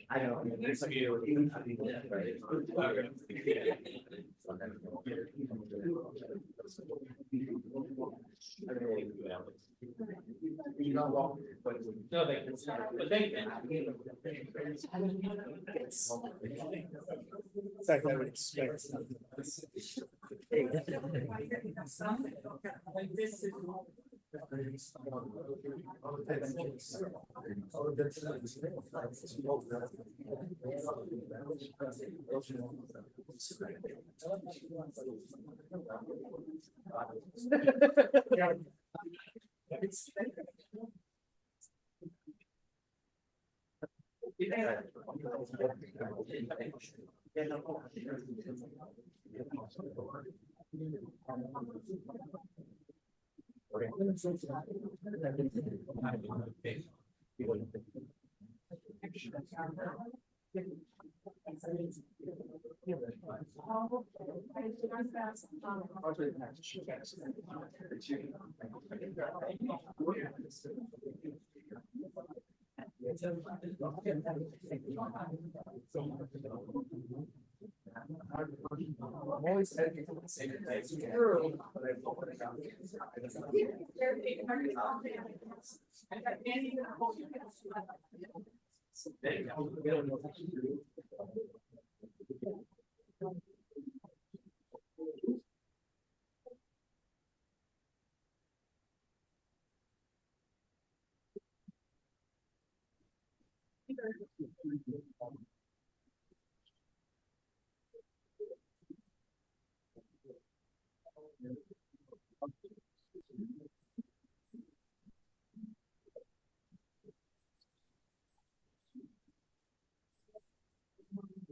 I know. No, they can, but they can. It's like I would expect.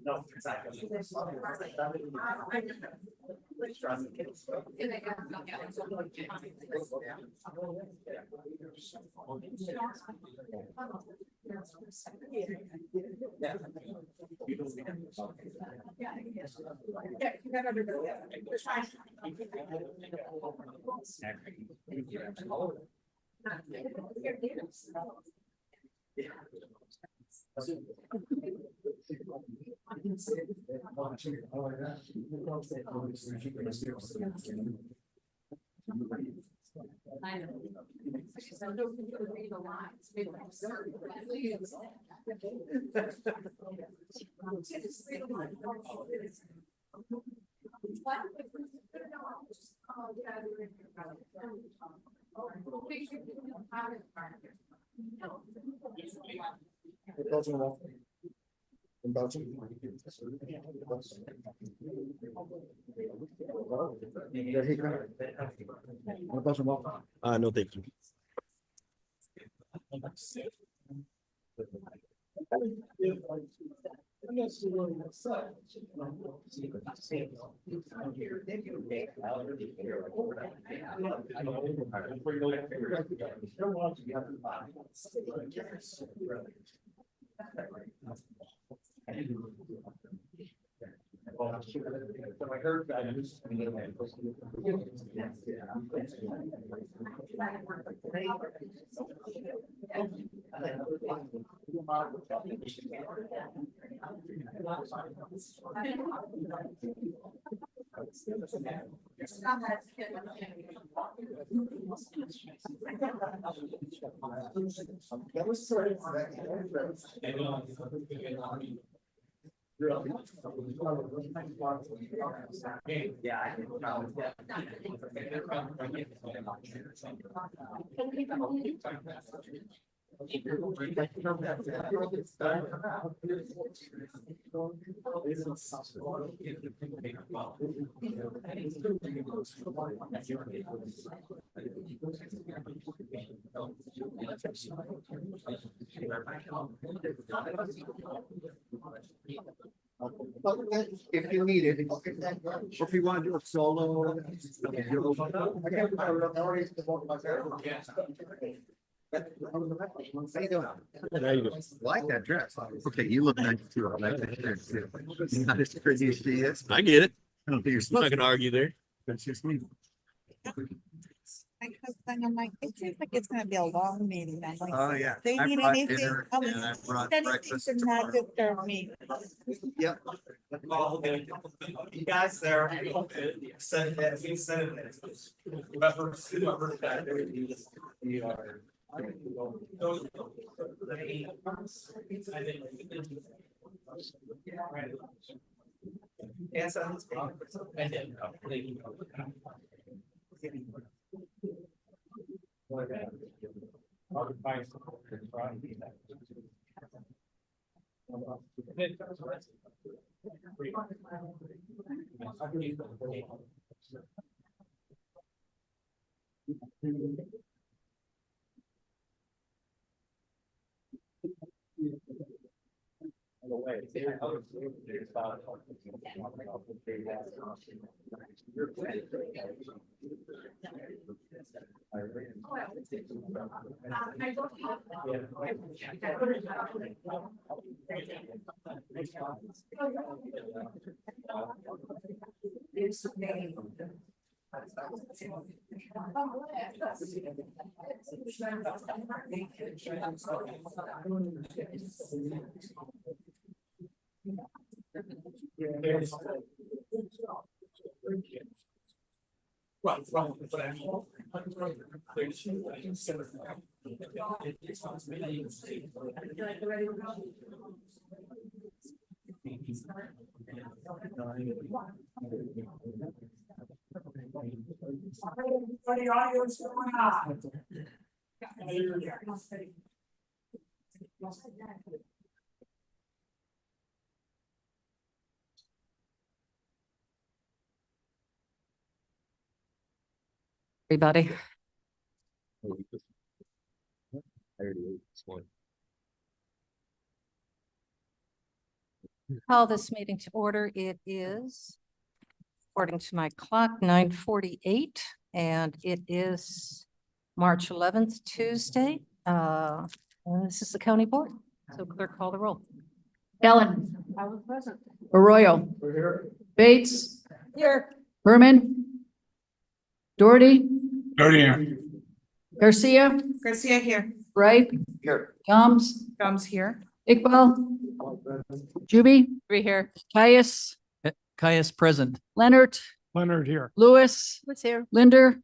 No, exactly. In Belgium. No, thank you. So I heard that. That was sort of. Yeah, I think. If you need it, or if you want to do a solo. How you doing? How you doing? I like that dress. Okay, you look nice too. I like that dress too. Not as pretty as she is. I get it. I don't think you're I'm not supposed gonna argue there. That's just me. my husband, I'm like, it seems like it's gonna be a long meeting. I'm like, Oh, yeah. they I need brought anything, dinner I'm and I brought anything breakfast. to not disturb me. Yep. You guys there. Send it, we send it. Whoever that we are. Yes, Everybody. Call this meeting to order. It is, according to my clock, 9:48, and it is March 11th, Tuesday. And this is the county board. So clerk, call the roll. Ellen, I was present. Arroyo, Bates. Here. Berman. Doherty. Garcia, Garcia here. Wright. Here. Gomes, Here. Iqbal. Juby, Three here. Caius, Caius present. Leonard, Leonard here. Lewis, What's here? Linder,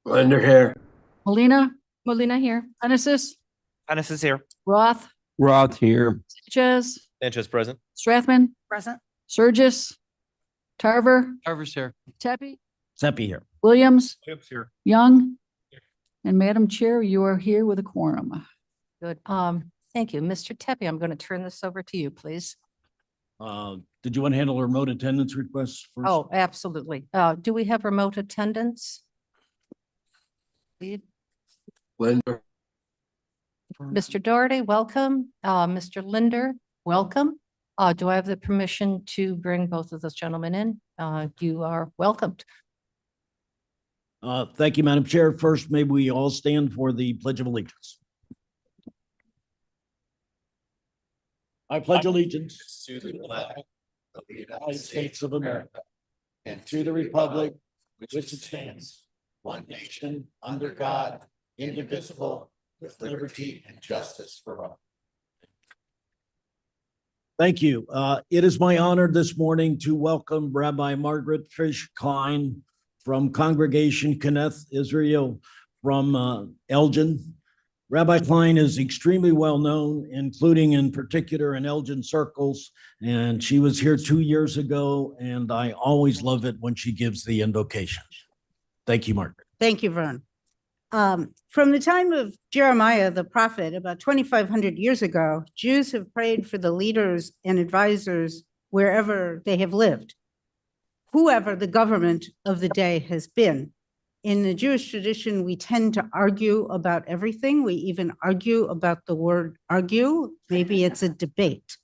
Linder here. Molina, Molina here. Genesis, Ennis is here. Roth, Roth here. Sanchez, Sanchez present. Strathman, Present. Surgis, Tarver, Carver's here. Tepe, Seppi here. Williams, Williams here. Young. And Madam Chair, you are here with a quorum. Good. Thank you. Mr. Tepe, I'm going to turn this over to you, please. Did you want to handle a remote attendance requests first? Oh, absolutely. Do we have remote attendance? Linder. Mr. Doherty, welcome. Mr. Linder, welcome. Do I have the permission to bring both of those gentlemen in? You are welcomed. Thank you, Madam Chair. First, maybe we all stand for the Pledge of Allegiance. I pledge allegiance To the flag of the United States of America and to the republic which it stands, one nation, under God, indivisible, with liberty and justice for all. Thank you. It is my honor this morning to welcome Rabbi Margaret Fish Klein from Congregation Kenneth Israel from Elgin. Rabbi Klein is extremely well known, including in particular in Elgin circles, and she was here 2 years ago, and I always love it when she gives the invocation. Thank you, Margaret. Thank you, Vern. From the time of Jeremiah, the prophet, about 2,500 years ago, Jews have prayed for the leaders and advisors wherever they have lived, whoever the government of the day has been. In the Jewish tradition, we tend to argue about everything. We even argue about the word argue. Maybe it's a debate.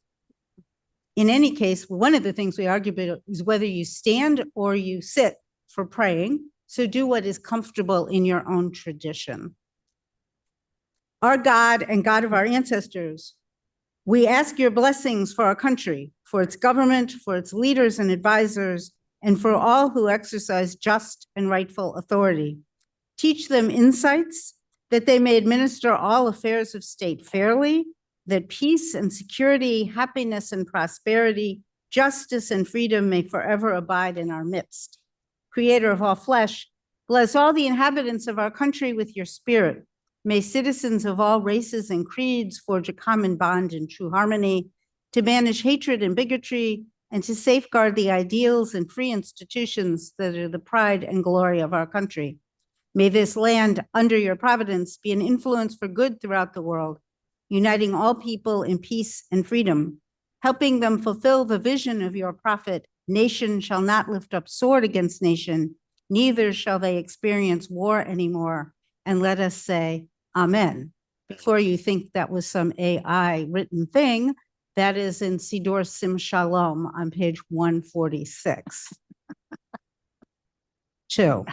In any case, one of the things we argue about is whether you stand or you sit for praying. So do what is comfortable in your own tradition. Our God and God of our ancestors, we ask your blessings for our country, for its government, for its leaders and advisors, and for all who exercise just and rightful authority. Teach them insights that they may administer all affairs of state fairly, that peace and security, happiness and prosperity, justice and freedom may forever abide in our midst. Creator of all flesh, bless all the inhabitants of our country with your spirit. May citizens of all races and creeds forge a common bond in true harmony, to banish hatred and bigotry, and to safeguard the ideals and free institutions that are the pride and glory of our country. May this land, under your providence, be an influence for good throughout the world, uniting all people in peace and freedom, helping them fulfill the vision of your prophet, nation shall not lift up sword against nation, neither shall they experience war anymore. And let us say, Amen. Before you think that was some AI written thing, that is in Siddur Sim Shalom on page 146. 2.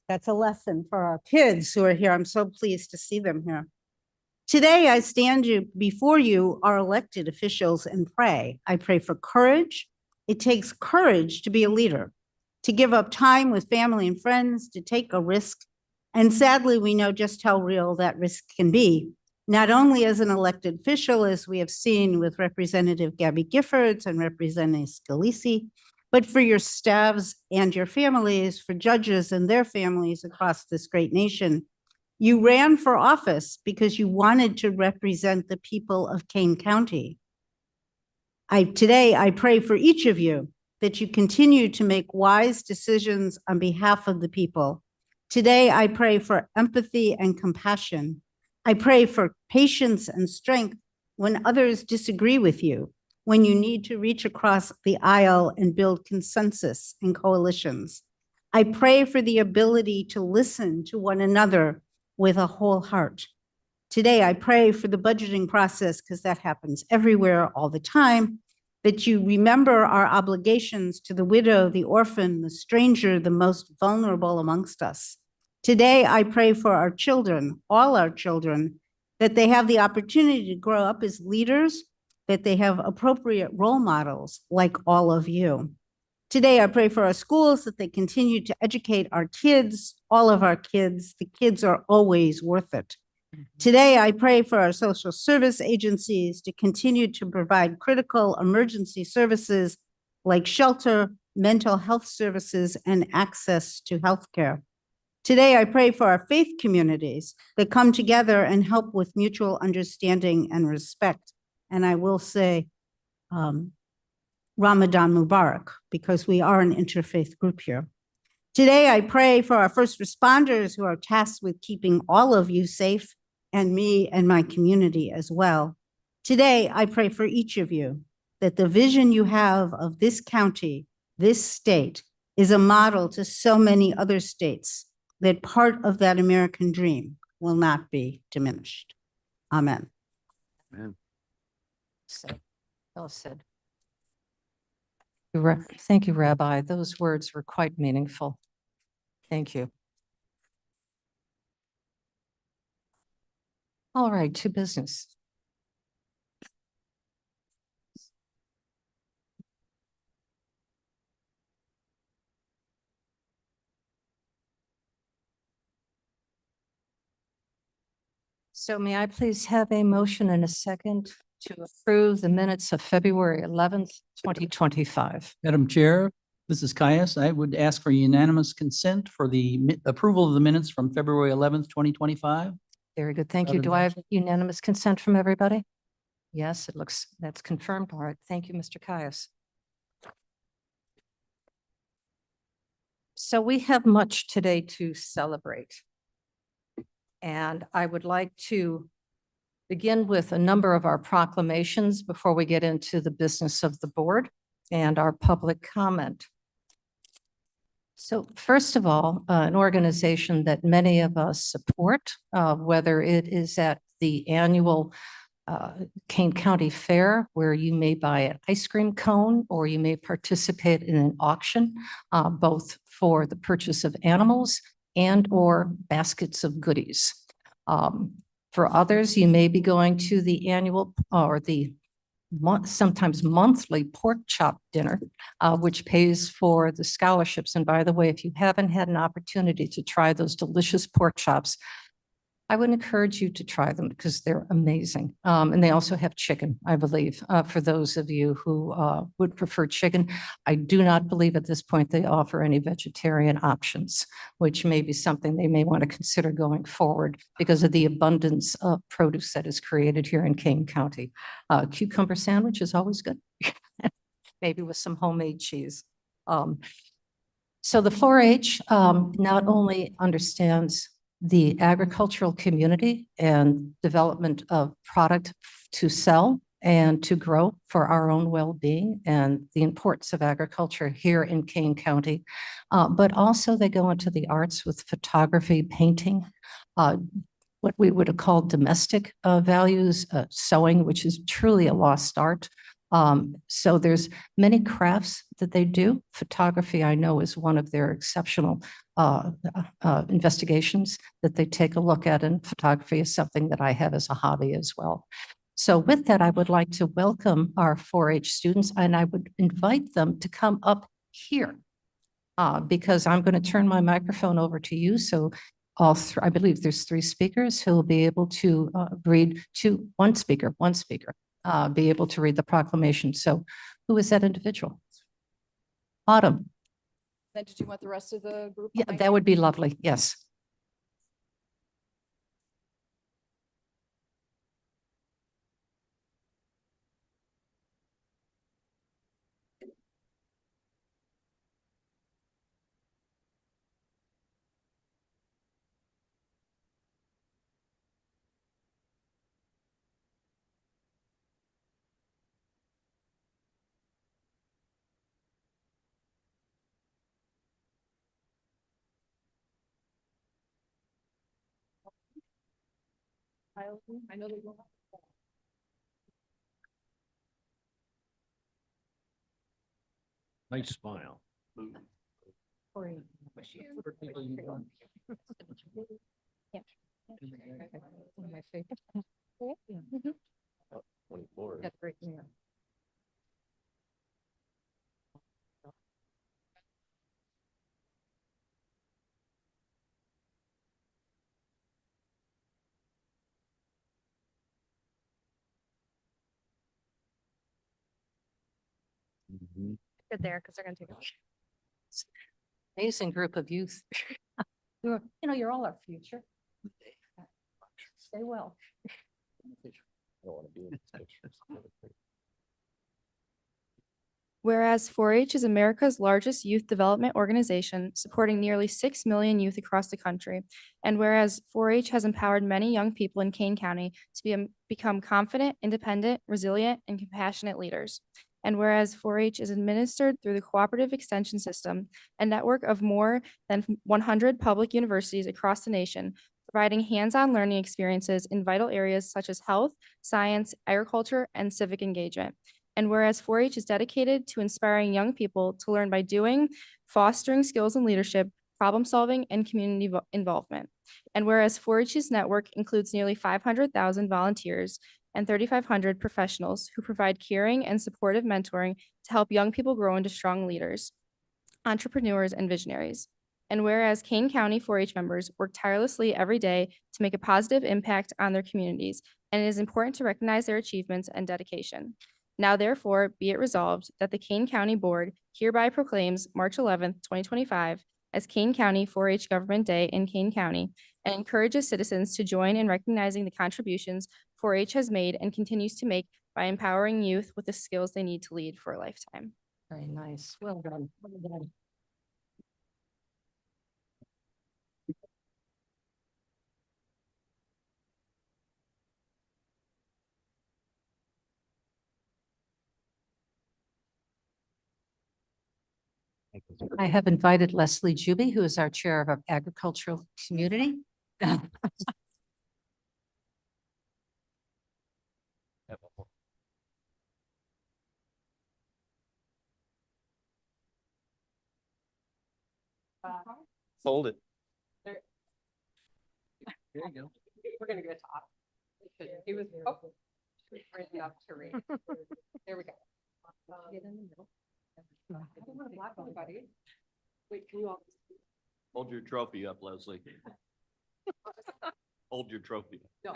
That's a lesson for our kids who are here. I'm so pleased to see them here. Today, I stand before you, our elected officials, and pray. I pray for courage. It takes courage to be a leader, to give up time with family and friends, to take a risk. And sadly, we know just how real that risk can be, not only as an elected official, as we have seen with Representative Gabby Giffords and Representative Scalise, but for your staffs and your families, for judges and their families across this great nation. You ran for office because you wanted to represent the people of Kane County. Today, I pray for each of you that you continue to make wise decisions on behalf of the people. Today, I pray for empathy and compassion. I pray for patience and strength when others disagree with you, when you need to reach across the aisle and build consensus and coalitions. I pray for the ability to listen to one another with a whole heart. Today, I pray for the budgeting process, because that happens everywhere all the time, that you remember our obligations to the widow, the orphan, the stranger, the most vulnerable amongst us. Today, I pray for our children, all our children, that they have the opportunity to grow up as leaders, that they have appropriate role models like all of you. Today, I pray for our schools that they continue to educate our kids, all of our kids. The kids are always worth it. Today, I pray for our social service agencies to continue to provide critical emergency services like shelter, mental health services, and access to healthcare. Today, I pray for our faith communities that come together and help with mutual understanding and respect. And I will say, Ramadan Mubarak, because we are an interfaith group here. Today, I pray for our first responders who are tasked with keeping all of you safe, and me and my community as well. Today, I pray for each of you that the vision you have of this county, this state, is a model to so many other states, that part of that American dream will not be diminished. Amen. Man. Well said. Thank you, Rabbi. Those words were quite meaningful. Thank you. All right, to business. So may I please have a motion and a second to approve the minutes of February 11th, 2025? Madam Chair, this is Caius. I would ask for unanimous consent for the approval of the minutes from February 11th, 2025. Very good. Thank you. Madam Do I have unanimous consent from everybody? Yes, it looks, that's confirmed. All right. Thank you, Mr. Caius. So we have much today to celebrate. And I would like to begin with a number of our proclamations before we get into the business of the board and our public comment. So first of all, an organization that many of us support, whether it is at the annual Kane County Fair, where you may buy an ice cream cone or you may participate in an auction, both for the purchase of animals and or baskets of goodies. For others, you may be going to the annual or the sometimes monthly pork chop dinner, which pays for the scholarships. And by the way, if you haven't had an opportunity to try those delicious pork chops, I would encourage you to try them because they're amazing. And they also have chicken, I believe, for those of you who would prefer chicken. I do not believe at this point they offer any vegetarian options, which may be something they may want to consider going forward because of the abundance of produce that is created here in Kane County. Cucumber sandwich is always good, maybe with some homemade cheese. So the 4-H not only understands the agricultural community and development of product to sell and to grow for our own well-being and the importance of agriculture here in Kane County. But also they go into the arts with photography, painting, what we would have called domestic values, sewing, which is truly a lost art. So there's many crafts that they do. Photography, I know, is one of their exceptional investigations that they take a look at, and photography is something that I have as a hobby as well. So with that, I would like to welcome our 4-H students, and I would invite them to come up here because I'm going to turn my microphone over to you. So I believe there's 3 speakers who will be able to read to one speaker, be able to read the proclamation. So who is that individual? Autumn. Then did you want the rest of the group? Yeah, that would be lovely. Yes. I know that you Nice smile. good there because they're going to take it. Amazing group of youth. You're all our future. Stay well. Whereas 4-H is America's largest youth development organization, supporting nearly 6 million youth across the country. And whereas 4-H has empowered many young people in Kane County to become confident, independent, resilient, and compassionate leaders. And whereas 4-H is administered through the Cooperative Extension System, a network of more than 100 public universities across the nation, providing hands-on learning experiences in vital areas such as health, science, agriculture, and civic engagement. And whereas 4-H is dedicated to inspiring young people to learn by doing, fostering skills in leadership, problem solving, and community involvement. And whereas 4-H's network includes nearly 500,000 volunteers and 3,500 professionals who provide caring and supportive mentoring to help young people grow into strong leaders, entrepreneurs, and visionaries. And whereas Kane County 4-H members work tirelessly every day to make a positive impact on their communities, and it is important to recognize their achievements and dedication. Now, therefore, be it resolved that the Kane County Board hereby proclaims March 11th, 2025 as Kane County 4-H Government Day in Kane County and encourages citizens to join in recognizing the contributions 4-H has made and continues to make by empowering youth with the skills they need to lead for a lifetime. Very nice. Well done. Well done. I have invited Leslie Juby, who is our chair of our agricultural community. Hold it. There you go. We're gonna go to Autumn. He was, There we go. Get in the middle. I don't want to block anybody. Wait, can you all? Hold your trophy up, Leslie. Hold your trophy. No.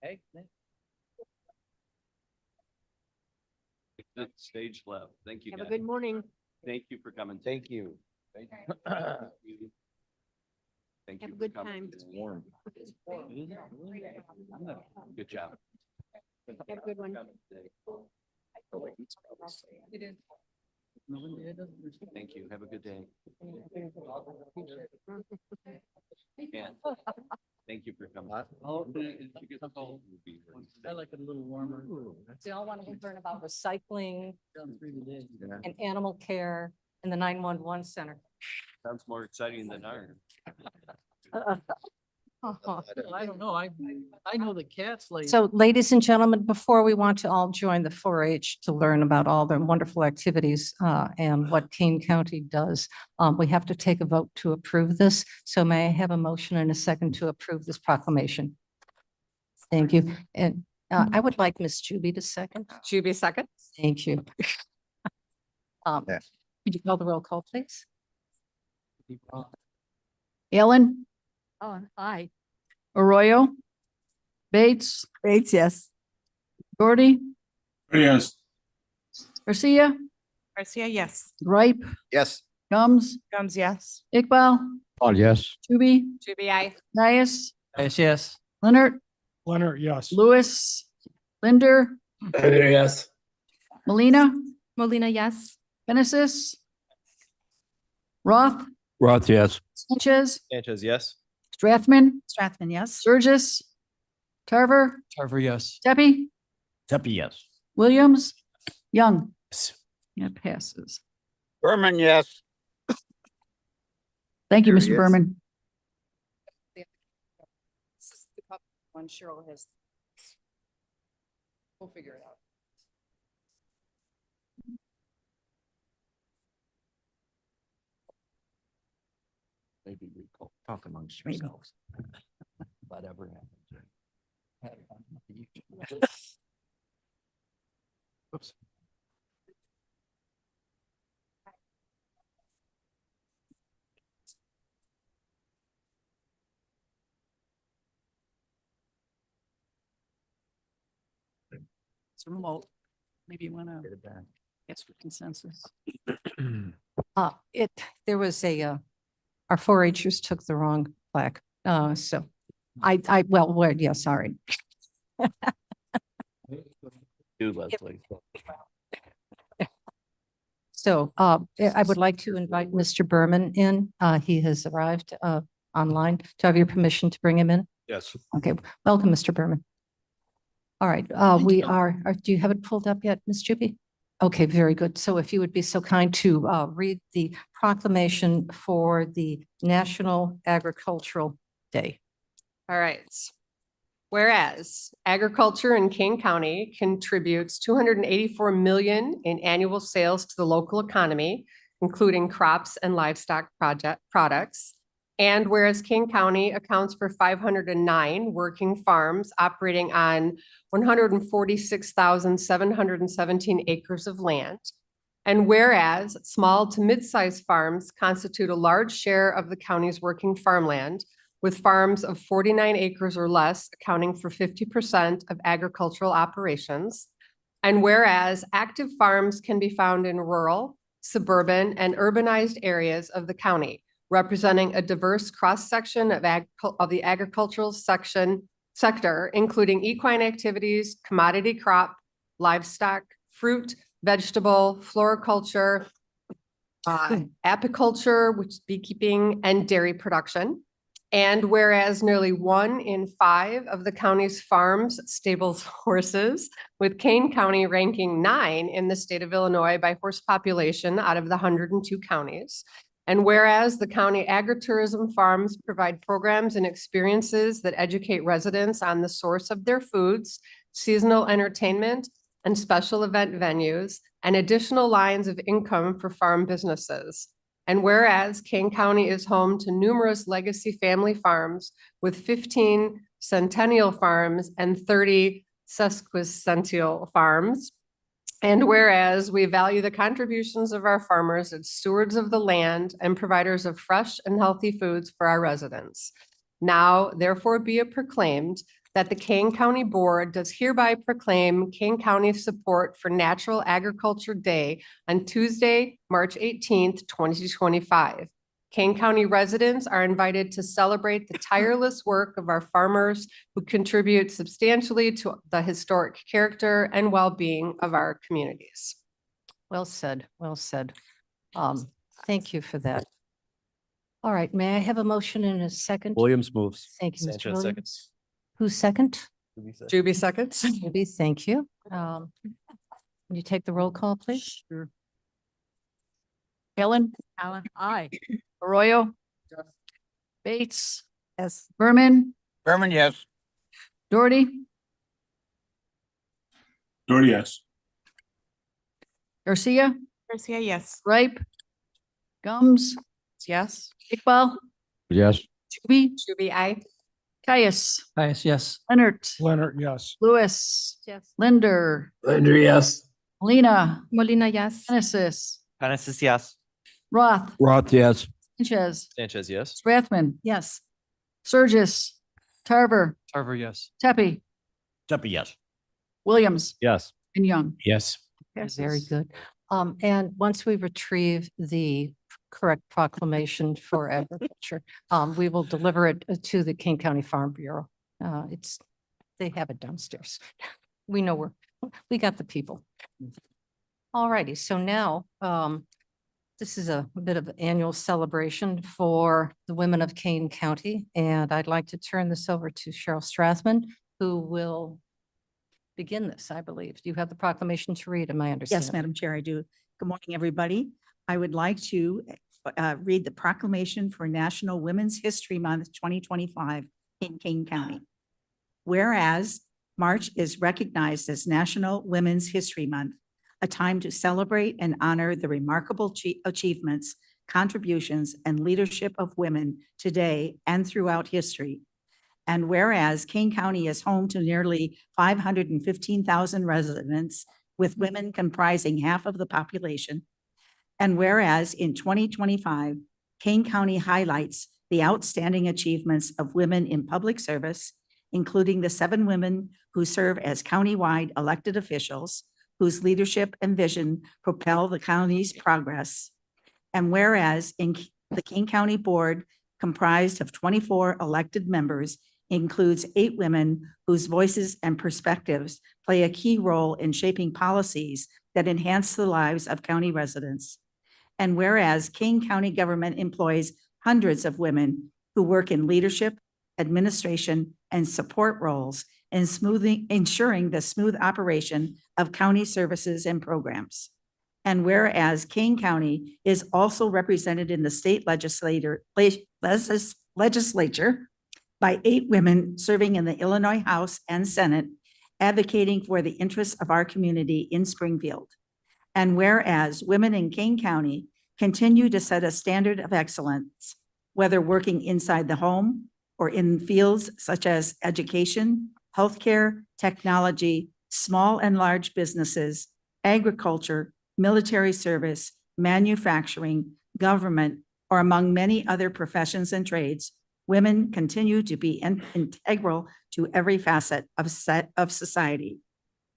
Hey. Good stage left. Thank you, Have a guys. good morning. Thank you for coming. Thank you. Thank you. Thank Have you a for good coming. time. It's warm. Good job. Have a good one. It is. Thank you. Have a good day. And thank you for coming. I like it a little warmer. They all want to learn about recycling Done through the day. and animal care and the 911 center. Sounds more exciting than ours. I don't know. I know the cats like. So ladies and gentlemen, before we want to all join the 4-H to learn about all the wonderful activities and what Kane County does, we have to take a vote to approve this. So may I have a motion and a second to approve this proclamation? Thank you. And I would like Ms. Juby to second. Juby second. Thank you. Yeah. Could you call the roll call, please? Ellen, Oh, aye. Arroyo, Bates, Bates, yes. Gordy, Yes. Garcia, Garcia, yes. Ripe, Yes. Gums, Gums, yes. Iqbal, Oh, yes. Tooby, Juby, aye. Dias, Yes. Leonard, Leonard, yes. Lewis, Linder, Yes. Molina, Molina, yes. Genesis, Roth, Roth, yes. Sanchez, Sanchez, yes. Strathman, Strathman, yes. Sturgis, Tarver, Tarver, yes. Deppie, Tepe, yes. Williams, Young. Yes. It passes. Berman, yes. Thank you, There Mr. he is. Berman. One Cheryl has. We'll figure it out. Maybe we call. Talk amongst Maybe. yourselves. Whatever happens. Oops. It's remote. Maybe you want to ask for consensus. There was our 4-Hers took the wrong plaque. So yeah, sorry. Do Leslie. So I would like to invite Mr. Berman in. He has arrived online. Do I have your permission to bring him in? Yes. Okay, welcome, Mr. Berman. All right, do you have it pulled up yet, Ms. Juby? Okay, very good. So if you would be so kind to read the proclamation for the National Agricultural Day. All right. Whereas agriculture in Kane County contributes 284 million in annual sales to the local economy, including crops and livestock products. And whereas Kane County accounts for 509 working farms operating on 146,717 acres of land. And whereas small to mid-sized farms constitute a large share of the county's working farmland, with farms of 49 acres or less accounting for 50% of agricultural operations. And whereas active farms can be found in rural, suburban, and urbanized areas of the county, representing a diverse cross-section of the agricultural sector, including equine activities, commodity crop, livestock, fruit, vegetable, floriculture, apiculture, which is beekeeping, and dairy production. And whereas nearly 1 in 5 of the county's farms stables horses, with Kane County ranking 9 in the state of Illinois by horse population out of the 102 counties. And whereas the county agritourism farms provide programs and experiences that educate residents on the source of their foods, seasonal entertainment, and special event venues, and additional lines of income for farm businesses. And whereas Kane County is home to numerous legacy family farms with 15 centennial farms and 30 sesquicentennial farms. And whereas we value the contributions of our farmers as stewards of the land and providers of fresh and healthy foods for our residents. Now, therefore, be it proclaimed that the Kane County Board does hereby proclaim Kane County's support for Natural Agriculture Day on Tuesday, March 18th, 2025. Kane County residents are invited to celebrate the tireless work of our farmers who contribute substantially to the historic character and well-being of our communities. Well said, well said. Thank you for that. All right, may I have a motion in a second? Williams moves. Thank you, Mr. Sanchez Williams. seconds. Who's second? Juby seconds. Maybe, thank you. Can you take the roll call, please? Sure. Helen? Alan, aye. Arroyo? Bates? Yes. Berman? Berman, yes. Doherty? Doherty, yes. Garcia? Garcia, yes. Ripe? Gums? Yes. Iqbal? Yes. Juby? Juby, aye. Caius? Caius, yes. Leonard? Leonard, yes. Lewis? Yes. Linder? Linder, yes. Molina? Molina, yes. Genesis? Genesis, yes. Roth? Roth, yes. Sanchez? Sanchez, yes. Strathman? Yes. Surges? Tarver? Tarver, yes. Tepe? Tuppy, yes. Williams? Yes. And Young? Yes. Very good. And once we retrieve the correct proclamation for agriculture, we will deliver it to the Kane County Farm Bureau. They have it downstairs. We know we got the people. All righty, so now, this is a bit of an annual celebration for the women of Kane County, and I'd like to turn this over to Cheryl Strathman, who will begin this, I believe. Do you have the proclamation to read? Am I understanding? Yes, Madam Chair, I do. Good morning, everybody. I would like to read the proclamation for National Women's History Month 2025 in Kane County. Whereas March is recognized as National Women's History Month, a time to celebrate and honor the remarkable achievements, contributions, and leadership of women today and throughout history. And whereas Kane County is home to nearly 515,000 residents, with women comprising half of the population. And whereas in 2025, Kane County highlights the outstanding achievements of women in public service, including the 7 women who serve as countywide elected officials, whose leadership and vision propel the county's progress. And whereas in the Kane County Board, comprised of 24 elected members, includes 8 women whose voices and perspectives play a key role in shaping policies that enhance the lives of county residents. And whereas Kane County government employs hundreds of women who work in leadership, administration, and support roles in ensuring the smooth operation of county services and programs. And whereas Kane County is also represented in the state legislature by 8 women serving in the Illinois House and Senate, advocating for the interests of our community in Springfield. And whereas women in Kane County continue to set a standard of excellence, whether working inside the home or in fields such as education, healthcare, technology, small and large businesses, agriculture, military service, manufacturing, government, or among many other professions and trades, women continue to be integral to every facet of society.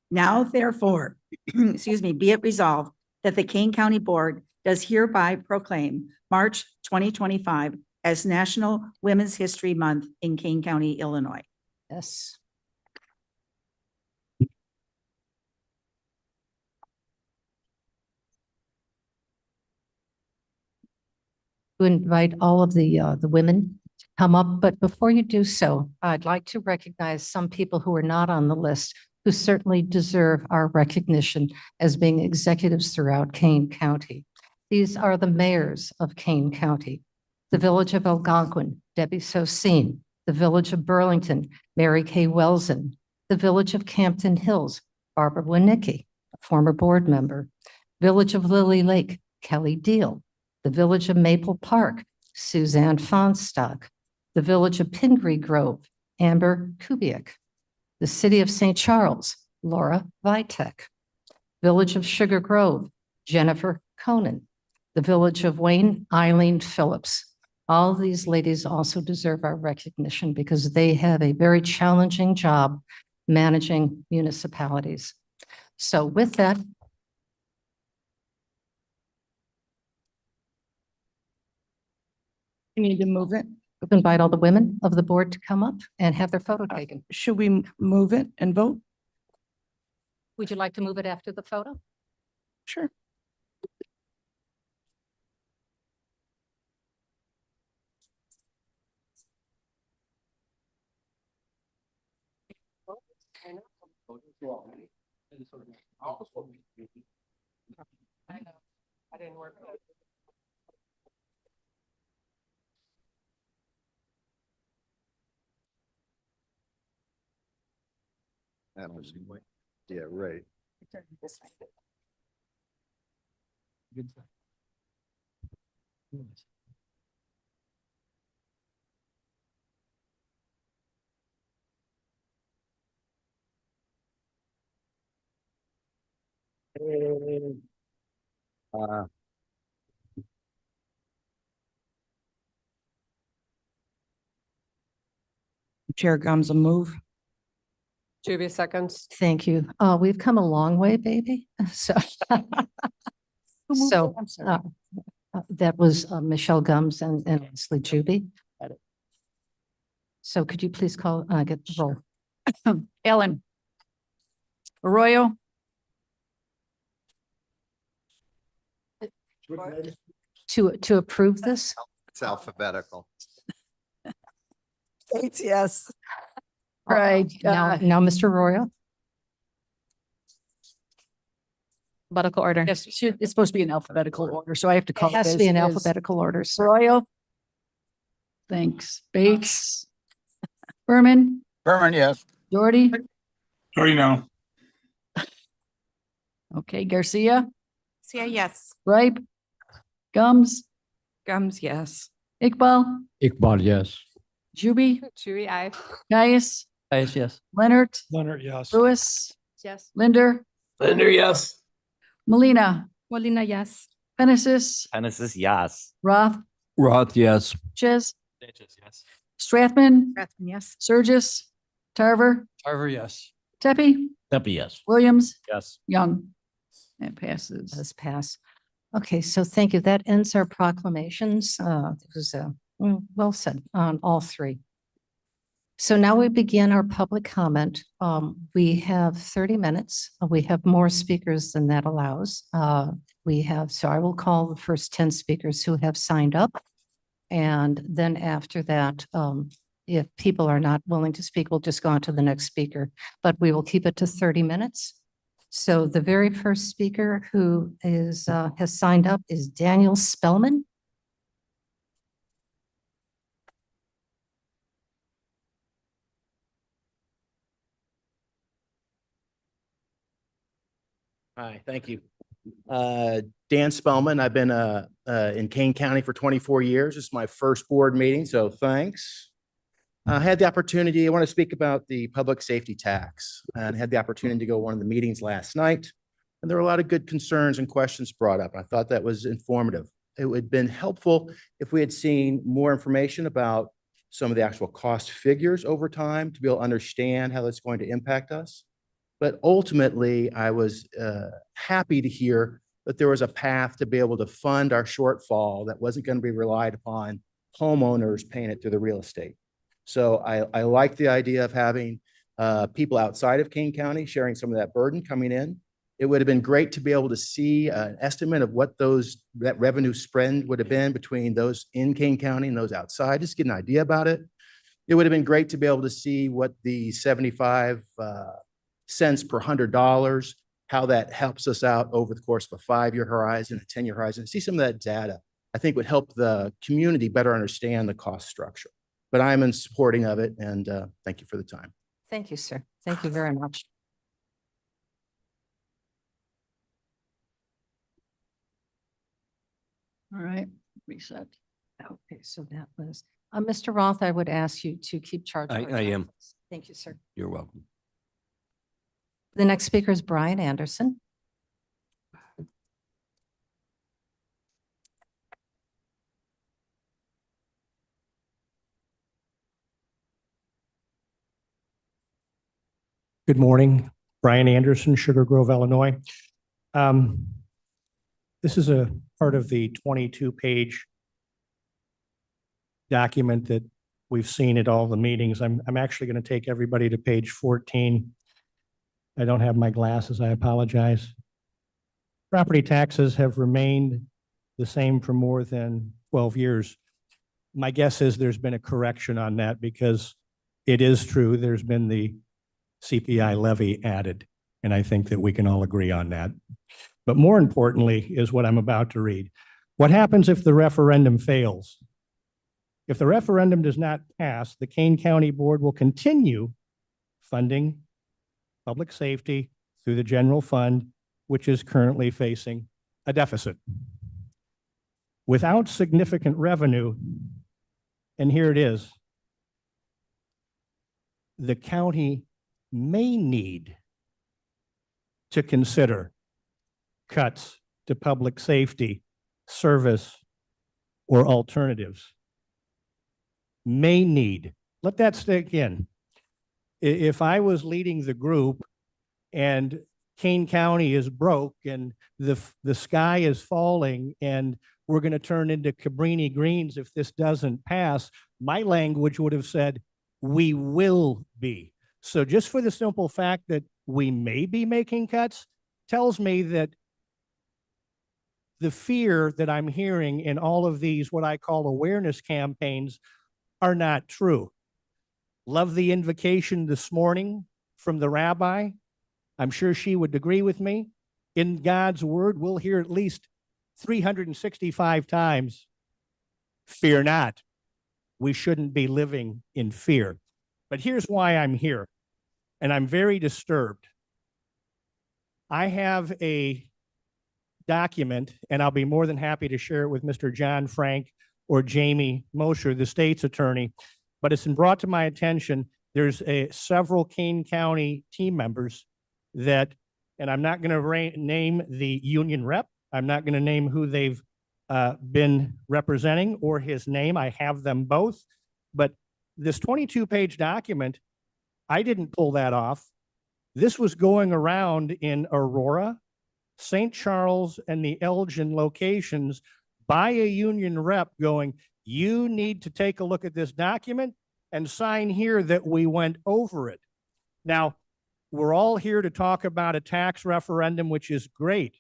Now, therefore, be it resolved that the Kane County Board does hereby proclaim March 2025 as National Women's History Month in Kane County, Illinois. Yes. To invite all of the women to come up, but before you do so, I'd like to recognize some people who are not on the list who certainly deserve our recognition as being executives throughout Kane County. These are the mayors of Kane County. The Village of Algonquin, Debbie Sosine. The Village of Burlington, Mary Kay Welson. The Village of Campton Hills, Barbara Winnicki, a former board member. Village of Lily Lake, Kelly Deal. The Village of Maple Park, Suzanne Fonstock. The Village of Pingree Grove, Amber Kubiak. The City of St. Charles, Laura Vitek. Village of Sugar Grove, Jennifer Conan. The Village of Wayne, Eileen Phillips. All of these ladies also deserve our recognition because they have a very challenging job managing municipalities. So with that, You need to move it. invite all the women of the board to come up and have their photo taken. Should we move it and vote? Would you like to move it after the photo? Sure. I know. I didn't work. Yeah, right. Chair Gums a move. Juby seconds. Thank you. We've come a long way, baby. So, so I'm sorry. that was Michelle Gums and Leslie Juby. So could you please call, get the roll? Ellen. Arroyo. To approve this? It's alphabetical. States, yes. Right. Now, Mr. Royal? Alphabetical order. Yes, it's supposed to be in alphabetical order, so I have to call It has to be in alphabetical order, sir. Arroyo. Thanks. Bates. Berman. Berman, yes. Doherty. Already know. Okay, Garcia. Yeah, yes. Ripe. Gums. Gums, yes. Iqbal. Iqbal, yes. Juby. Juby, aye. Gaius. Yes, yes. Leonard. Leonard, yes. Lewis. Yes. Linder. Linder, yes. Molina. Molina, yes. Penesis. Genesis, yes. Roth. Roth, yes. Ches. Yes. Strathman. Rathman, yes. Surgis. Tarver. Tarver, yes. Tepe. Debbie, yes. Williams. Yes. Young. That passes. Does pass. Okay, so thank you. That ends our proclamations. It was well said on all three. So now we begin our public comment. We have 30 minutes. We have more speakers than that allows. So I will call the first 10 speakers who have signed up. And then after that, if people are not willing to speak, we'll just go on to the next speaker, but we will keep it to 30 minutes. So the very first speaker who is, has signed up is Daniel Spellman. Hi, thank you. Dan Spellman, I've been in Kane County for 24 years. This is my first board meeting, so thanks. I had the opportunity, I want to speak about the public safety tax and had the opportunity to go to one of the meetings last night. And there were a lot of good concerns and questions brought up. I thought that was informative. It would have been helpful if we had seen more information about some of the actual cost figures over time to be able to understand how that's going to impact us. But ultimately, I was happy to hear that there was a path to be able to fund our shortfall that wasn't going to be relied upon homeowners paying it through the real estate. So I like the idea of having people outside of Kane County sharing some of that burden coming in. It would have been great to be able to see an estimate of what that revenue spread would have been between those in Kane County and those outside, just get an idea about it. It would have been great to be able to see what the 75 cents per $100, how that helps us out over the course of a 5-year horizon, a 10-year horizon, see some of that data, I think would help the community better understand the cost structure. But I'm in supporting of it, and thank you for the time. Thank you, sir. Thank you very much. All right, reset. Okay, so that was, Mr. Roth, I would ask you to keep charge. of our I am. topics. Thank you, sir. You're welcome. The next speaker is Brian Anderson. Good morning, Brian Anderson, Sugar Grove, Illinois. This is a part of the 22-page document that we've seen at all the meetings. I'm actually going to take everybody to page 14. I don't have my glasses, I apologize. Property taxes have remained the same for more than 12 years. My guess is there's been a correction on that because it is true, there's been the CPI levy added, and I think that we can all agree on that. But more importantly is what I'm about to read. What happens if the referendum fails? If the referendum does not pass, the Kane County Board will continue funding public safety through the general fund, which is currently facing a deficit. Without significant revenue, and here it is, the county may need to consider cuts to public safety, service, or alternatives. May need. Let that stick in. If I was leading the group and Kane County is broke and the sky is falling and we're going to turn into Cabrini Greens if this doesn't pass, my language would have said, we will be. So just for the simple fact that we may be making cuts tells me that the fear that I'm hearing in all of these, what I call awareness campaigns, are not true. Love the invocation this morning from the rabbi. I'm sure she would agree with me. In God's word, we'll hear at least 365 times, fear not. We shouldn't be living in fear. But here's why I'm here, and I'm very disturbed. I have a document, and I'll be more than happy to share it with Mr. John Frank or Jamie Mosher, the state's attorney, but it's been brought to my attention. There's several Kane County team members that, and I'm not going to name the union rep. I'm not going to name who they've been representing or his name. I have them both, but this 22-page document, I didn't pull that off. This was going around in Aurora, St. Charles, and the Elgin locations by a union rep going, you need to take a look at this document and sign here that we went over it. Now, we're all here to talk about a tax referendum, which is great,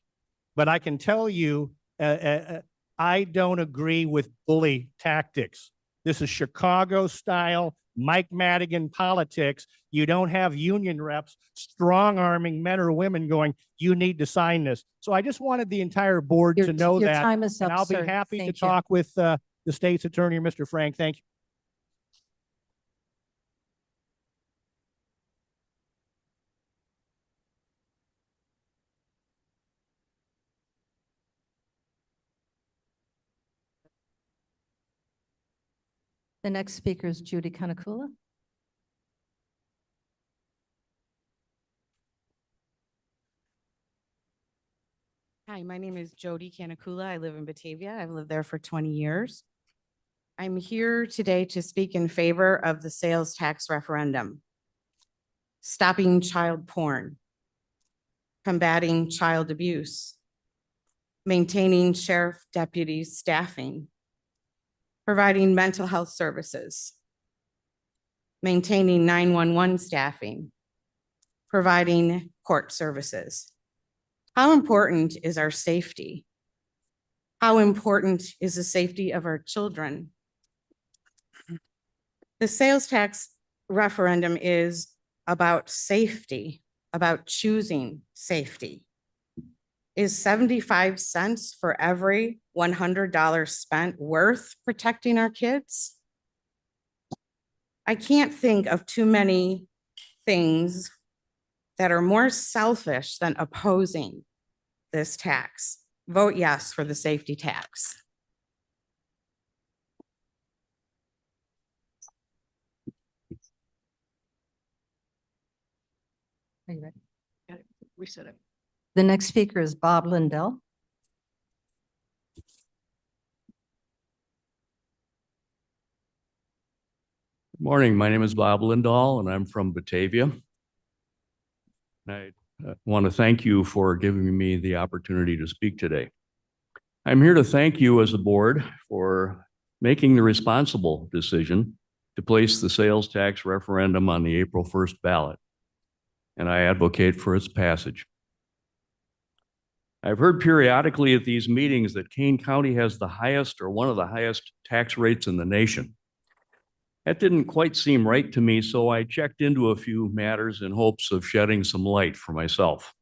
but I can tell you, I don't agree with bully tactics. This is Chicago style Mike Madigan politics. You don't have union reps strong-arming men or women going, you need to sign this. So I just wanted the entire board to know your that. time is And up, I'll sir. be happy to Thank you. talk with the state's attorney, Mr. Frank. Thank you. The next speaker is Judy Kanakula. Hi, my name is Jody Kanakula. I live in Batavia. I've lived there for 20 years. I'm here today to speak in favor of the sales tax referendum, stopping child porn, combating child abuse, maintaining sheriff deputy staffing, providing mental health services, maintaining 911 staffing, providing court services. How important is our safety? How important is the safety of our children? The sales tax referendum is about safety. about choosing safety. Is 75 cents for every $100 spent worth protecting our kids? I can't think of too many things that are more selfish than opposing this tax. Vote yes for the safety tax. Are you ready? Got it. We said it. The next speaker is Bob Lindell. Good morning. My name is Bob Lindahl, and I'm from Batavia. I want to thank you for giving me the opportunity to speak today. I'm here to thank you as a board for making the responsible decision to place the sales tax referendum on the April 1st ballot, and I advocate for its passage. I've heard periodically at these meetings that Kane County has the highest or one of the highest tax rates in the nation. That didn't quite seem right to me, so I checked into a few matters in hopes of shedding some light for myself.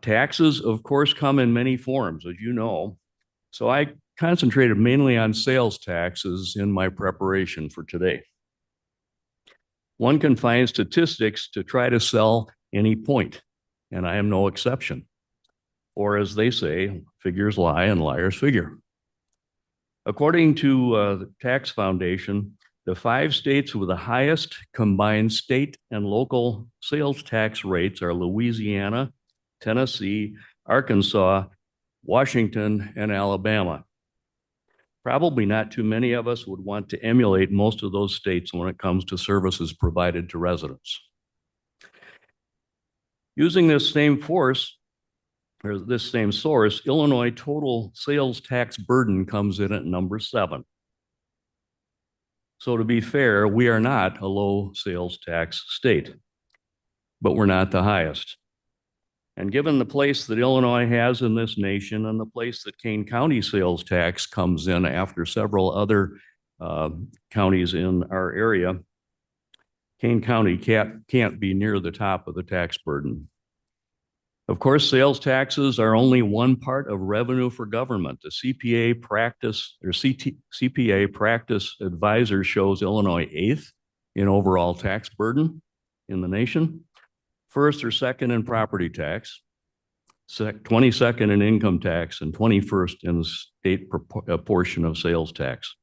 Taxes, of course, come in many forms, as you know, so I concentrated mainly on sales taxes in my preparation for today. One can find statistics to try to sell any point, and I am no exception. Or as they say, figures lie and liars figure. According to the Tax Foundation, the 5 states with the highest combined state and local sales tax rates are Louisiana, Tennessee, Arkansas, Washington, and Alabama. Probably not too many of us would want to emulate most of those states when it comes to services provided to residents. Using this same source, Illinois total sales tax burden comes in at number 7. So to be fair, we are not a low sales tax state, but we're not the highest. And given the place that Illinois has in this nation and the place that Kane County sales tax comes in after several other counties in our area, Kane County can't be near the top of the tax burden. Of course, sales taxes are only one part of revenue for government. The CPA practice advisor shows Illinois 8th in overall tax burden in the nation, 1st or 2nd in property tax, 22nd in income tax, and 21st in the state portion of sales tax.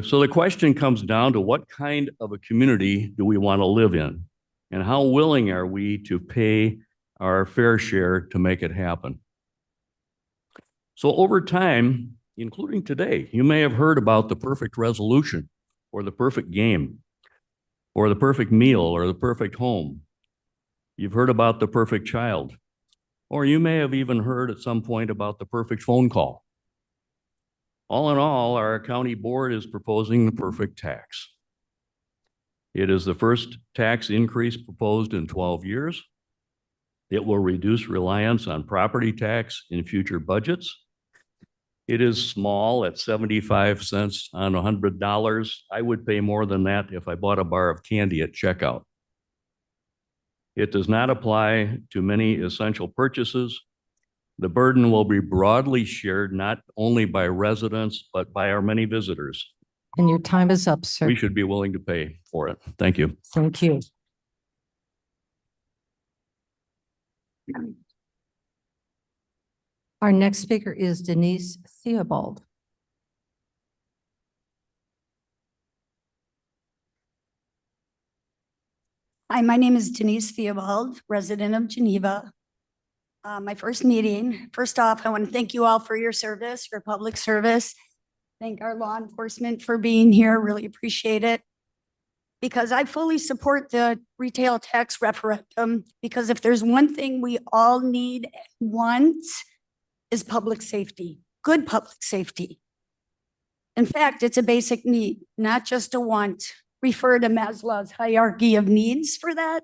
So the question comes down to what kind of a community do we want to live in? And how willing are we to pay our fair share to make it happen? So over time, including today, you may have heard about the perfect resolution or the perfect game or the perfect meal or the perfect home. You've heard about the perfect child, or you may have even heard at some point about the perfect phone call. All in all, our county board is proposing the perfect tax. It is the first tax increase proposed in 12 years. It will reduce reliance on property tax in future budgets. It is small at 75 cents on $100. I would pay more than that if I bought a bar of candy at checkout. It does not apply to many essential purchases. The burden will be broadly shared not only by residents, but by our many visitors. And your time is up, sir. We should be willing to pay for it. Thank you. Thank you. Our next speaker is Denise Theobald. Hi, my name is Denise Theobald, resident of Geneva. My first meeting. First off, I want to thank you all for your service, your public service. Thank our law enforcement for being here. Really appreciate it. Because I fully support the retail tax referendum, because if there's one thing we all need and want is public safety, good public safety. In fact, it's a basic need, not just a want. Refer to Maslow's hierarchy of needs for that.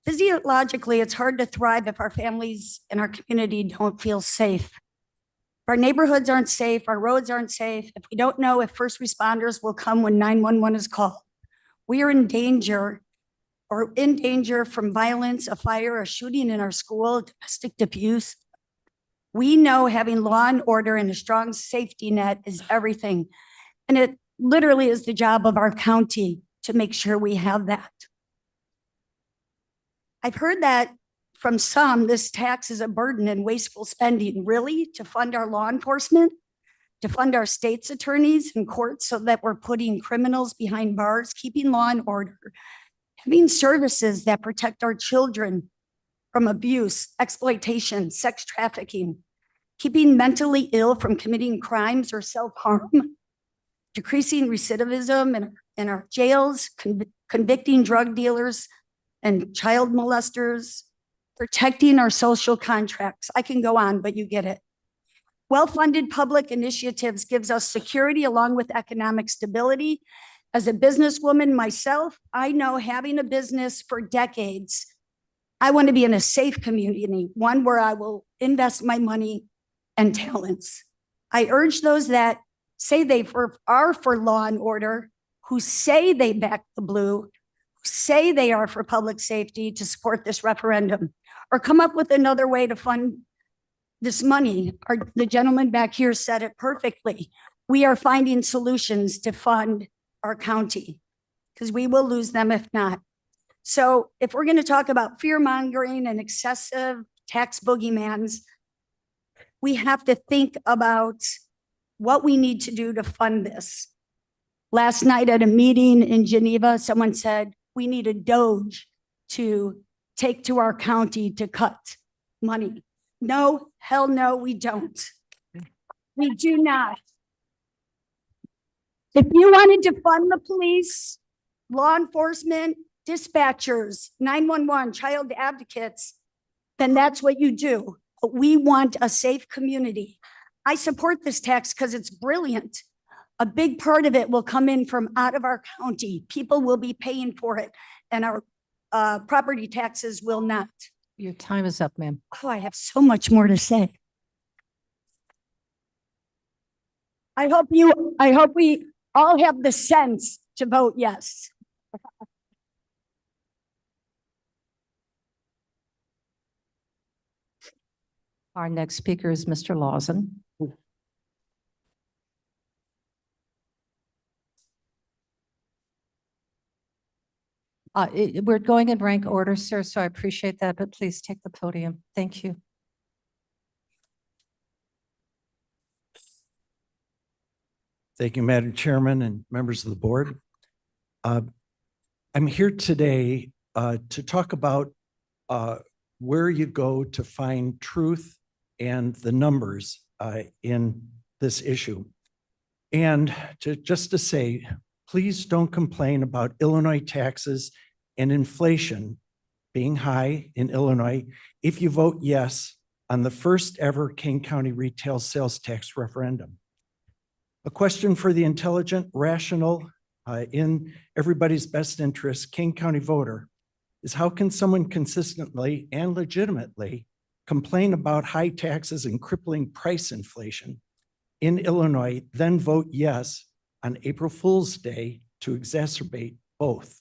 Physiologically, it's hard to thrive if our families and our community don't feel safe. If our neighborhoods aren't safe, our roads aren't safe, if we don't know if first responders will come when 911 is called, we are in danger or in danger from violence, a fire, a shooting in our school, domestic abuse. We know having law and order and a strong safety net is everything. And it literally is the job of our county to make sure we have that. I've heard that from some, this tax is a burden and wasteful spending. Really? To fund our law enforcement? To fund our state's attorneys and courts so that we're putting criminals behind bars, keeping law and order, having services that protect our children from abuse, exploitation, sex trafficking, keeping mentally ill from committing crimes or self-harm, decreasing recidivism in our jails, convicting drug dealers and child molesters, protecting our social contracts. I can go on, but you get it. Well-funded public initiatives gives us security along with economic stability. As a businesswoman myself, I know having a business for decades, I want to be in a safe community, one where I will invest my money and talents. I urge those that say they are for law and order, who say they back the blue, who say they are for public safety, to support this referendum or come up with another way to fund this money. The gentleman back here said it perfectly. We are finding solutions to fund our county because we will lose them if not. So if we're going to talk about fear mongering and excessive tax boogeymans, we have to think about what we need to do to fund this. Last night at a meeting in Geneva, someone said, we need a Doge to take to our county to cut money. No, hell no, we don't. We do not. If you wanted to fund the police, law enforcement, dispatchers, 911, child advocates, then that's what you do. But we want a safe community. I support this tax because it's brilliant. A big part of it will come in from out of our county. People will be paying for it, and our property taxes will not. Your time is up, ma'am. Oh, I have so much more to say. I hope we all have the sense to vote yes. Our next speaker is Mr. Lawson. We're going in rank order, sir, so I appreciate that, but please take the podium. Thank you. Thank you, Madam Chairman and members of the board. I'm here today to talk about where you go to find truth and the numbers in this issue. And just to say, please don't complain about Illinois taxes and inflation being high in Illinois if you vote yes on the first ever Kane County retail sales tax referendum. A question for the intelligent, rational, in everybody's best interest, Kane County voter is how can someone consistently and legitimately complain about high taxes and crippling price inflation in Illinois, then vote yes on April Fool's Day to exacerbate both?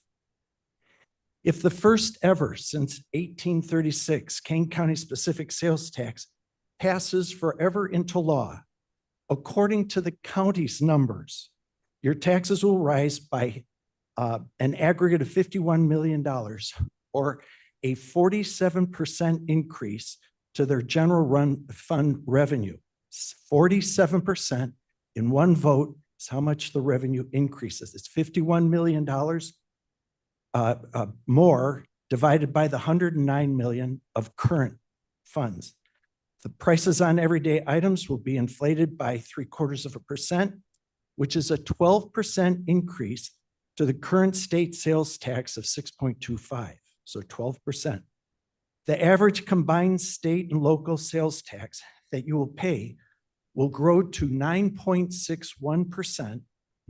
If the first ever since 1836 Kane County specific sales tax passes forever into law, according to the county's numbers, your taxes will rise by an aggregate of $51 million, or a 47% increase to their general fund revenue. 47% in one vote is how much the revenue increases. It's $51 million more divided by the $109 million of current funds. The prices on everyday items will be inflated by 0.75%, which is a 12% increase to the current state sales tax of 6.25, so 12%. The average combined state and local sales tax that you will pay will grow to 9.61%,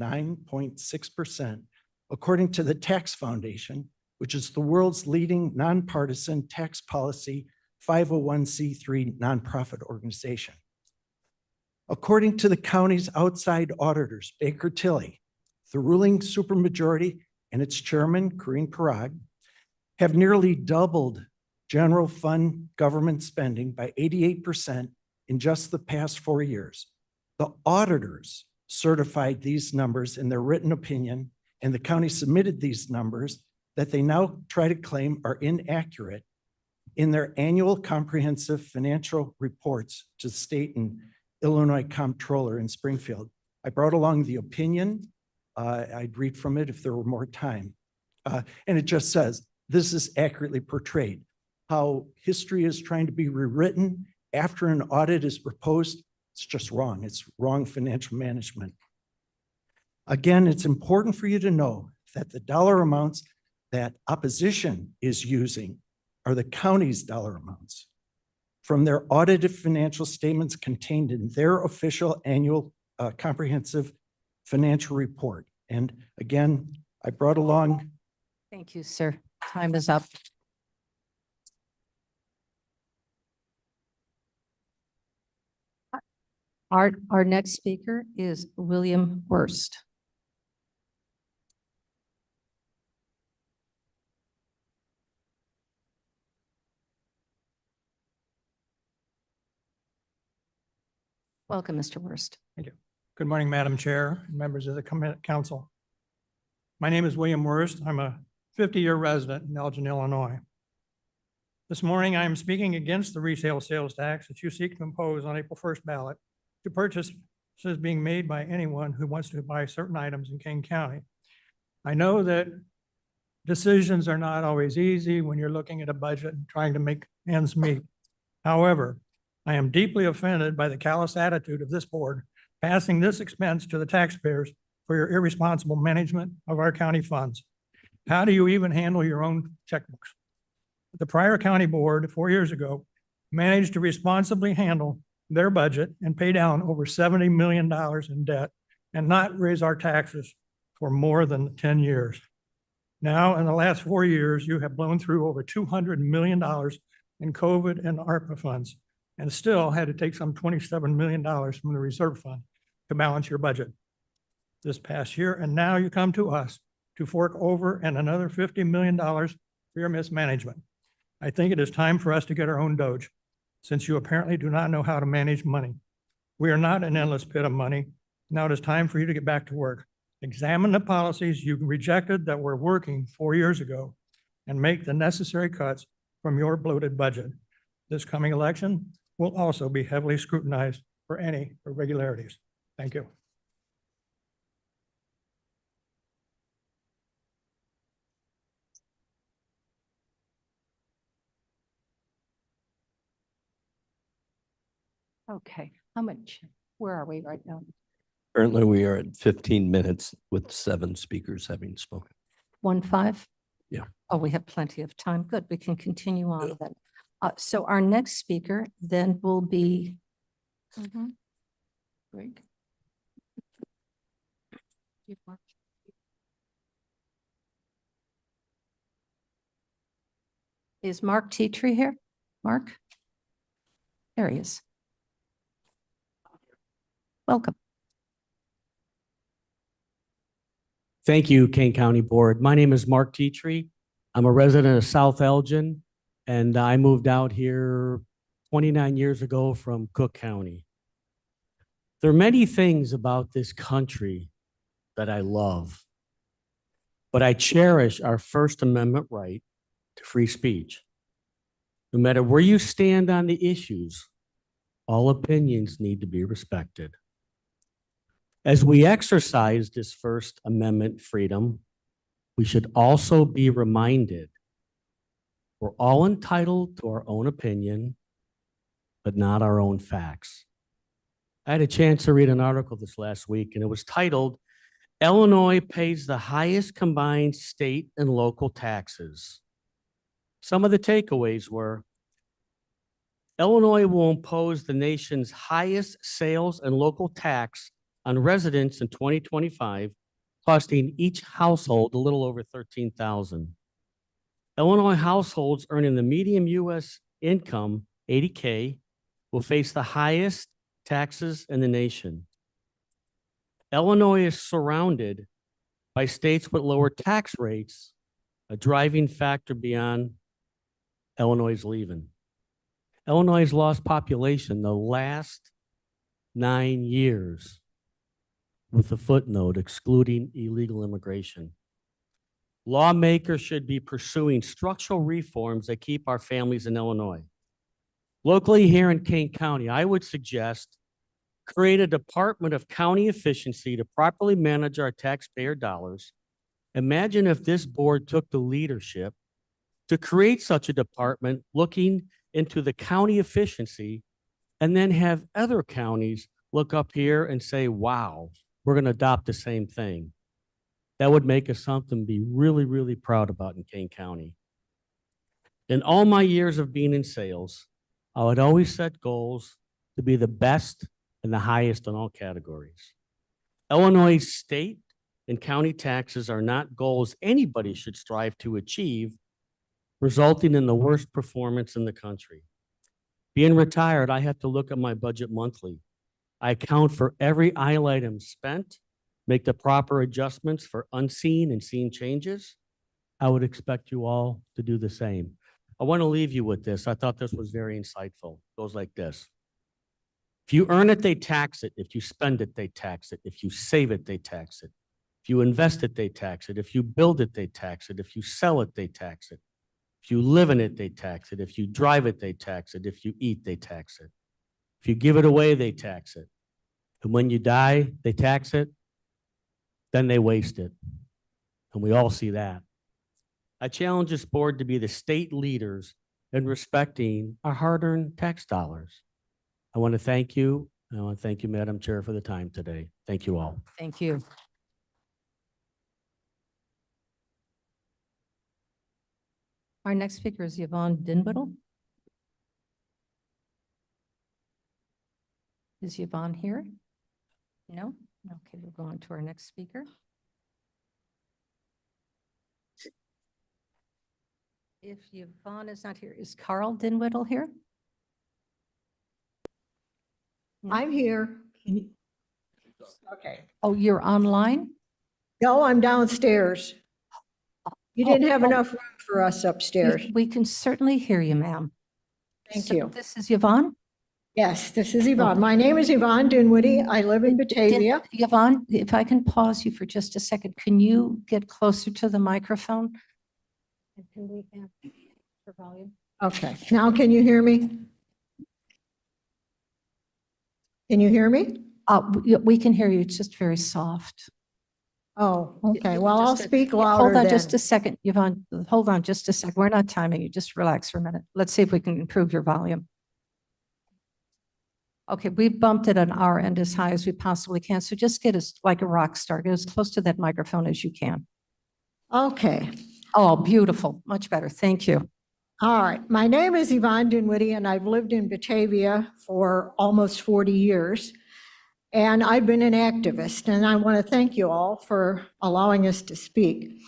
9.6%, according to the Tax Foundation, which is the world's leading nonpartisan tax policy 501c3 nonprofit organization. According to the county's outside auditors, Baker Tilly, the ruling supermajority and its chairman, Corinne Parag, have nearly doubled general fund government spending by 88% in just the past 4 years. The auditors certified these numbers in their written opinion, and the county submitted these numbers that they now try to claim are inaccurate in their annual comprehensive financial reports to the state and Illinois comptroller in Springfield. I brought along the opinion. I'd read from it if there were more time. And it just says, this is accurately portrayed. How history is trying to be rewritten after an audit is proposed, it's just wrong. It's wrong financial management. Again, it's important for you to know that the dollar amounts that opposition is using are the county's dollar amounts from their audited financial statements contained in their official annual comprehensive financial report. And again, I brought along. Thank you, sir. Time is up. Our next speaker is William Worst. Welcome, Mr. Worst. Thank you. Good morning, Madam Chair and members of the council. My name is William Worst. I'm a 50-year resident in Elgin, Illinois. This morning, I am speaking against the resale sales tax that you seek to impose on April 1st ballot to purchases being made by anyone who wants to buy certain items in Kane County. I know that decisions are not always easy when you're looking at a budget and trying to make ends meet. However, I am deeply offended by the callous attitude of this board passing this expense to the taxpayers for your irresponsible management of our county funds. How do you even handle your own checkbooks? The prior county board 4 years ago managed to responsibly handle their budget and pay down over $70 million in debt and not raise our taxes for more than 10 years. Now, in the last 4 years, you have blown through over $200 million in COVID and ARPA funds and still had to take some $27 million from the reserve fund to balance your budget this past year. And now you come to us to fork over and another $50 million for your mismanagement. I think it is time for us to get our own Doge, since you apparently do not know how to manage money. We are not an endless pit of money. Now it is time for you to get back to work. Examine the policies you rejected that were working 4 years ago and make the necessary cuts from your bloated budget. This coming election will also be heavily scrutinized for any irregularities. Thank you. Okay, how much, where are we right now? Currently, we are at 15 minutes with 7 speakers having spoken. 1-5? Yeah. Oh, we have plenty of time. Good, we can continue on then. So our next speaker then will be Greg. Is Mark Teetree here? Mark? There he is. Welcome. Thank you, Kane County Board. My name is Mark Teetree. I'm a resident of South Elgin, and I moved out here 29 years ago from Cook County. There are many things about this country that I love, but I cherish our First Amendment right to free speech. No matter where you stand on the issues, all opinions need to be respected. As we exercise this First Amendment freedom, we should also be reminded we're all entitled to our own opinion, but not our own facts. I had a chance to read an article this last week, and it was titled, Illinois pays the highest combined state and local taxes. Some of the takeaways were, Illinois will impose the nation's highest sales and local tax on residents in 2025, costing each household a little over $13,000. Illinois households earning the median U.S. income, $80K, will face the highest taxes in the nation. Illinois is surrounded by states with lower tax rates, a driving factor beyond Illinois' leaving. Illinois' lost population the last 9 years with a footnote excluding illegal immigration. Lawmakers should be pursuing structural reforms that keep our families in Illinois. Locally here in Kane County, I would suggest create a Department of County Efficiency to properly manage our taxpayer dollars. Imagine if this board took the leadership to create such a department looking into the county efficiency and then have other counties look up here and say, wow, we're going to adopt the same thing. That would make us something to be really, really proud about in Kane County. In all my years of being in sales, I would always set goals to be the best and the highest in all categories. Illinois state and county taxes are not goals anybody should strive to achieve, resulting in the worst performance in the country. Being retired, I have to look at my budget monthly. I account for every line item spent, make the proper adjustments for unseen and seen changes. I would expect you all to do the same. I want to leave you with this. I thought this was very insightful. It goes like this. If you earn it, they tax it. If you spend it, they tax it. If you save it, they tax it. If you invest it, they tax it. If you build it, they tax it. If you sell it, they tax it. If you live in it, they tax it. If you drive it, they tax it. If you eat, they tax it. If you give it away, they tax it. And when you die, they tax it. Then they waste it. And we all see that. I challenge this board to be the state leaders in respecting our hard-earned tax dollars. I want to thank you. And I want to thank you, Madam Chair, for the time today. Thank you all. Thank you. Our next speaker is Yvonne Dinwiddle. Is Yvonne here? No? Okay, we'll go on to our next speaker. If Yvonne is not here, is Carl Dinwiddle here? I'm here. Okay. Oh, you're online? No, I'm downstairs. You didn't have enough room for us upstairs. We can certainly hear you, ma'am. Thank So you. This is Yvonne? Yes, this is Yvonne. My name is Yvonne Dinwiddie. I live in Batavia. Yvonne, if I can pause you for just a second, can you get closer to the microphone? And can we have your volume? Okay, now can you hear me? Can you hear me? We can hear you. It's just very soft. Oh, okay. Well, I'll Just a- speak louder Hold on then. just a second, Yvonne. Hold on just a second. We're not timing you. Just relax for a minute. Let's see if we can improve your volume. Okay, we've bumped it on our end as high as we possibly can. So just get us like a rock star. Get as close to that microphone as you can. Okay. Oh, beautiful. Much better. Thank you. All right. My name is Yvonne Dinwiddie, and I've lived in Batavia for almost 40 years. And I've been an activist, and I want to thank you all for allowing us to speak.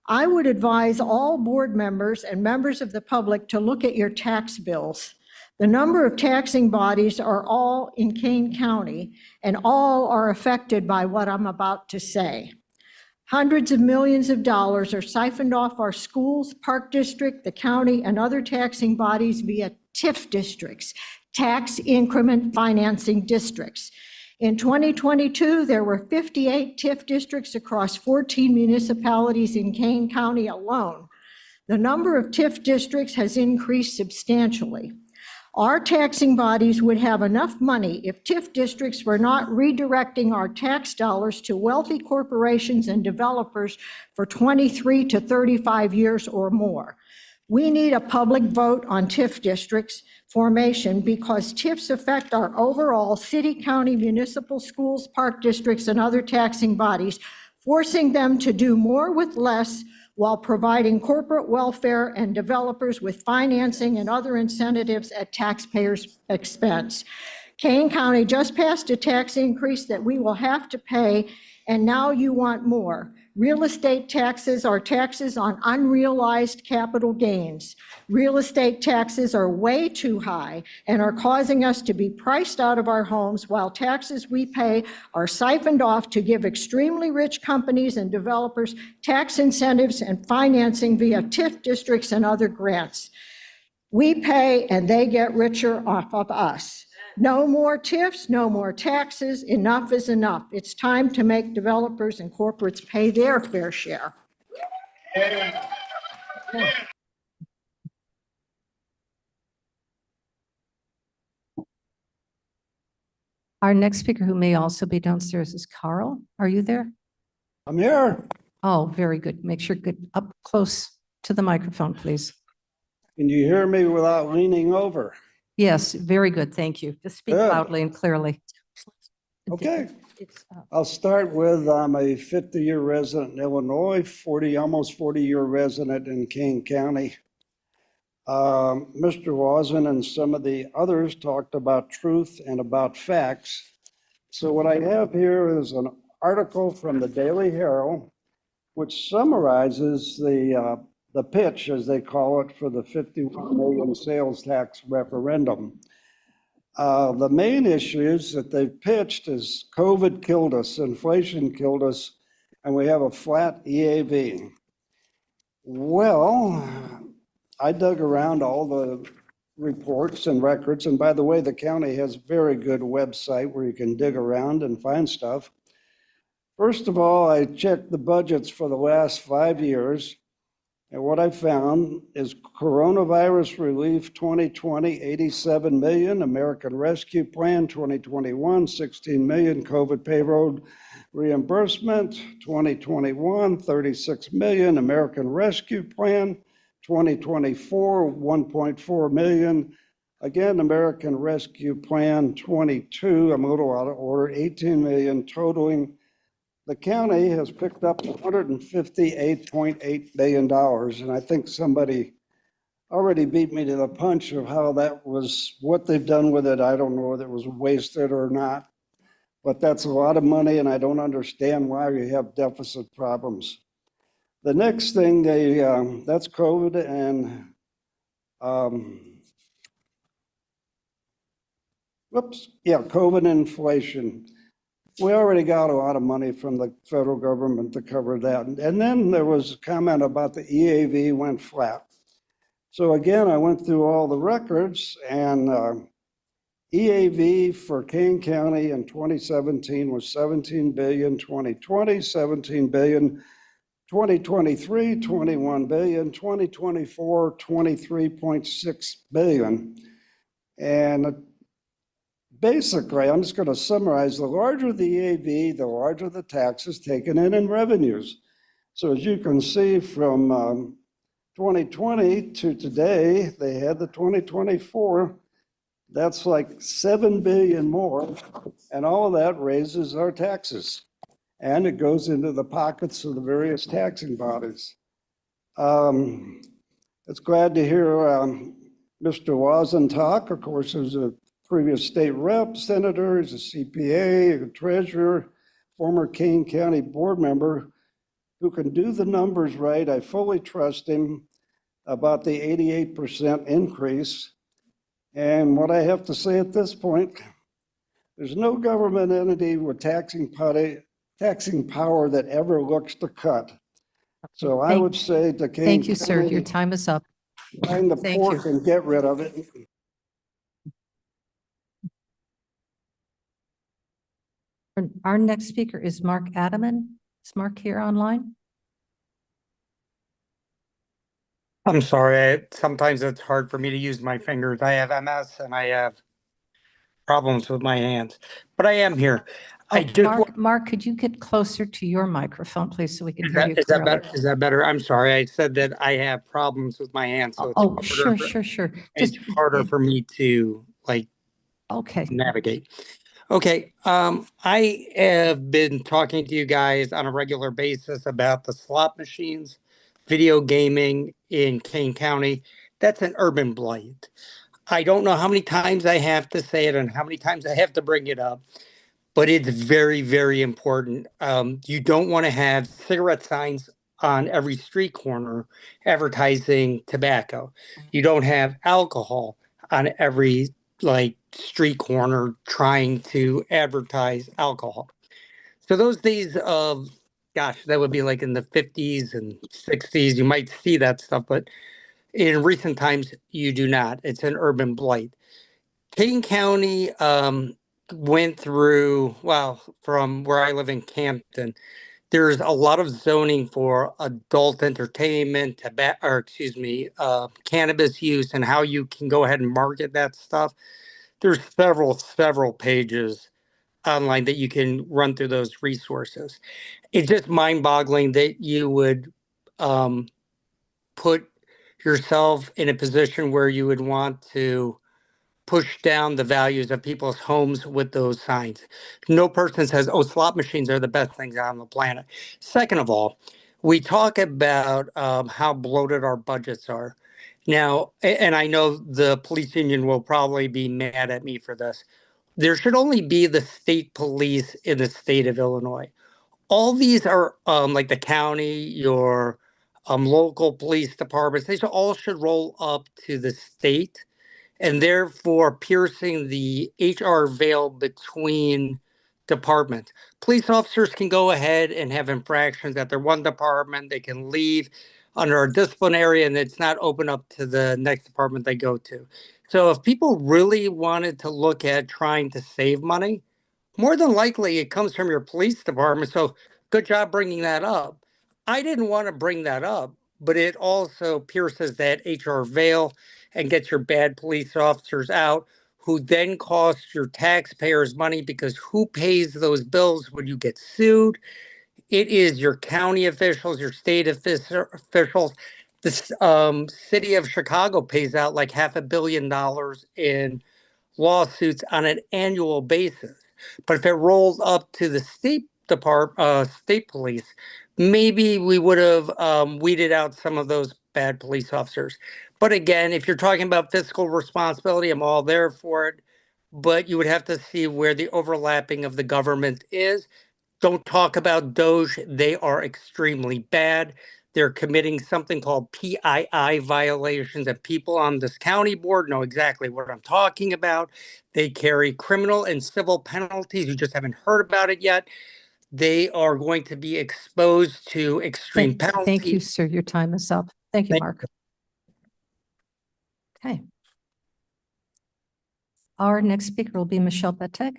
I would advise all board members and members of the public to look at your tax bills. The number of taxing bodies are all in Kane County, and all are affected by what I'm about to say. Hundreds of millions of dollars are siphoned off our schools, park district, the county, and other taxing bodies via TIF districts, tax increment financing districts. In 2022, there were 58 TIF districts across 14 municipalities in Kane County alone. The number of TIF districts has increased substantially. Our taxing bodies would have enough money if TIF districts were not redirecting our tax dollars to wealthy corporations and developers for 23 to 35 years or more. We need a public vote on TIF districts formation because TIFs affect our overall city, county, municipal, schools, park districts, and other taxing bodies, forcing them to do more with less while providing corporate welfare and developers with financing and other incentives at taxpayers' expense. Kane County just passed a tax increase that we will have to pay, and now you want more. Real estate taxes are taxes on unrealized capital gains. Real estate taxes are way too high and are causing us to be priced out of our homes, while taxes we pay are siphoned off to give extremely rich companies and developers tax incentives and financing via TIF districts and other grants. We pay and they get richer off of us. No more TIFs, no more taxes. Enough is enough. It's time to make developers and corporates pay their fair share. Our next speaker, who may also be downstairs, is Carl. Are you there? I'm here. Oh, very good. Make sure get up close to the microphone, please. Can you hear me without leaning over? Yes, very good. Thank you. Just speak Good. loudly and clearly. Okay. I'll start with, I'm a 50-year resident in Illinois, almost 40-year resident in Kane County. Mr. Wazen and some of the others talked about truth and about facts. So what I have here is an article from the Daily Herald, which summarizes the pitch, as they call it, for the 51 million sales tax referendum. The main issues that they've pitched is COVID killed us, inflation killed us, and we have a flat EAV. Well, I dug around all the reports and records, and by the way, the county has a very good website where you can dig around and find stuff. First of all, I checked the budgets for the last 5 years, and what I found is coronavirus relief 2020, 87 million, American Rescue Plan 2021, 16 million, COVID payroll reimbursement 2021, 36 million, American Rescue Plan 2024, 1.4 million. Again, American Rescue Plan 22, I'm a little out of order, 18 million, totaling. The county has picked up $158.8 billion, and I think somebody already beat me to the punch of how that was, what they've done with it. I don't know whether it was wasted or not, but that's a lot of money, and I don't understand why we have deficit problems. The next thing, that's COVID and, COVID and inflation. We already got a lot of money from the federal government to cover that. And then there was a comment about the EAV went flat. So again, I went through all the records, and EAV for Kane County in 2017 was 17 billion, 2020, 17 billion, 2023, 21 billion, 2024, 23.6 billion. And basically, I'm just going to summarize, the larger the EAV, the larger the taxes taken in revenues. So as you can see from 2020 to today, they had the 2024, that's like 7 billion more, and all of that raises our taxes. And it goes into the pockets of the various taxing bodies. It's glad to hear Mr. Wazen talk. Of course, there's a previous state rep, senator, he's a CPA, a treasurer, former Kane County board member who can do the numbers right. I fully trust him about the 88% increase. And what I have to say at this point, there's no government entity with taxing power that ever looks to cut. So I would say to Kane Thank you, sir. County, Your time is up. find the Thank pork you. and get rid of it. Our next speaker is Mark Adaman. Is Mark here online? I'm sorry. Sometimes it's hard for me to use my fingers. I have MS and I have problems with my hands, but I am here. I just Mark, could you get closer to your microphone, please, so we can is hear that, you is that clearly? better? Is that better? I'm sorry. I said that I have problems with my hands, so it's Oh, sure. it's harder for me to navigate. Okay. I have been talking to you guys on a regular basis about the slot machines, video gaming in Kane County. That's an urban blight. I don't know how many times I have to say it and how many times I have to bring it up, but it's very, very important. You don't want to have cigarette signs on every street corner advertising tobacco. You don't have alcohol on every like street corner trying to advertise alcohol. So those days of, gosh, that would be like in the 50s and 60s, you might see that stuff, but in recent times, you do not. It's an urban blight. Kane County went through, well, from where I live in Campton, there's a lot of zoning for adult entertainment, tobacco, or excuse me, cannabis use and how you can go ahead and market that stuff. There's several pages online that you can run through those resources. It's just mind-boggling that you would put yourself in a position where you would want to push down the values of people's homes with those signs. No person says, oh, slot machines are the best things on the planet. Second of all, we talk about how bloated our budgets are. Now, and I know the police union will probably be mad at me for this. There should only be the state police in the state of Illinois. All these are like the county, your local police departments, they all should roll up to the state and therefore piercing the HR veil between departments. Police officers can go ahead and have infractions at their one department. They can leave under a disciplinary and it's not open up to the next department they go to. So if people really wanted to look at trying to save money, more than likely it comes from your police department. So good job bringing that up. I didn't want to bring that up, but it also pierces that HR veil and gets your bad police officers out, who then cost your taxpayers money because who pays those bills when you get sued? It is your county officials, your state officials. The city of Chicago pays out like $500 million in lawsuits on an annual basis. But if it rolls up to the state police, maybe we would have weeded out some of those bad police officers. But again, if you're talking about fiscal responsibility, I'm all there for it. But you would have to see where the overlapping of the government is. Don't talk about Doge. They are extremely bad. They're committing something called PII violations, and people on this county board know exactly what I'm talking about. They carry criminal and civil penalties. You just haven't heard about it yet. They are going to be exposed to extreme penalties. Thank you, sir. Your time is up. Thank you, Mark. Okay. Our next speaker will be Michelle Bettig.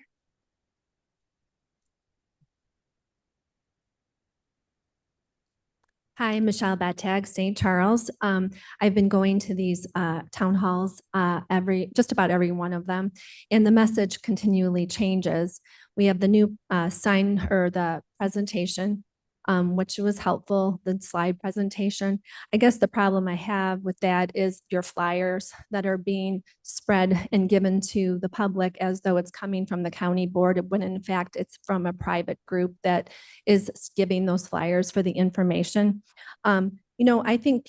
Hi, Michelle Battag, St. Charles. I've been going to these town halls just about every one of them, and the message continually changes. We have the new sign or the presentation, which was helpful, the slide presentation. I guess the problem I have with that is your flyers that are being spread and given to the public as though it's coming from the county board, when in fact it's from a private group that is giving those flyers for the information. I think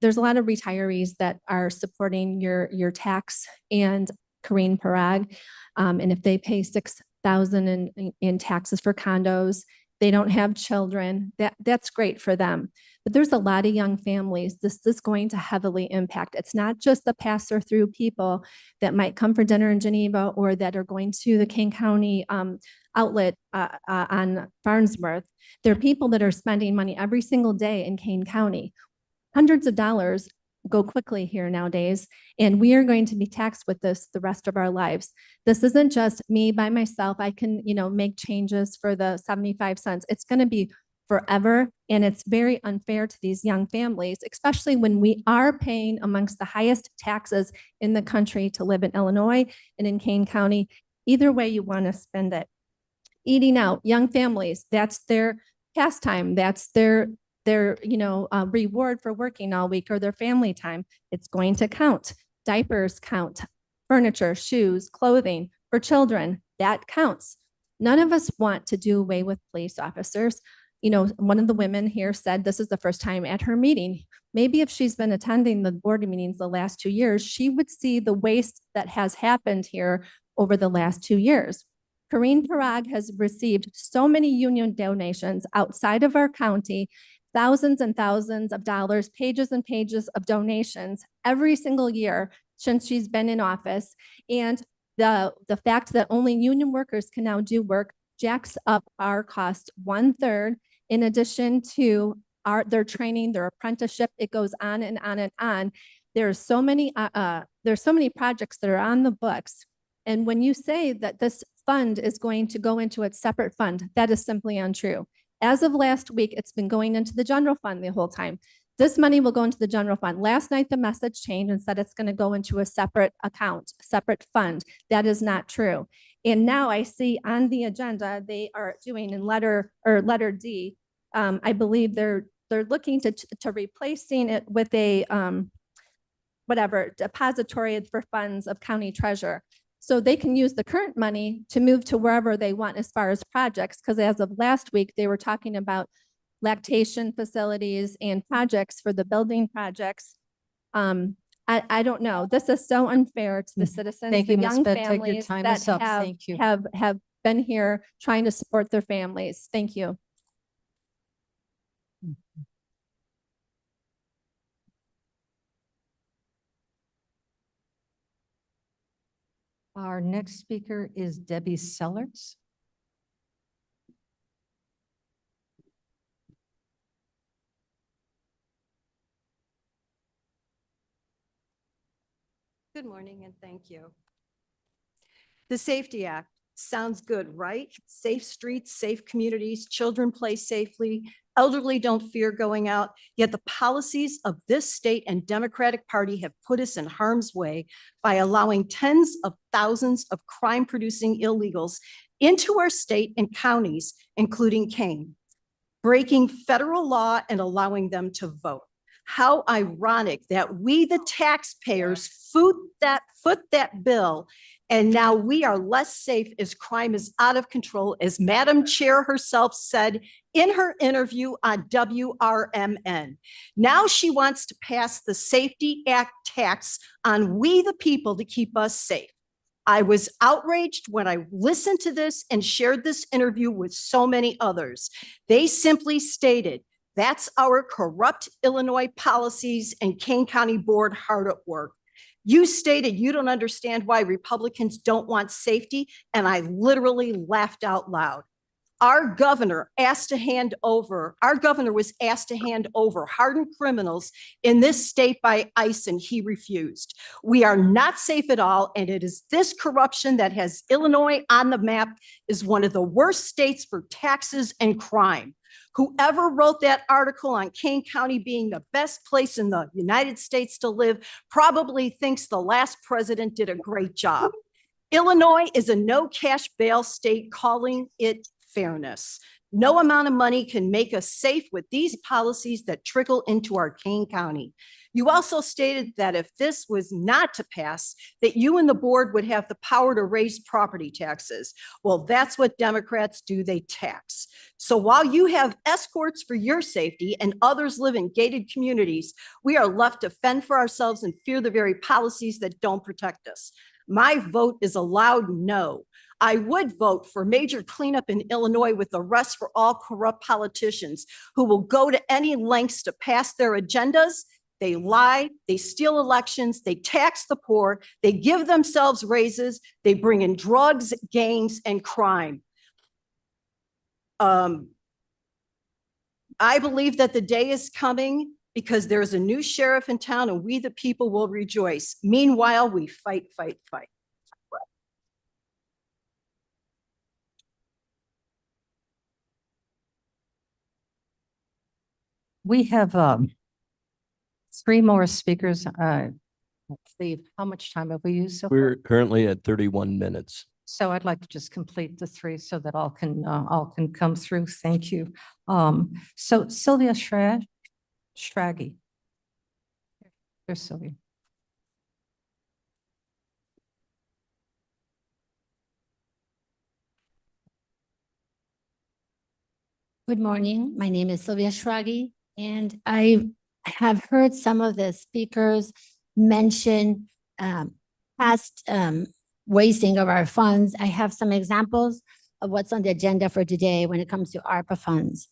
there's a lot of retirees that are supporting your tax and Karine Parag. And if they pay $6,000 in taxes for condos, they don't have children, that's great for them. But there's a lot of young families this is going to heavily impact. It's not just the passer-through people that might come for dinner in Geneva or that are going to the Kane County outlet on Farnsworth. There are people that are spending money every single day in Kane County. Hundreds of dollars go quickly here nowadays, and we are going to be taxed with this the rest of our lives. This isn't just me by myself. I can, make changes for the 75 cents. It's going to be forever, and it's very unfair to these young families, especially when we are paying amongst the highest taxes in the country to live in Illinois and in Kane County. Either way you want to spend it. Eating out, young families, that's their pastime. That's their reward for working all week, or their family time. It's going to count. Diapers count. Furniture, shoes, clothing for children, that counts. None of us want to do away with police officers. One of the women here said this is the first time at her meeting. Maybe if she's been attending the board meetings the last 2 years, she would see the waste that has happened here over the last 2 years. Karine Parag has received so many union donations outside of our county, thousands and thousands of dollars, pages and pages of donations every single year since she's been in office. And the fact that only union workers can now do work jacks up our cost 1/3, in addition to their training, their apprenticeship. It goes on and on and on. There's so many projects that are on the books. And when you say that this fund is going to go into a separate fund, that is simply untrue. As of last week, it's been going into the general fund the whole time. This money will go into the general fund. Last night, the message changed and said it's going to go into a separate account, separate fund. That is not true. And now I see on the agenda, they are doing in letter D, I believe they're looking to replacing it with a depository for funds of county treasurer. So they can use the current money to move to wherever they want as far as projects, because as of last week, they were talking about lactation facilities and projects for the building projects. I don't know. This is so unfair to the citizens, Thank the you, Ms. young Beck. Your families time that is up. Thank you. have been here trying to support their families. Thank you. Our next speaker is Debbie Sellers. Good morning and thank you. The Safety Act sounds good, right? Safe streets, safe communities, children play safely, elderly don't fear going out. Yet the policies of this state and Democratic Party have put us in harm's way by allowing tens of thousands of crime-producing illegals into our state and counties, including Kane, breaking federal law and allowing them to vote. How ironic that we, the taxpayers, foot that bill, and now we are less safe as crime is out of control, as Madam Chair herself said in her interview on WRMN. Now she wants to pass the Safety Act tax on we, the people, to keep us safe. I was outraged when I listened to this and shared this interview with so many others. They simply stated, that's our corrupt Illinois policies and Kane County Board hard at work. You stated you don't understand why Republicans don't want safety, and I literally laughed out loud. Our governor was asked to hand over hardened criminals in this state by ICE, and he refused. We are not safe at all, and it is this corruption that has Illinois on the map as one of the worst states for taxes and crime. Whoever wrote that article on Kane County being the best place in the United States to live probably thinks the last president did a great job. Illinois is a no cash bail state, calling it fairness. No amount of money can make us safe with these policies that trickle into our Kane County. You also stated that if this was not to pass, that you and the board would have the power to raise property taxes. Well, that's what Democrats do, they tax. So while you have escorts for your safety and others live in gated communities, we are left to fend for ourselves and fear the very policies that don't protect us. My vote is a loud no. I would vote for major cleanup in Illinois with arrests for all corrupt politicians who will go to any lengths to pass their agendas. They lie, they steal elections, they tax the poor, they give themselves raises, they bring in drugs, gangs, and crime. I believe that the day is coming because there's a new sheriff in town and we, the people, will rejoice. Meanwhile, we fight, fight, fight. We have 3 more speakers. Let's see, how much time have we used so far? We're currently at 31 minutes. So I'd like to just complete the 3 so that all can come through. Thank you. So Sylvia Schrage. There's Sylvia. Good morning. My name is Sylvia Schrage, and I have heard some of the speakers mention past wasting of our funds. I have some examples of what's on the agenda for today when it comes to ARPA funds.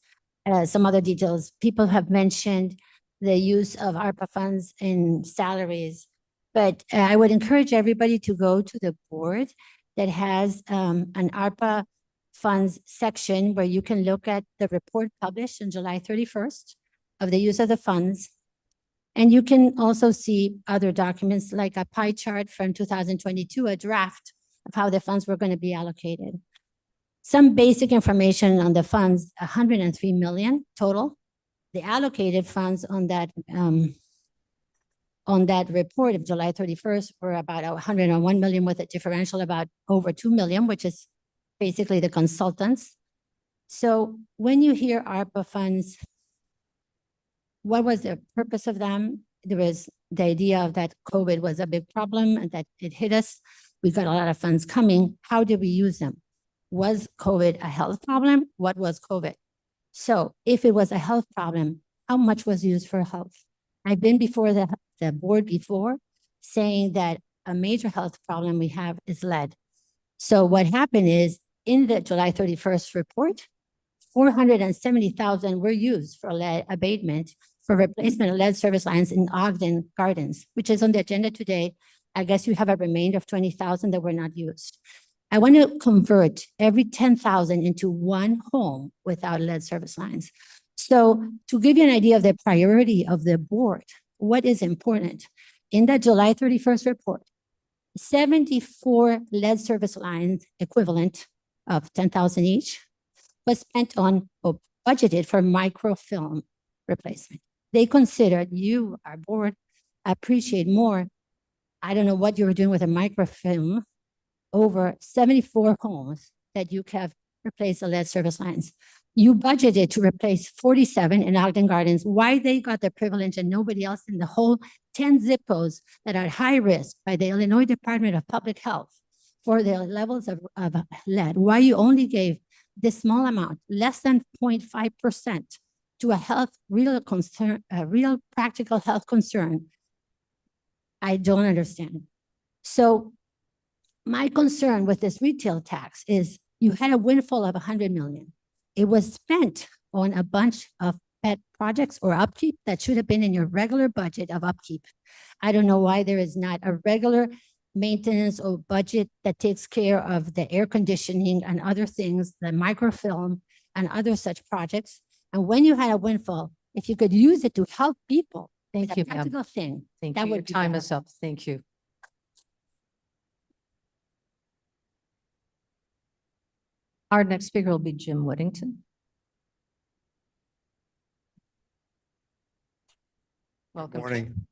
Some other details. People have mentioned the use of ARPA funds in salaries, but I would encourage everybody to go to the board that has an ARPA funds section where you can look at the report published on July 31st of the use of the funds. And you can also see other documents like a pie chart from 2022, a draft of how the funds were going to be allocated. Some basic information on the funds, 103 million total. The allocated funds on that report of July 31st were about 101 million with a differential about over 2 million, which is basically the consultants. So when you hear ARPA funds, what was the purpose of them? There was the idea of that COVID was a big problem and that it hit us. We got a lot of funds coming. How did we use them? Was COVID a health problem? What was COVID? So if it was a health problem, how much was used for health? I've been before the board before saying that a major health problem we have is lead. So what happened is in the July 31st report, 470,000 were used for lead abatement for replacement of lead service lines in Ogden Gardens, which is on the agenda today. I guess you have a remainder of 20,000 that were not used. I want to convert every 10,000 into one home without lead service lines. So to give you an idea of the priority of the board, what is important, in that July 31st report, 74 lead service lines equivalent of 10,000 each was spent on or budgeted for microfilm replacement. They considered, you, our board, appreciate more. I don't know what you were doing with a microfilm, over 74 homes that you have replaced the lead service lines. You budgeted to replace 47 in Ogden Gardens. Why they got the privilege and nobody else in the whole 10 zip codes that are high risk by the Illinois Department of Public Health for the levels of lead? Why you only gave this small amount, less than 0.5% to a health, real concern, a real practical health concern? I don't understand. So my concern with this retail tax is you had a windfall of 100 million. It was spent on a bunch of pet projects or upkeep that should have been in your regular budget of upkeep. I don't know why there is not a regular maintenance or budget that takes care of the air conditioning and other things, the microfilm and other such projects. And when you had a windfall, if you could use it to help people, Thank you, a ma'am. practical thing. Thank that you. Your would be time better. is up. Thank you. Our next speaker will be Jim Whittington. Welcome. Morning.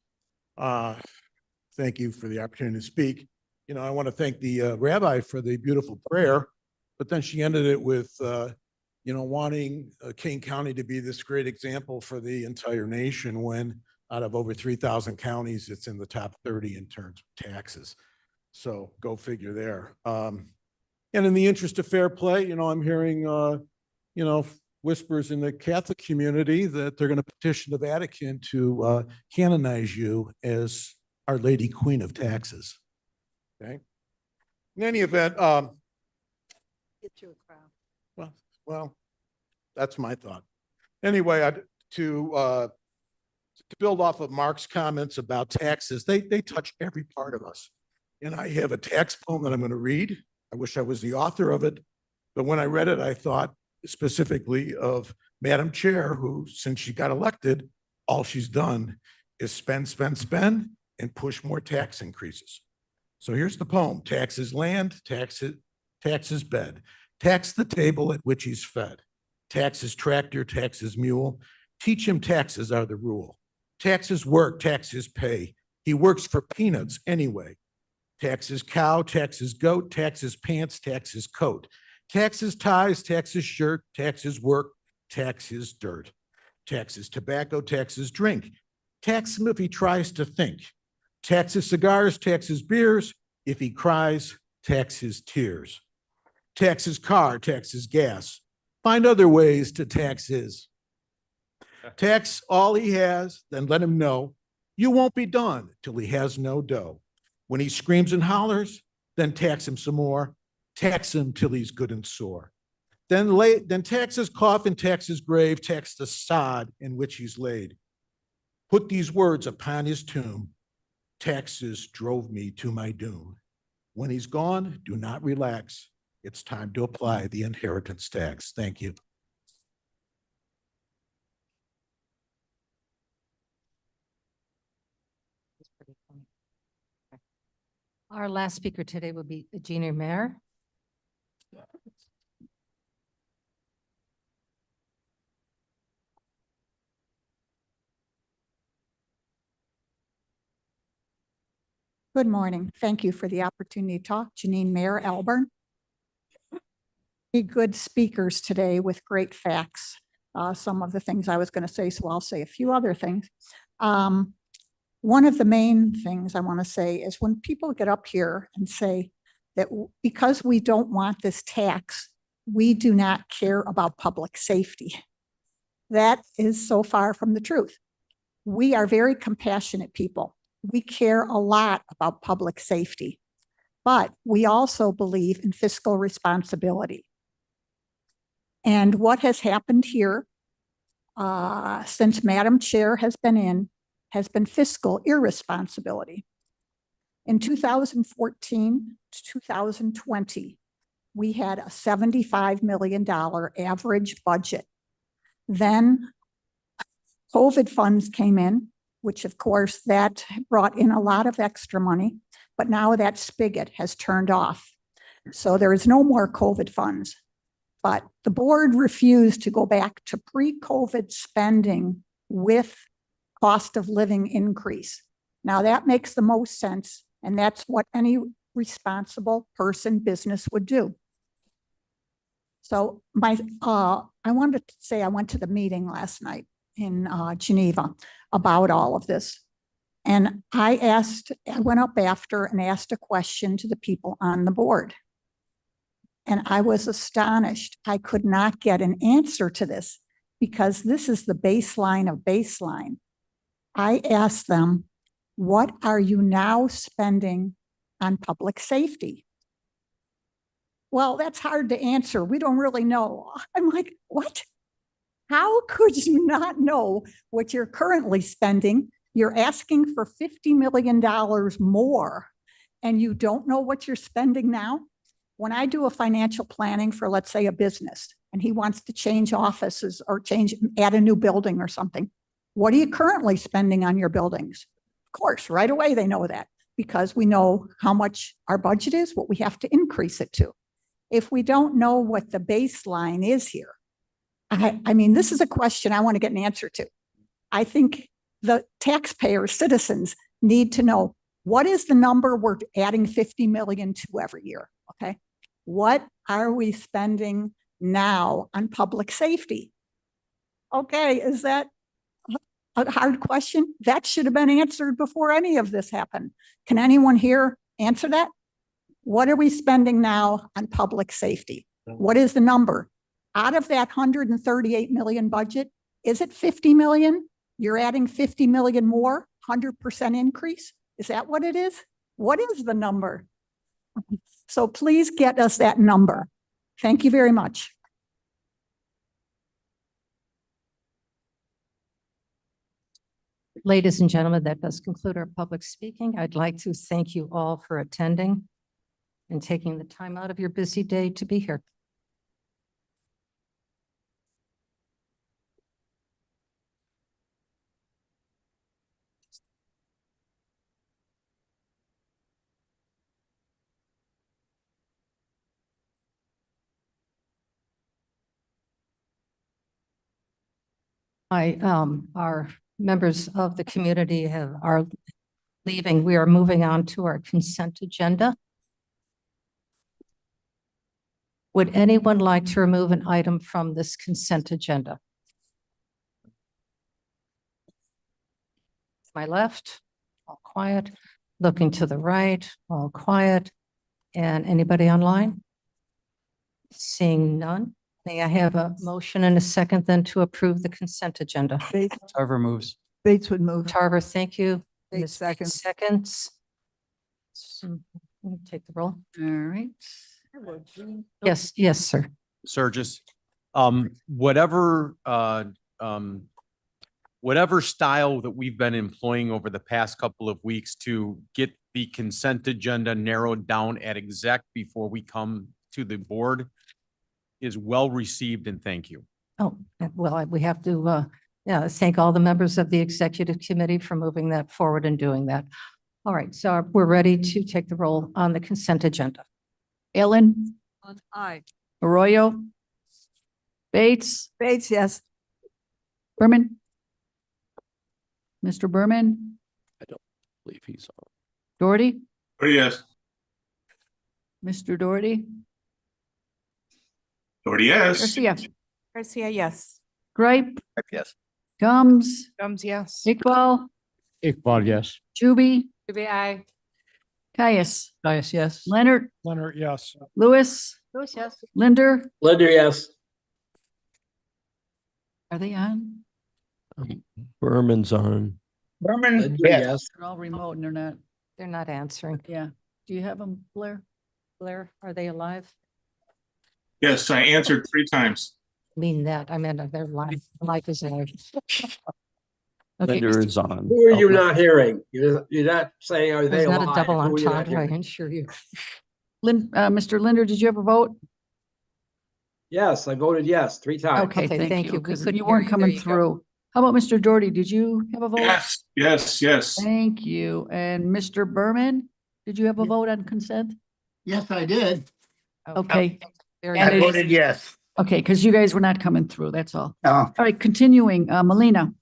Thank you for the opportunity to speak. You know, I want to thank the rabbi for the beautiful prayer, but then she ended it with, you know, wanting Kane County to be this great example for the entire nation when out of over 3,000 counties, it's in the top 30 in terms of taxes. So go figure there. And in the interest of fair play, you know, I'm hearing, you know, whispers in the Catholic community that they're going to petition the Vatican to canonize you as Our Lady Queen of Taxes. Okay. In any event, Get you a crowd. well, that's my thought. Anyway, to build off of Mark's comments about taxes, they touch every part of us. And I have a tax poem that I'm going to read. I wish I was the author of it, but when I read it, I thought specifically of Madam Chair, who, since she got elected, all she's done is spend, spend, spend, and push more tax increases. So here's the poem. Taxes land, taxes bed, tax the table at which he's fed. Taxes tractor, taxes mule, teach him taxes are the rule. Taxes work, taxes pay. He works for peanuts anyway. Taxes cow, taxes goat, taxes pants, taxes coat. Taxes ties, taxes shirt, taxes work, taxes dirt. Taxes tobacco, taxes drink. Tax him if he tries to think. Taxes cigars, taxes beers. If he cries, taxes tears. Taxes car, taxes gas. Find other ways to tax his. Tax all he has, then let him know you won't be done till he has no dough. When he screams and hollers, then tax him some more, tax him till he's good and sore. Then tax his coffin, tax his grave, tax the sod in which he's laid. Put these words upon his tomb, taxes drove me to my doom. When he's gone, do not relax. It's time to apply the inheritance tax. Thank you. Our last speaker today will be Jeannie Mayer. Good morning. Thank you for the opportunity to talk. Janine Mayer, Elburn. Be good speakers today with great facts. Some of the things I was going to say, so I'll say a few other things. One of the main things I want to say is when people get up here and say that because we don't want this tax, we do not care about public safety. That is so far from the truth. We are very compassionate people. We care a lot about public safety, but we also believe in fiscal responsibility. And what has happened here since Madam Chair has been in has been fiscal irresponsibility. In 2014 to 2020, we had a $75 million average budget. Then COVID funds came in, which of course that brought in a lot of extra money, but now that spigot has turned off. So there is no more COVID funds. But the board refused to go back to pre-COVID spending with cost of living increase. Now that makes the most sense, and that's what any responsible person, business would do. So I wanted to say I went to the meeting last night in Geneva about all of this. And I went up after and asked a question to the people on the board. And I was astonished. I could not get an answer to this because this is the baseline of baseline. I asked them, what are you now spending on public safety? Well, that's hard to answer. We don't really know. I'm like, what? How could you not know what you're currently spending? You're asking for $50 million more and you don't know what you're spending now? When I do a financial planning for, let's say, a business, and he wants to change offices or add a new building or something, what are you currently spending on your buildings? Of course, right away they know that because we know how much our budget is, what we have to increase it to. If we don't know what the baseline is here, I mean, this is a question I want to get an answer to. I think the taxpayer citizens need to know, what is the number we're adding 50 million to every year, okay? What are we spending now on public safety? Okay, is that a hard question? That should have been answered before any of this happened. Can anyone here answer that? What are we spending now on public safety? What is the number? Out of that 138 million budget, is it 50 million? You're adding 50 million more, 100% increase? Is that what it is? What is the number? So please get us that number. Thank you very much. Ladies and gentlemen, that does conclude our public speaking. I'd like to thank you all for attending and taking the time out of your busy day to be here. Our members of the community are leaving. We are moving on to our consent agenda. Would anyone like to remove an item from this consent agenda? To my left, all quiet. Looking to the right, all quiet. And anybody online? Seeing none. May I have a motion and a second then to approve the consent agenda? Tarver moves. Bates would move. Tarver, thank you. Bates seconds. Seconds. Take the roll. All right. Yes, yes, sir. Surges. Whatever, whatever style that we've been employing over the past couple of weeks to get the consent agenda narrowed down at exec before we come to the board is well received, and thank you. Oh, well, we have to, yeah, thank all the members of the executive committee for moving that forward and doing that. All right, so we're ready to take the roll on the consent agenda. Ellen, Aye. Arroyo, Bates, Bates, yes. Berman. Mr. Berman, I don't believe he's on. Doherty, Yes. Mr. Doherty, Yes. Garcia, Garcia, yes. Gripe, Yes. Gums, Gums, yes. Iqbal, Iqbal, yes. Juby, Aye. Caius, Caius, yes. Leonard, Leonard, yes. Lewis, Lewis, yes. Linder. Linder, yes. Are they on? Berman's on. Berman, yes. They're all remote and They're not answering. yeah. Do you have them, Blair? Blair, are they alive? Yes, I answered 3 times. Mean that, I meant their life, life is life. Okay, Linder is on. Who are you not hearing? You're not saying, are they There's not alive? a double Who are you not entendre, I hearing? assure you. Mr. Linder, did you have a vote? Yes, I voted yes 3 times. Okay, Okay, thank you. we 'Cause couldn't you hear weren't you. coming There you go. through. How about Mr. Doherty? Did you have a vote? Yes, yes, yes. Thank you. And Mr. Berman, did you have a vote on consent? Yes, I did. Okay. Very And I it- voted yes. Okay, because you guys were not coming through, that's all. Oh. All right, continuing, Melina,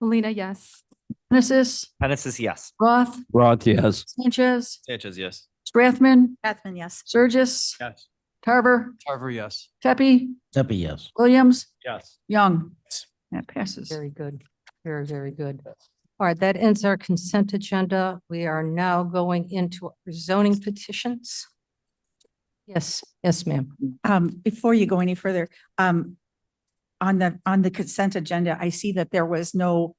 Melina, yes. Genesis, Genesis, yes. Roth, Roth, yes. Sanchez, Sanchez, yes. Strathman, Strathman, yes. Surges, Yes. Tarver, Tarver, yes. Tepe, Tepe, yes. Williams, Yes. Young. That passes. Very good. Very, very good. All right, that ends our consent agenda. We are now going into our zoning petitions. Yes, yes, ma'am. Before you go any further, on the consent agenda, I see that there was no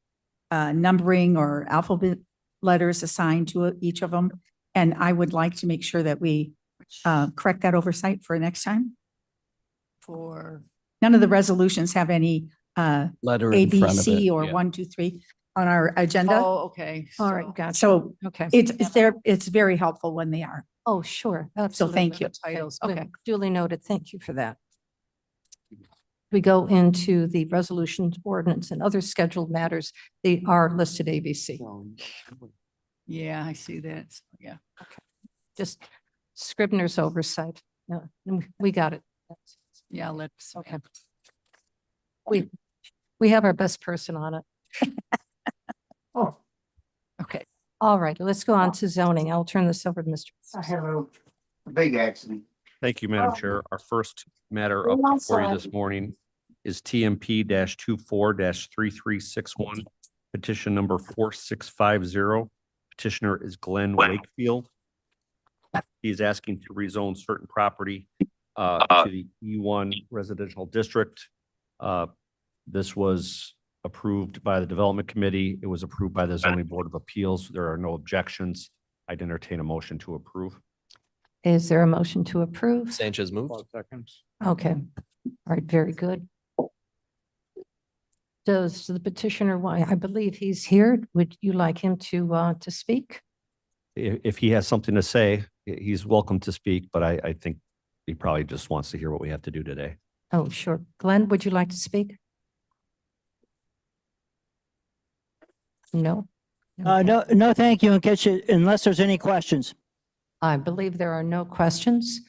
numbering or alphabet letters assigned to each of them. And I would like to make sure that we correct that oversight for next time. For, None of the resolutions have any Letter A, in B, front of C, it. or Yeah. 1, 2, 3 on our agenda. oh, okay. All right, gotcha. So Okay. it's very helpful when they are. Oh, sure. Absolutely. thank you. Okay, Titles, good. okay. Duly noted. Thank you for that. We go into the resolutions, ordinance, and other scheduled matters. They are listed ABC. Yeah, I see that. Yeah. Just Scribner's oversight. No, we got it. Yeah, let's, Okay. We have our best person on it. Oh, okay. All right, let's go on to zoning. I'll turn this over to Mr. I have a big accident. Thank you, Madam Chair. Our first matter up for you this morning is TMP 24 3361, petition number 4650. Petitioner is Glenn Wakefield. He's asking to rezone certain property to the E1 residential district. This was approved by the Development Committee. It was approved by the Zoning Board of Appeals. There are no objections. I'd entertain a motion to approve. Is there a motion to approve? Sanchez moved. 12 seconds. Okay. All right, very good. Does the petitioner, I believe he's here. Would you like him to speak? If he has something to say, he's welcome to speak, but I think he probably just wants to hear what we have to do today. Oh, sure. Glenn, would you like to speak? No? No, thank you. Unless there's any questions. I believe there are no questions.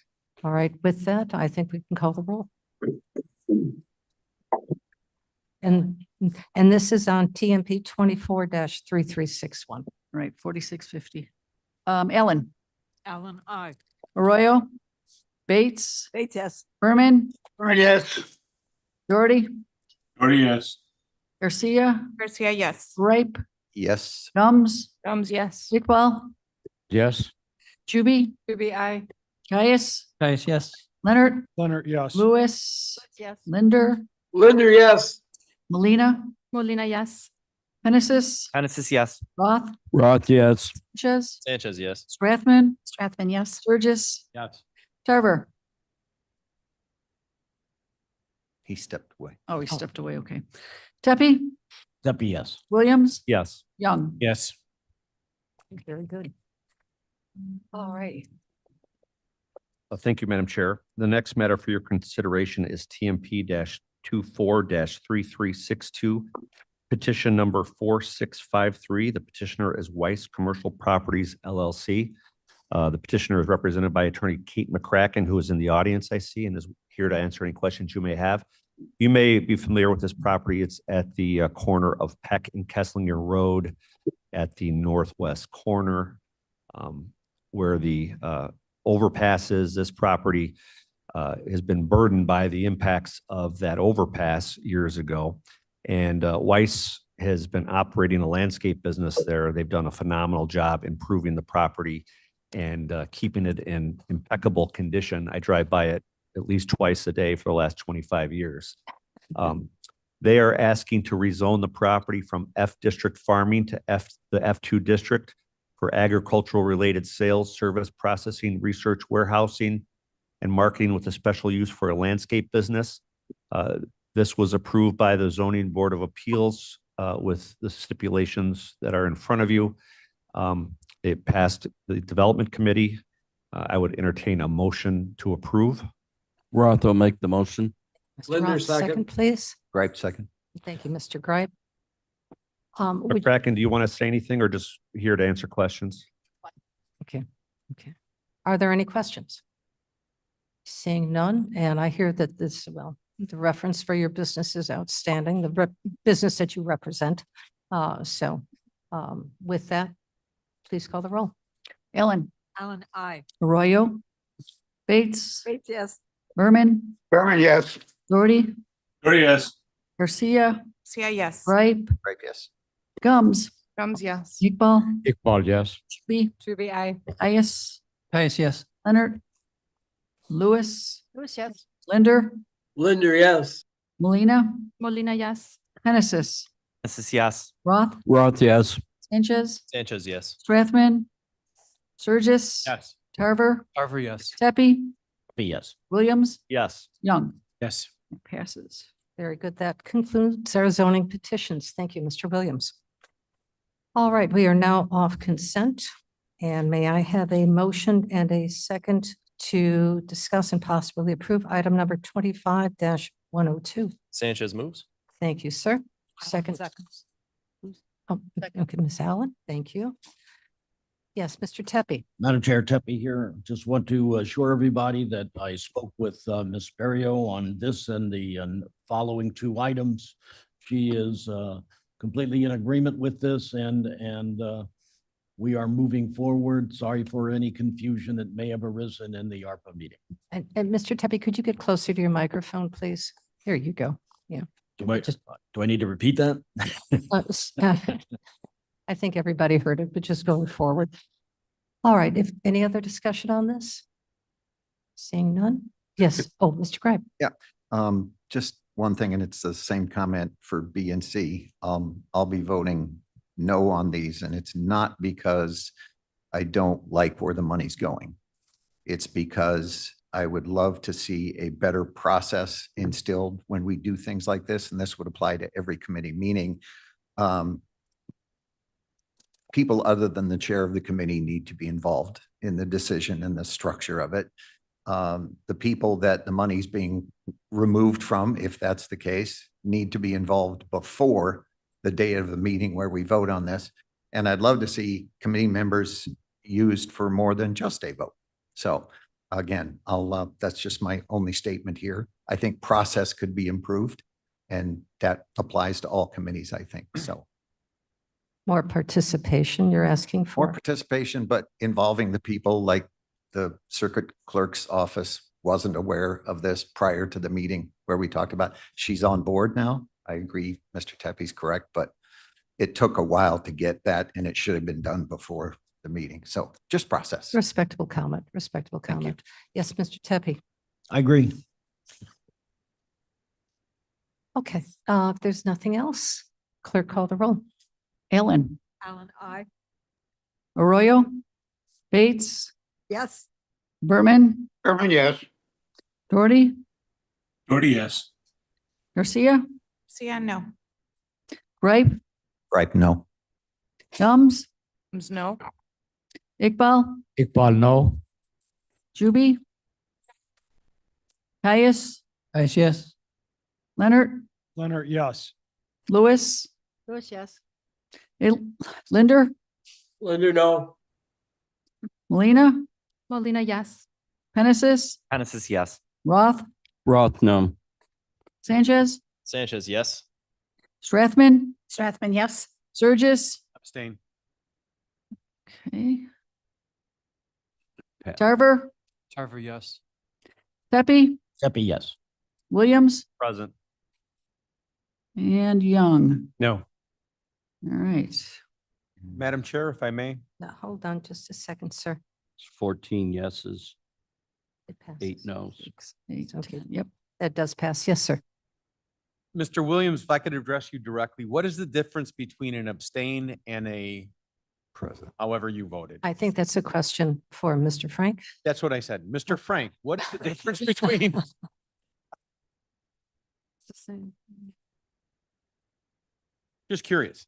All right, with that, I think we can call the roll. And this is on TMP 24-3361. right, 4650. Ellen? Alan, aye. Arroyo, Bates, Bates, yes. Berman, Yes. Doherty, Yes. Garcia, Garcia, yes. Gripe, Yes. Gums, Gums, yes. Iqbal, Yes. Juby, Aye. Caius, Caius, yes. Leonard, Leonard, yes. Lewis, Yes. Linder, Linder, yes. Melina, Molina, yes. Hennessis, Hennessis, yes. Roth, Roth, yes. Sanchez, Sanchez, yes. Strathman, Strathman, yes. Burgess, Yes. Tarver. He stepped away. Oh, he stepped away. Okay. Tepe, Step yes. Williams, Yes. Young. Yes. Very good. All right. Thank you, Madam Chair. The next matter for your consideration is TMP 24 3362. Petition number 4653. The petitioner is Weiss Commercial Properties LLC. The petitioner is represented by attorney Kate McCracken, who is in the audience, I see, and is here to answer any questions you may have. You may be familiar with this property. It's at the corner of Peck and Kesslinger Road at the northwest corner, where the overpass is. This property has been burdened by the impacts of that overpass years ago. And Weiss has been operating a landscape business there. They've done a phenomenal job improving the property and keeping it in impeccable condition. I drive by it at least twice a day for the last 25 years. They are asking to rezone the property from F district farming to the F2 district for agricultural related sales, service processing, research, warehousing, and marketing with a special use for a landscape business. This was approved by the Zoning Board of Appeals with the stipulations that are in front of you. It passed the Development Committee. I would entertain a motion to approve. Roth will make the motion. Mr. Linder, Roth, second. please. Gripe, second. Thank you, Mr. Gripe. Would- McCracken, do you want to say anything or just here to answer questions? Okay. Are there any questions? Seeing none, and I hear that this, well, the reference for your business is outstanding, the business that you represent. With that, please call the roll. Ellen, Allen, aye. Arroyo, Bates, Great, yes. Berman, Berman, yes. Doherty, Yes. Garcia, yes. Gripe, Gripe, yes. Gums, Gums, yes. Iqbal, Iqbal, yes. Shuby, aye. Caius, Caius, yes. Leonard, Lewis, Lewis, yes. Linder, Linder, yes. Molina, Molina, yes. Hennessis, Hennessis, yes. Roth, Roth, yes. Sanchez, Sanchez, yes. Strathman, Surges, Yes. Tarver, Tarver, yes. Tepe, Yes. Williams, Yes. Young. Yes. Passes. Very good. That concludes our zoning petitions. Thank you, Mr. Williams. All right, we are now off consent. And may I have a motion and a second to discuss and possibly approve item number 25-102? Sanchez moves. Thank you, sir. Second. Oh, okay, Ms. Allen, thank you. Yes, Mr. Tepe. Madam Chair, Tepe here. Just want to assure everybody that I spoke with Ms. Berrio on this and the following two items. She is completely in agreement with this and we are moving forward. Sorry for any confusion that may have arisen in the ARPA meeting. And Mr. Tepe, could you get closer to your microphone, please? Here you go. Yeah. Do I need to repeat that? I think everybody heard it, but just going forward. All right, if any other discussion on this? Seeing none? Yes. Oh, Mr. Gripe. Just one thing, and it's the same comment for B and C. I'll be voting no on these, and it's not because I don't like where the money's going. It's because I would love to see a better process instilled when we do things like this, and this would apply to every committee, meaning people other than the chair of the committee need to be involved in the decision and the structure of it. The people that the money's being removed from, if that's the case, need to be involved before the day of the meeting where we vote on this. And I'd love to see committee members used for more than just a vote. So again, that's just my only statement here. I think process could be improved, and that applies to all committees, I think. So More participation you're asking for? more participation, but involving the people, like the circuit clerk's office wasn't aware of this prior to the meeting where we talked about. She's on board now. I agree, Mr. Tepe's correct, but it took a while to get that, and it should have been done before the meeting. So just process. Respectable comment, respectable comment. Yes, Mr. Tepe. I agree. Okay, if there's nothing else, clerk call the roll. Ellen, Allen, I. Arroyo, Bates, Yes. Berman, Berman, yes. Doherty, Doherty, yes. Garcia, no. Gripe, Right, no. Gums, No. Iqbal, no. Juby, Caius, Yes. Leonard, Leonard, yes. Lewis, Lewis, yes. Linder, Linder, no. Molina, Molina, yes. Penesis, Genesis, yes. Roth, Roth, no. Sanchez, Sanchez, yes. Strathman, Strathman, yes. Surges, Abstain. okay, Pat. Tarver, Tarver, yes. Pepe, Pepe, yes. Williams, Present. and Young. No. All right. Madam Chair, if I may. Now, hold on just a second, sir. 14 yeses, It passes. 8 noes. 8, Okay. 10, yep. That does pass. Yes, sir. Mr. Williams, if I could address you directly, what is the difference between an abstain and a Present. however you voted? I think that's a question for Mr. Frank. That's what I said. Mr. Frank, what is the difference between? It's the same. Just curious.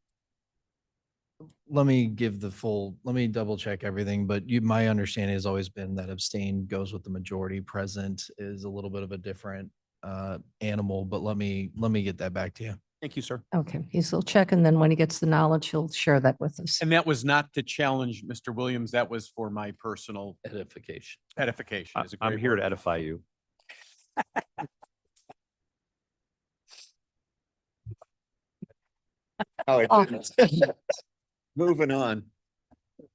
Let me double check everything, but my understanding has always been that abstain goes with the majority. Present is a little bit of a different animal, but let me get that back to you. Thank you, sir. Okay, he'll check, and then when he gets the knowledge, he'll share that with us. And that was not to challenge Mr. Williams. That was for my personal Edification. edification. is a I'm great here word. to edify you. Moving on.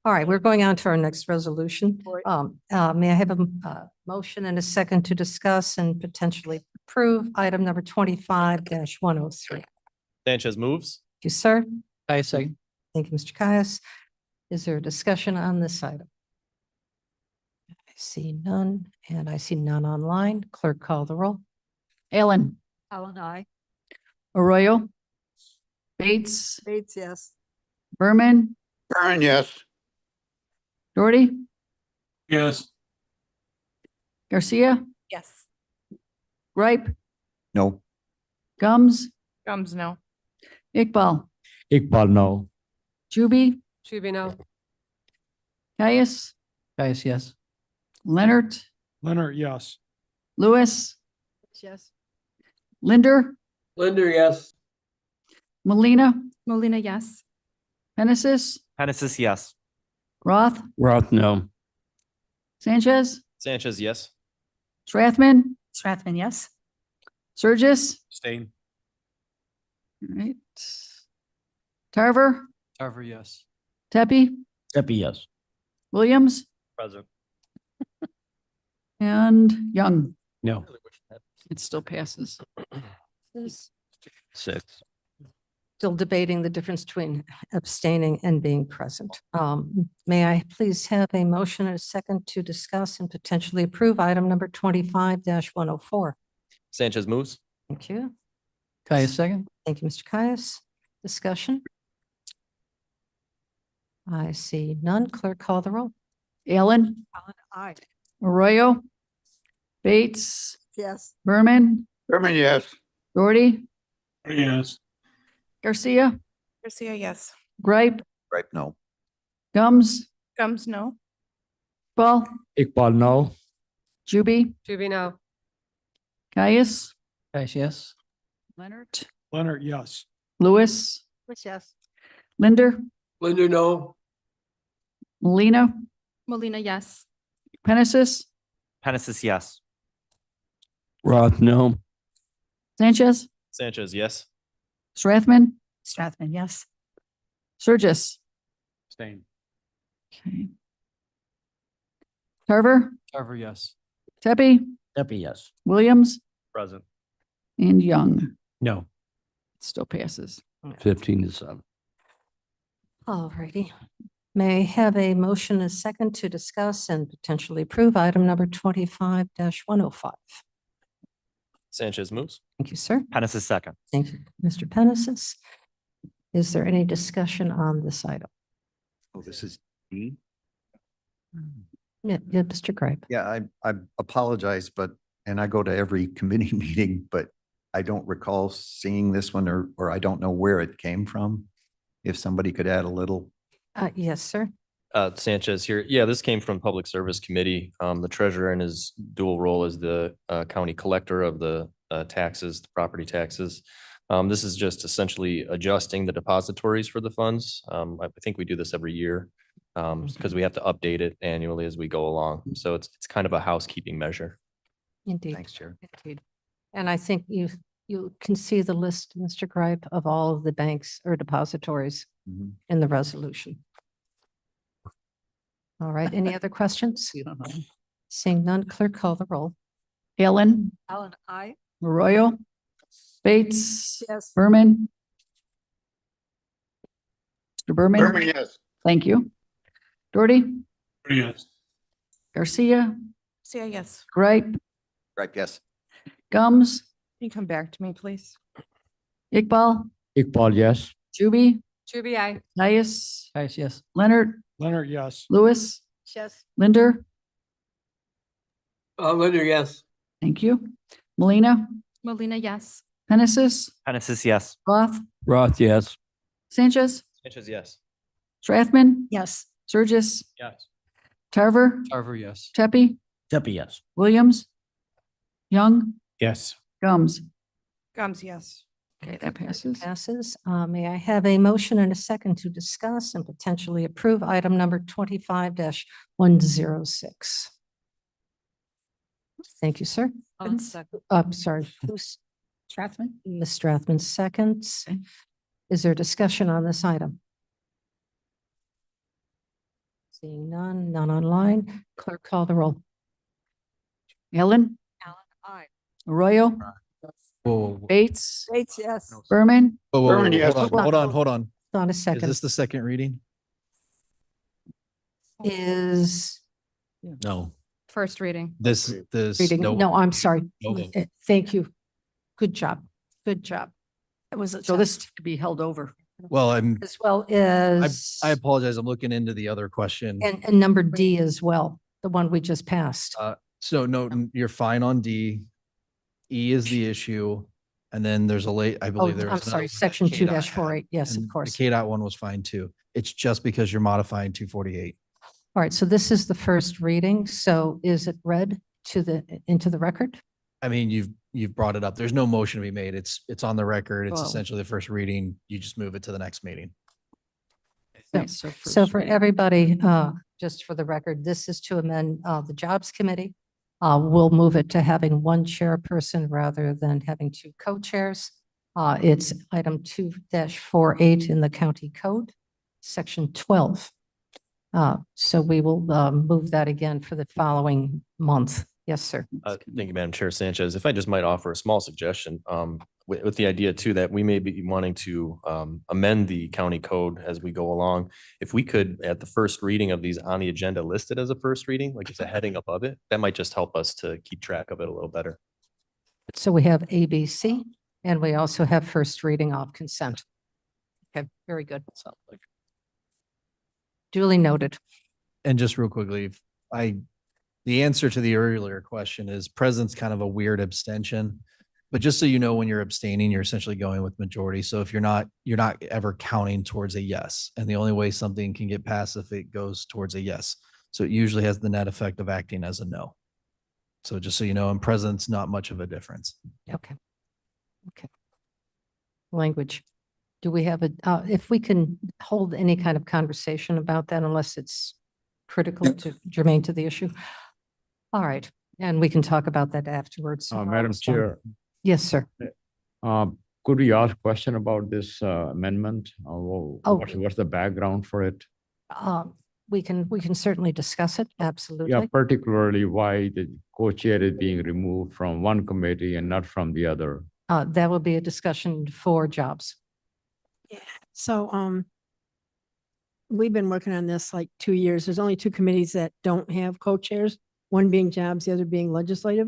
All right, we're going on to our next resolution. May I have a motion and a second to discuss and potentially approve item number 25-103? Sanchez moves. Thank you, sir. I say. Thank you, Mr. Caius. Is there a discussion on this item? I see none, and I see none online. Clerk, call the roll. Ellen, Allen, I. Arroyo, Bates, Bates, yes. Berman, Berman, yes. Doherty, Yes. Garcia, Yes. Gripe, No. Gums, Gums, no. Iqbal, no. Juby, Juby, no. Caius, Yes. Leonard, Leonard, yes. Lewis, Yes. Linder, Linder, yes. Molina, Molina, yes. Penesis, Genesis, yes. Roth, Roth, no. Sanchez, Sanchez, yes. Strathman, Strathman, yes. Surges, Abstain. all right. Tarver, Tarver, yes. Tepe, Pepe, yes. Williams, Present. and Young. No. It still passes. Is 6. Still debating the difference between abstaining and being present. May I please have a motion and a second to discuss and potentially approve item number 25-104? Sanchez moves. Thank you. Caius, second. Thank you, Mr. Caius. Discussion? I see none. Clerk, call the roll. Allen, Allen, I. Arroyo, Bates, Yes. Berman, Berman, yes. Doherty, Yes. Garcia, Garcia, yes. Gripe, Right, no. Gums, Gums, no. Iqbal, no. Juby, Juby, no. Caius, yes. Leonard, Leonard, yes. Lewis, Lewis, yes. Linder, Linder, no. Molina, Molina, yes. Penesis, Genesis, yes. Roth, no. Sanchez, Sanchez, yes. Strathman, Strathman, yes. Surges. Abstain. Okay. Tarver, Tarver, yes. Tepe, Pepe, yes. Williams, Present. and Young. No. It still passes. 15-7. All righty. May I have a motion and a second to discuss and potentially approve item number 25-105? Sanchez moves. Thank you, sir. Genesis second. Thank you, Mr. Penesis. Is there any discussion on this item? Oh, this is D. Yeah, Mr. Gripe. Yeah, I apologize, but, and I go to every committee meeting, but I don't recall seeing this one or I don't know where it came from. If somebody could add a little. Yes, sir. Sanchez here. Yeah, this came from Public Service Committee. The treasurer in his dual role as the county collector of the taxes, the property taxes. This is just essentially adjusting the depositories for the funds. I think we do this every year because we have to update it annually as we go along. So it's kind of a housekeeping measure. Indeed. Thanks, Chair. Indeed. And I think you can see the list, Mr. Gripe, of all of the banks or depositories in the resolution. All right, any other questions? Seeing none, clerk call the roll. Allen, Allen, aye. Arroyo, Bates. Yes. Berman. Mr. Berman. Berman, yes. Thank you. Doherty, Yes. Garcia, Garcia, yes. Gripe, Right, yes. Gums, Can you come back to me, please? Iqbal, Iqbal, yes. Juby, Juby, aye. Dias, Yes. Leonard, Leonard, yes. Lewis, Yes. Linder. Linder, yes. Thank you. Molina, Molina, yes. Genesis, Genesis, yes. Roth, Roth, yes. Sanchez, Sanchez, yes. Strathman, Yes. Surges, Yes. Tarver, Tarver, yes. Tepe, Tepe, yes. Williams, Young, Yes. Gums. Gums, yes. Okay, that passes. Passes. May I have a motion and a second to discuss and potentially approve item number 25-106? Thank you, sir. I'm sorry. Who's Strathman? Ms. Strathman seconds. Is there discussion on this item? Seeing none, none online. Clerk call the roll. Allen, Aye. Arroyo, Whoa, whoa, whoa. Bates, Bates, yes. Berman, Whoa, whoa, Berman, whoa, yes. hold on, hold on. Hold on a Is second. this the second reading? Is No. First reading. This, reading. No, I'm sorry. No vote. Thank you. Good job. Good job. It was, so this to be held over. Well, as well as, I apologize. I'm looking into the other question. and number D as well, the one we just passed. So no, you're fine on D. E is the issue. And then there's a late, I Oh, believe there I'm was. another sorry, one that section KDOT had, 2-48. Yes, of and course. The KDOT one was fine too. It's just because you're modifying 248. All right, so this is the first reading. So is it read into the record? I mean, you've brought it up. There's no motion to be made. It's on the record. It's Oh. essentially the first reading. You just move it to the next meeting. So for everybody, just for the record, this is to amend the Jobs Committee. We'll move it to having one chairperson rather than having two co-chairs. It's item 2-48 in the county code, section 12. So we will move that again for the following month. Yes, sir. Thank you, Madam Chair Sanchez. If I just might offer a small suggestion, with the idea too, that we may be wanting to amend the county code as we go along. If we could, at the first reading of these on the agenda listed as a first reading, like it's a heading above it, that might just help us to keep track of it a little better. So we have A, B, C, and we also have first reading of consent. Okay, very good. Duly noted. And just real quickly, the answer to the earlier question is present's kind of a weird abstention. But just so you know, when you're abstaining, you're essentially going with majority. So if you're not ever counting towards a yes. And the only way something can get passed if it goes towards a yes. So it usually has the net effect of acting as a no. So just so you know, in present's not much of a difference. Okay. Okay. Language. Do we have if we can hold any kind of conversation about that, unless it's critical to germane to the issue? All right. And we can talk about that afterwards. Madam Chair. Yes, sir. Could we ask a question about this amendment? What's the background for it? We can certainly discuss it. Absolutely. Yeah, particularly why the co-chair is being removed from one committee and not from the other. That will be a discussion for jobs. So, we've been working on this like 2 years. There's only two committees that don't have co-chairs, one being jobs, the other being legislative.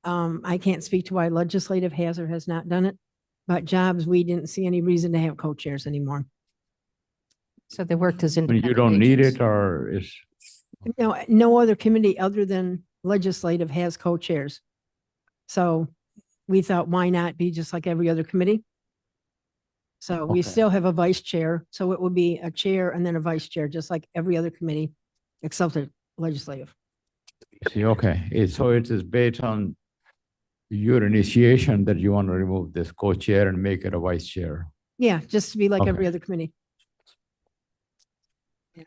I can't speak to why legislative has or has not done it, But jobs, we didn't see any reason to have co-chairs anymore. So they worked as I mean, independent you don't need agents. it or is, No other committee other than legislative has co-chairs. So we thought, why not be just like every other committee? So we Okay. still have a vice chair, so it would be a chair and then a vice chair, just like every other committee, except the legislative. see, okay, so it is based on your initiation that you want to remove this co-chair and make it a vice chair. Yeah, just to be like every Okay. other committee.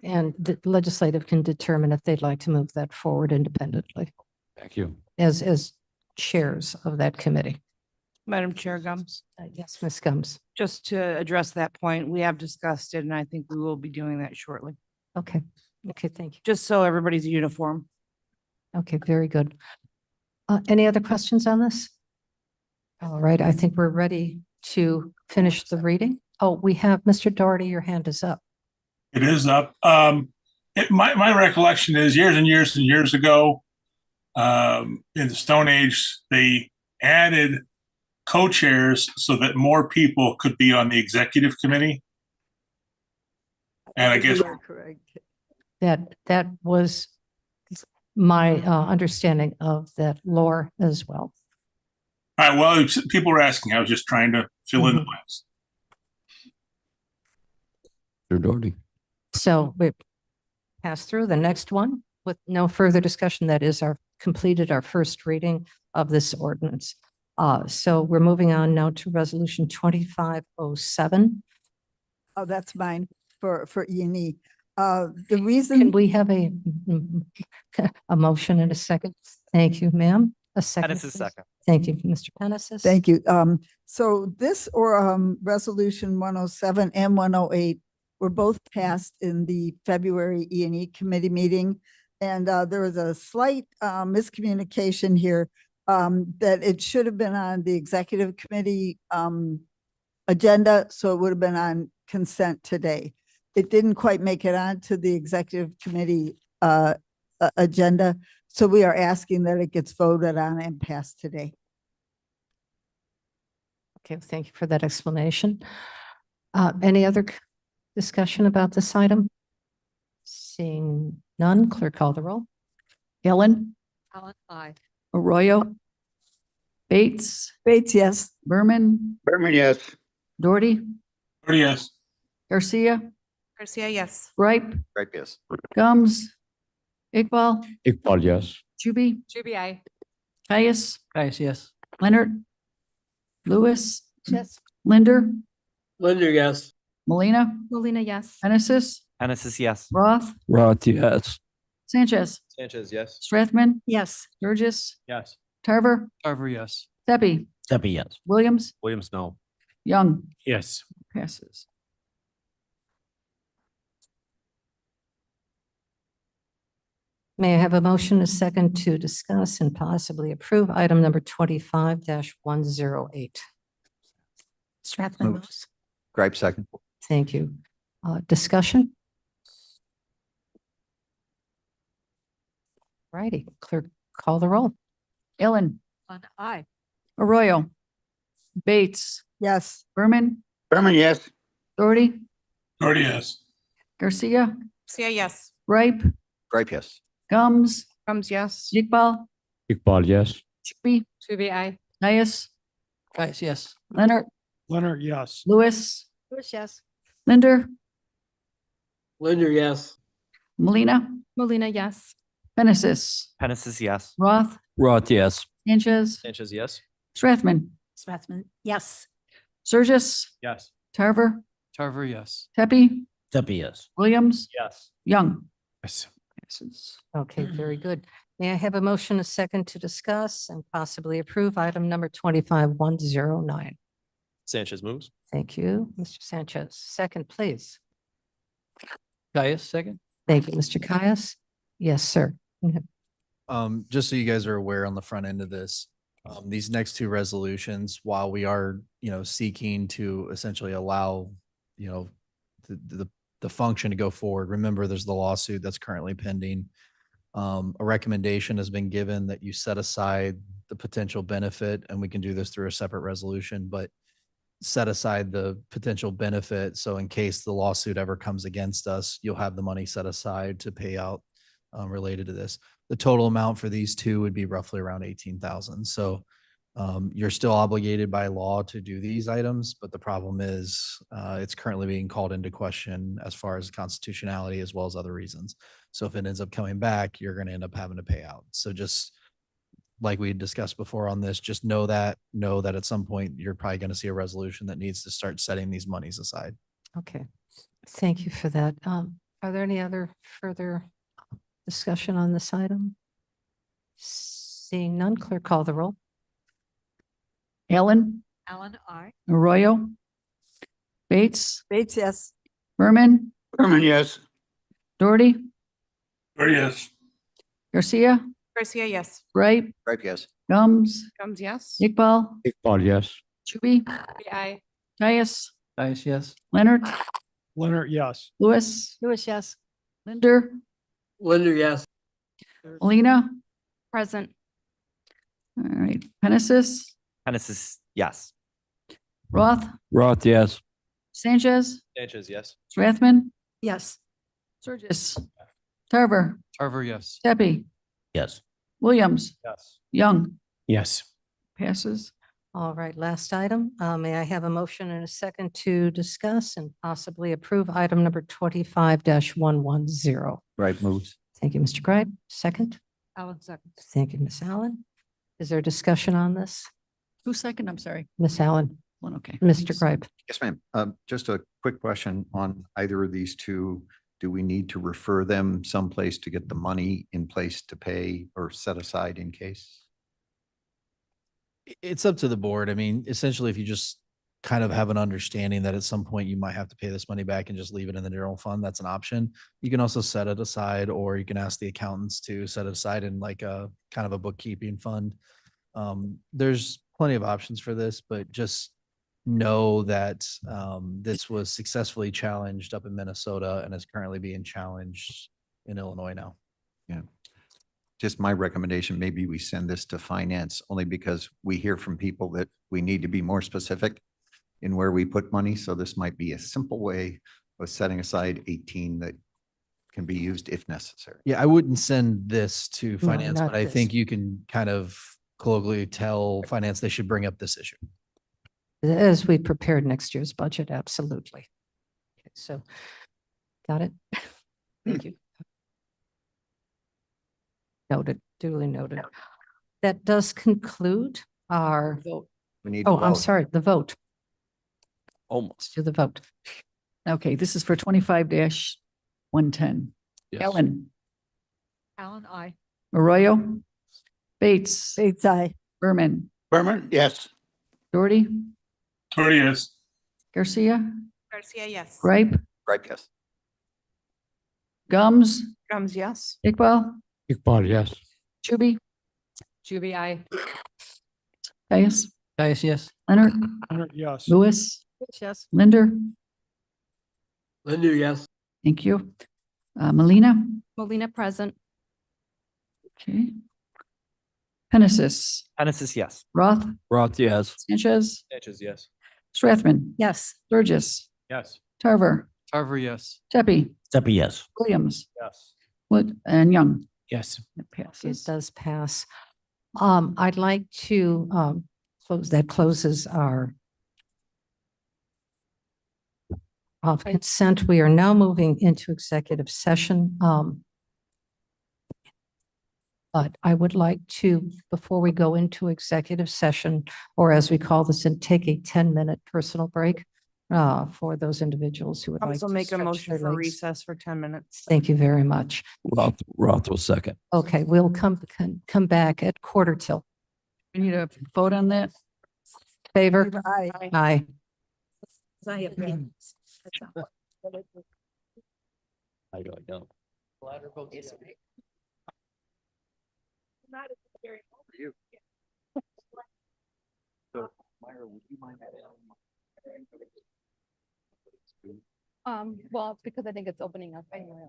And the legislative can determine if they'd like to move that forward independently Thank you. as chairs of that committee. Madam Chair Gums, Yes, Ms. Gums. just to address that point, we have discussed it and I think we will be doing that shortly, Okay. Okay, thank you. just so everybody's uniform. Okay, very good. Any other questions on this? All right, I think we're ready to finish the reading. Oh, we have Mr. Doherty, your hand is up. It is up. My recollection is years and years and years ago, in the Stone Age, they added co-chairs so that more people could be on the executive committee. And I guess You are correct. That was my understanding of that lore as well. all right, well, people were asking. I was just trying to fill in the blanks. Mr. Doherty. So we pass through the next one with no further discussion. That is completed our first reading of this ordinance. So we're moving on now to resolution 2507. Oh, that's mine for E&E. The Can reason, we have a motion in a second? Thank you, ma'am. A second. Pettis is please. second. Thank you, Mr. Pennis. thank you. So this resolution 107 and 108 were both passed in the February E&E committee meeting. And there was a slight miscommunication here that it should have been on the executive committee agenda. So it would have been on consent today. It didn't quite make it onto the executive committee agenda. So we are asking that it gets voted on and passed today. Okay, thank you for that explanation. Any other discussion about this item? Seeing none, clerk call the roll. Ellen, Ellen, aye. Arroyo, Bates, Bates, yes. Berman, Berman, yes. Doherty, Yes. Garcia, Garcia, yes. Ripe, Right, yes. Gums, Iqbal, Iqbal, yes. Chuby, Juby, aye. Caius, Guys, yes. Leonard, Lewis, Yes. Linder, Linder, yes. Molina, Molina, yes. Genesis, Hennessy's yes. Roth, Roth, yes. Sanchez, Sanchez, yes. Strathman, Yes. Burgess, Yes. Tarver, Carver, yes. Steffi, Steffi, yes. Williams, Williams, no. Young, Yes. passes. May I have a motion, a second, to discuss and possibly approve item number 25-108? Strathman Move. moves. Gripe second. Thank you. Discussion? Righty, clerk, call the roll. Ellen, Aye. Arroyo, Bates, Yes. Berman, Berman, yes. Doherty, Yes. Garcia, Garcia, yes. Ripe, Gripe, yes. Gums, Gums, yes. Iqbal, Iqbal, yes. Chuby, Juby, aye. Caius, Guys, yes. Leonard, Leonard, yes. Lewis, Yes. Linder, Linder, yes. Molina, Molina, yes. Genesis, Hennessy's yes. Roth, Roth, yes. Sanchez, Sanchez, yes. Strathman, Strathman, yes. Surges, Yes. Tarver, Tarver, yes. Tepe, Steffi, yes. Williams, Yes. Young. Yes. Passes. Okay, very good. May I have a motion, a second, to discuss and possibly approve item number 25-109? Sanchez moves. Thank you, Mr. Sanchez. Second, please. Caius, second. Thank you, Mr. Caius. Yes, sir. Just so you guys are aware on the front end of this, these next two resolutions, while we are, seeking to essentially allow, the function to go forward, remember there's the lawsuit that's currently pending. A recommendation has been given that you set aside the potential benefit, and we can do this through a separate resolution, but set aside the potential benefit. So in case the lawsuit ever comes against us, you'll have the money set aside to pay out related to this. The total amount for these two would be roughly around 18,000. So you're still obligated by law to do these items, but the problem is it's currently being called into question as far as constitutionality as well as other reasons. So if it ends up coming back, you're going to end up having to pay out. So just like we discussed before on this, just know that at some point you're probably going to see a resolution that needs to start setting these monies aside. Okay, thank you for that. Are there any other further discussion on this item? Seeing none, clerk call the roll. Allen, Allen, I. Arroyo, Bates, Bates, yes. Berman, Berman, yes. Doherty, Yes. Garcia, Garcia, yes. Ripe, Right, yes. Gums, Comes, yes. Iqbal, Iqbal, yes. Chuby, Aye. Caius, Nice, yes. Leonard, Leonard, yes. Lewis, Lewis, yes. Linder, Linder, yes. Molina. Present. All right, Penesis, Genesis, yes. Roth, Roth, yes. Sanchez, Sanchez, yes. Strathman, Yes. Surges, Tarver, Tarver, yes. Tepe, Yes. Williams, Yes. Young, Yes. passes. All right, last item. May I have a motion and a second to discuss and possibly approve item number 25-110? Right moves. Thank you, Mr. Gripe. Second. Allen, second. Thank you, Ms. Allen. Is there discussion on this? Who's second? I'm sorry. Ms. Allen, One, okay. Mr. Gripe. Yes, ma'am. Just a quick question on either of these two. Do we need to refer them someplace to get the money in place to pay or set aside in case? It's up to the board. I mean, essentially, if you just kind of have an understanding that at some point you might have to pay this money back and just leave it in the general fund, that's an option. You can also set it aside, or you can ask the accountants to set it aside in like a kind of a bookkeeping fund. There's plenty of options for this, but just know that this was successfully challenged up in Minnesota and is currently being challenged in Illinois now. Yeah. Just my recommendation, maybe we send this to finance only because we hear from people that we need to be more specific in where we put money. So this might be a simple way of setting aside 18 that can be used if necessary. Yeah, I wouldn't send this to finance, not but I this. think you can kind of colloquially tell finance they should bring up this issue. As we prepared next year's budget, absolutely. Okay, so, got it? Thank you. Noted, duly noted. That does conclude our, Vote. We need. to oh, I'm vote. sorry, the vote. Almost. Let's do the vote. Okay, this is for 25-110. Yes. Allen, Allen, I. Arroyo, Bates, Bates, aye. Berman, Berman, yes. Doherty, Yes. Garcia, Garcia, yes. Ripe, Right, yes. Gums, Comes, yes. Iqbal, Iqbal, yes. Chuby, Juby, I. Caius, Guys, yes. Leonard, Leonard, yes. Lewis, Yes. Linder. Linder, yes. Thank you. Molina, Molina, present. okay. Penesis, Genesis, yes. Roth, Roth, yes. Sanchez, Sanchez, yes. Strathman, Yes. Burgess, Yes. Tarver, Tarver, yes. Tepe, Stepper, yes. Williams, Yes. Wood, and Young. Yes. It It passes. does pass. I'd like to closes our of consent. We are now moving into executive session. But I would like to, before we go into executive session, or as we call this, and take a 10-minute personal break for those individuals who would like Also to make a stretch motion their for legs. recess for 10 minutes. Thank you very much. Roth will second. Okay, we'll come back at 1:45. We need a vote on that. Favor? Aye. Aye. I don't. Well, because I think it's opening up anyway.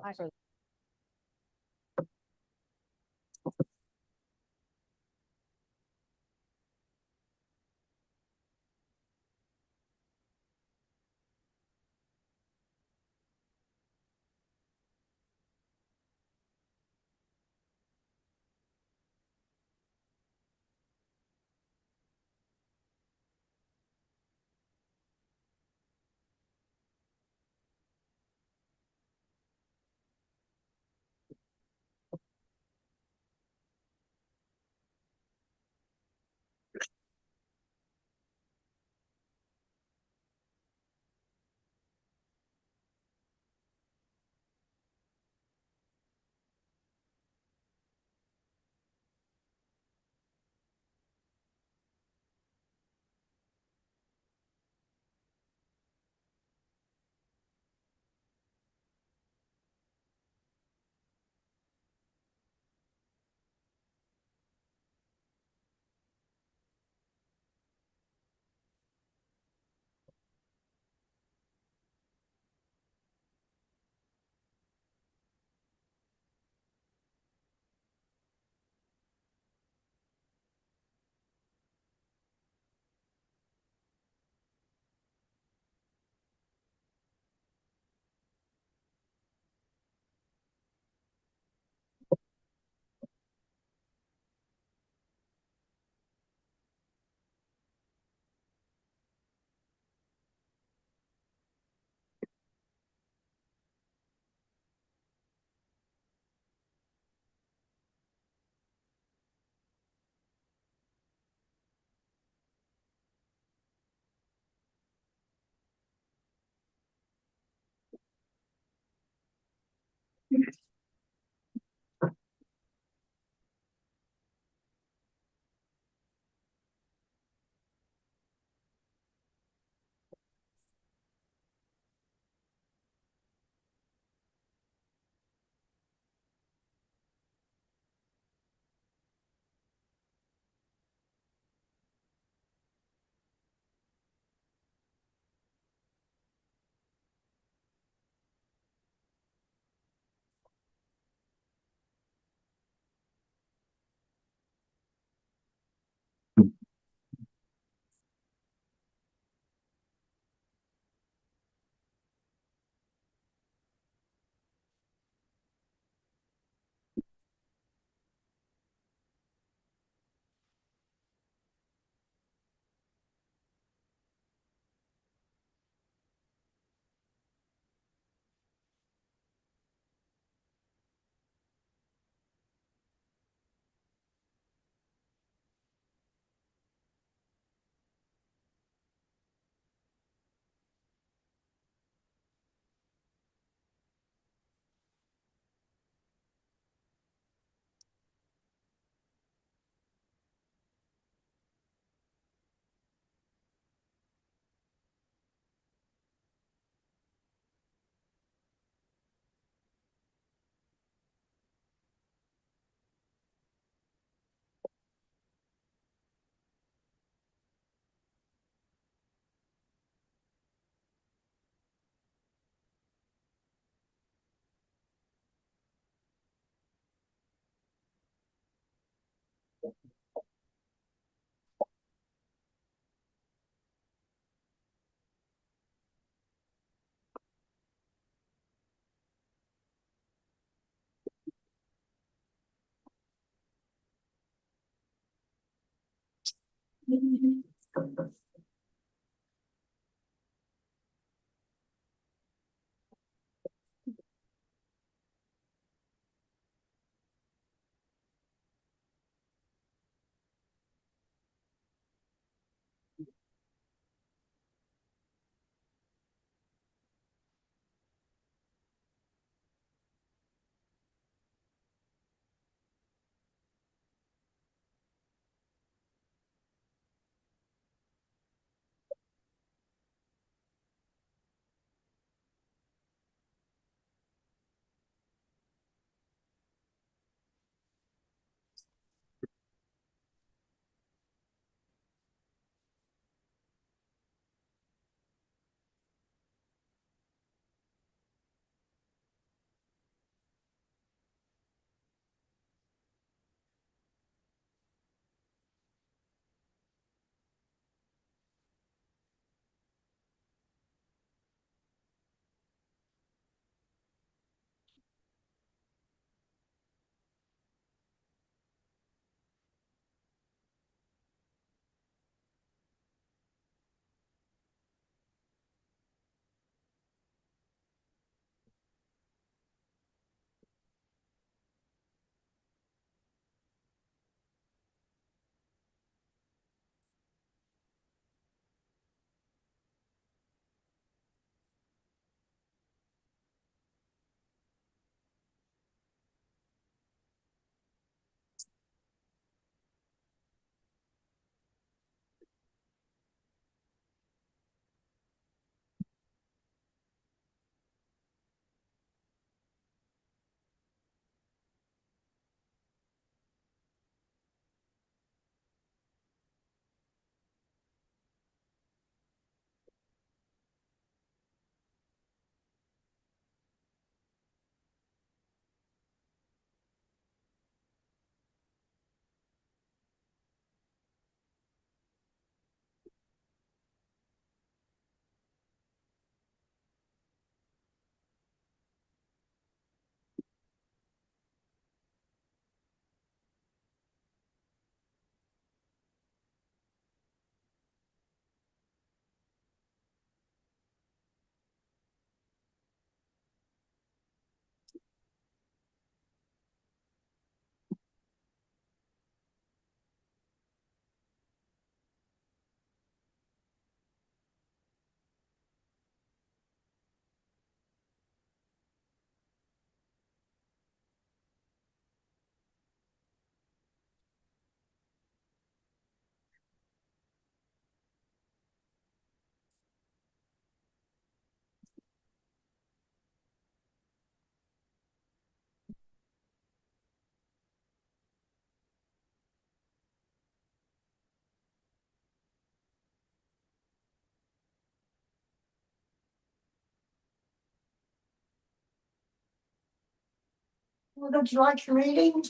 Would you like your meeting?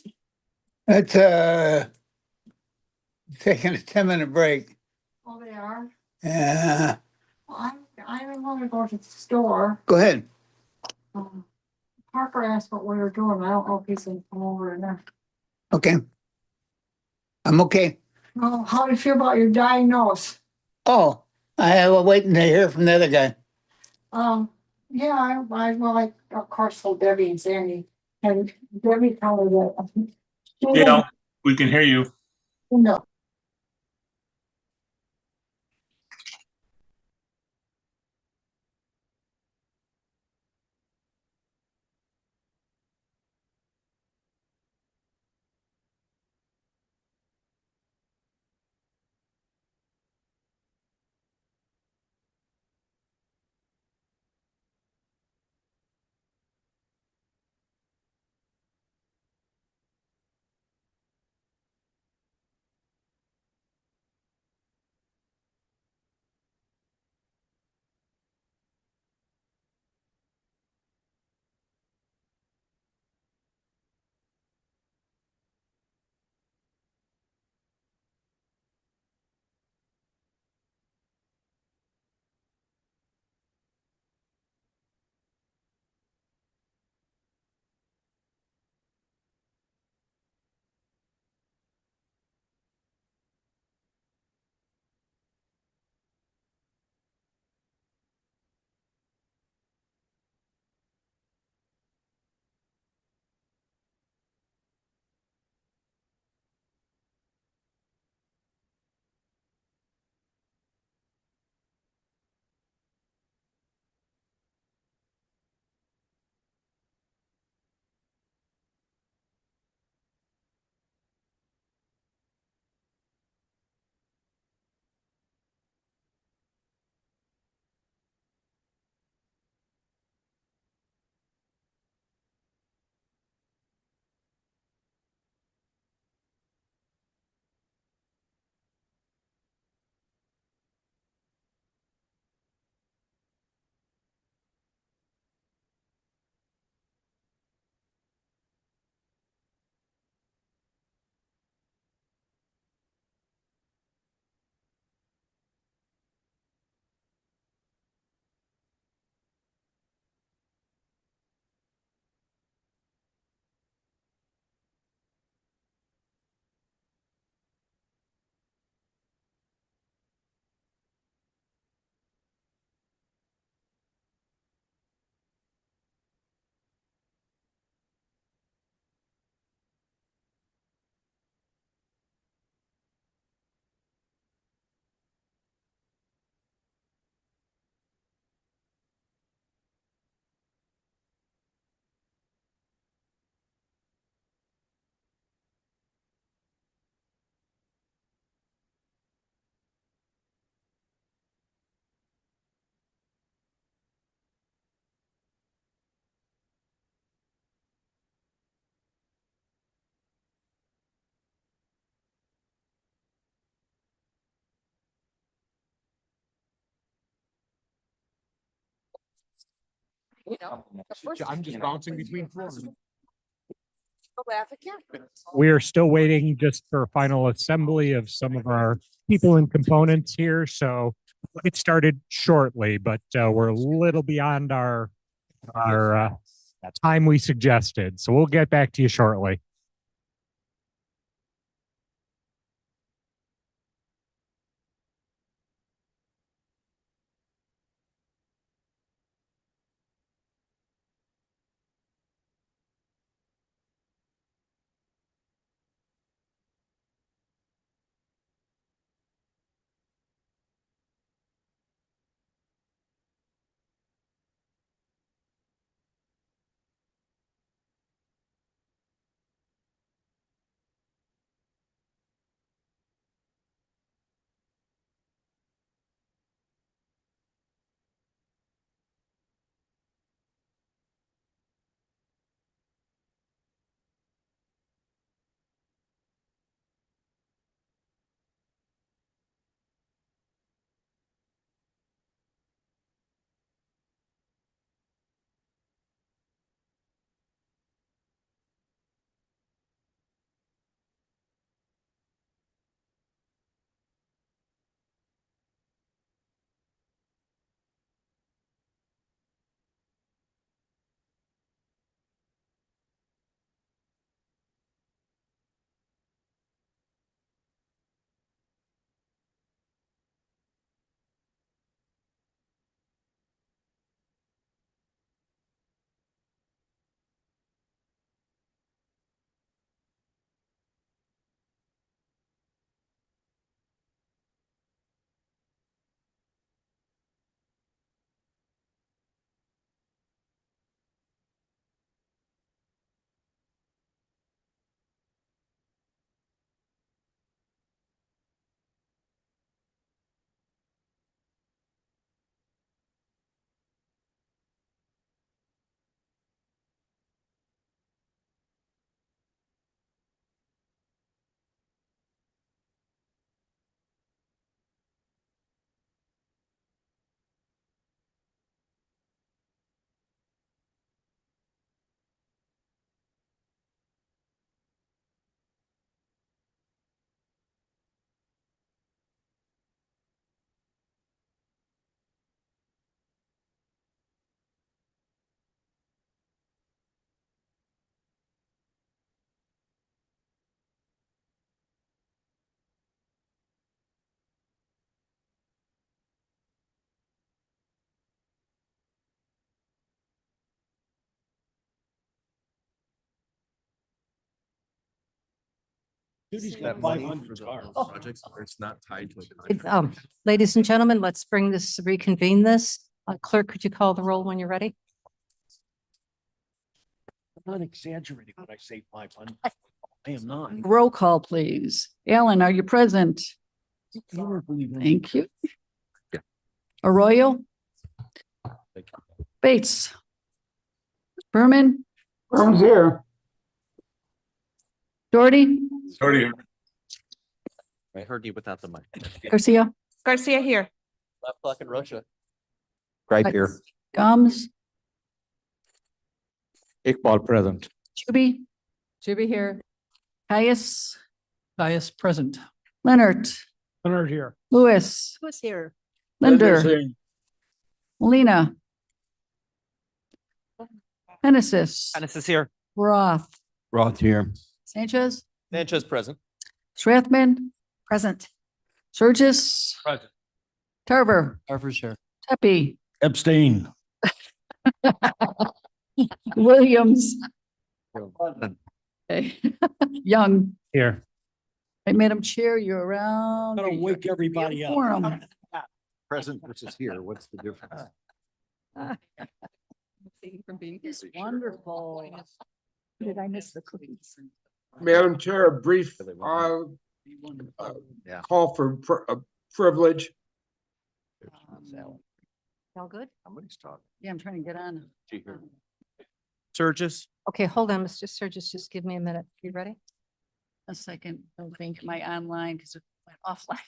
It's taking a 10-minute break. Oh, they are? Yeah. I want to go to the store. Go ahead. Parker asked what we were doing. I don't know if he's gonna come over or not. Okay. I'm okay. Oh, how do you feel about your diagnosis? Oh, I was waiting to hear from the other guy. Yeah, well, of course, so Debbie and Sandy, and Debbie told me that. Yeah, we can hear you. No. You know, I'm just bouncing between floors. We are still waiting just for final assembly of some of our people and components here, so we'll get started shortly, but we're a little beyond our time we suggested, so we'll get back to you shortly. That money for the projects, or it's not tied to a contract. Ladies and gentlemen, let's reconvene this. Clerk, could you call the roll when you're ready? I'm not exaggerating when I say 500. I am not. Roll call, please. Alan, are you present? Thank you. Arroyo? Bates? Berman? Berman's here. Doherty? Sorry. I heard you without the mic. Garcia? Garcia here. Left clock in Russia. Right here. Gums? Iqbal present. Chuby? Should be here. Caius? Caius present. Leonard? Leonard here. Lewis? Who's here? Linder? Molina? Genesis? Dennis here. Roth? Roth here. Sanchez? Sanchez present. Schrathman? Present. Surges? Present. Tarver? Harper's here. Tepe? Abstain. Williams? Okay. Young? Here. Hey, Madam Chair, you're around. Gotta wake everybody up. Quorum. Present versus here, what's the difference? It's wonderful. Did I miss the cookies? Madam Chair, a brief call for privilege. All good? Somebody's talking. Yeah, I'm trying to get on. Surges. Okay, hold on, Mr. Surges, just give me a minute. You ready? A second, I think my online, because it went offline.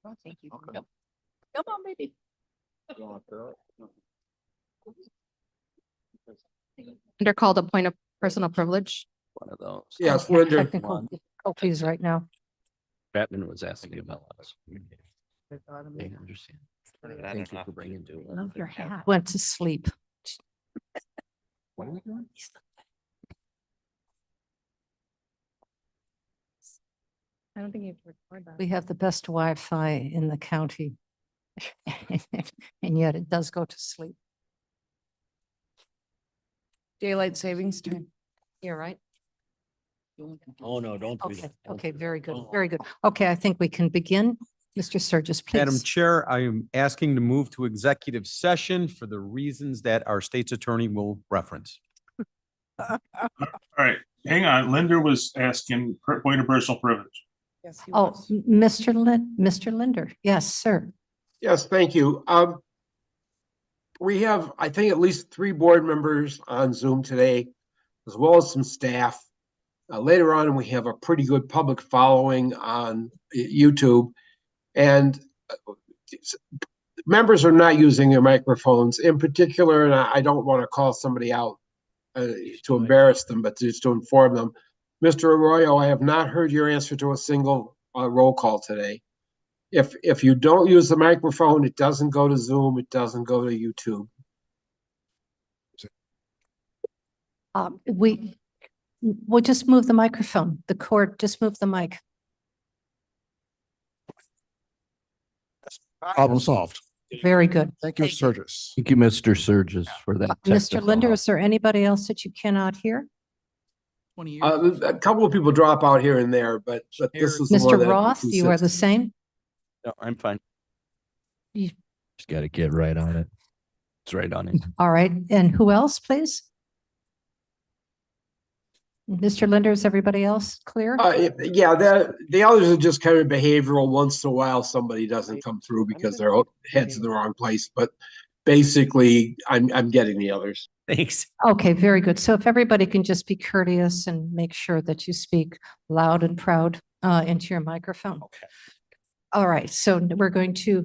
Oh, thank you. Yep. Come on, baby. They're called a point of personal privilege. One of those. Yes, Yeah, Linda. technical difficulties right now. Batman was asking about us. I understand. Thank you for bringing to it. Love your hat. Went to sleep. What are we doing? I don't think you have to record that. We have the best Wi-Fi in the county. And yet it does go to sleep. Daylight savings time. You're right. Oh, no, don't do Okay, that. okay, very good, very good. Okay, I think we can begin. Mr. Sturgis, Madam please. Chair, I am asking to move to executive session for the reasons that our state's attorney will reference. All right, hang on. Linda was asking point of personal privilege. Yes, he Oh, was. Mr. Linder. Yes, sir. Yes, thank you. We have, I think, at least 3 board members on Zoom today, as well as some staff. Later on, we have a pretty good public following on YouTube. And members are not using their microphones in particular, and I don't want to call somebody out to embarrass them, but just to inform them. Mr. Arroyo, I have not heard your answer to a single roll call today. If you don't use the microphone, it doesn't go to Zoom, it doesn't go to YouTube. We'll just move the microphone. The cord, just move the mic. Problem solved. Very good. Thank you, Sturgis. Thank you, Mr. Surges, for that. Mr. technical Linder, help. is there anybody else that you cannot hear? 20 years. A couple of people drop out here and there, but this is the one Mr. that Roth, you are the consistent. same? No, I'm fine. You- Just got to get right on it. It's right on it. All right, and who else, please? Mr. Linder, is everybody else clear? Yeah, the others are just kind of behavioral. Once in a while, somebody doesn't come through because their head's in the wrong place. But basically, I'm getting the others. Thanks. Okay, very good. So if everybody can just be courteous and make sure that you speak loud and proud into your microphone. Okay. All right, so we're going to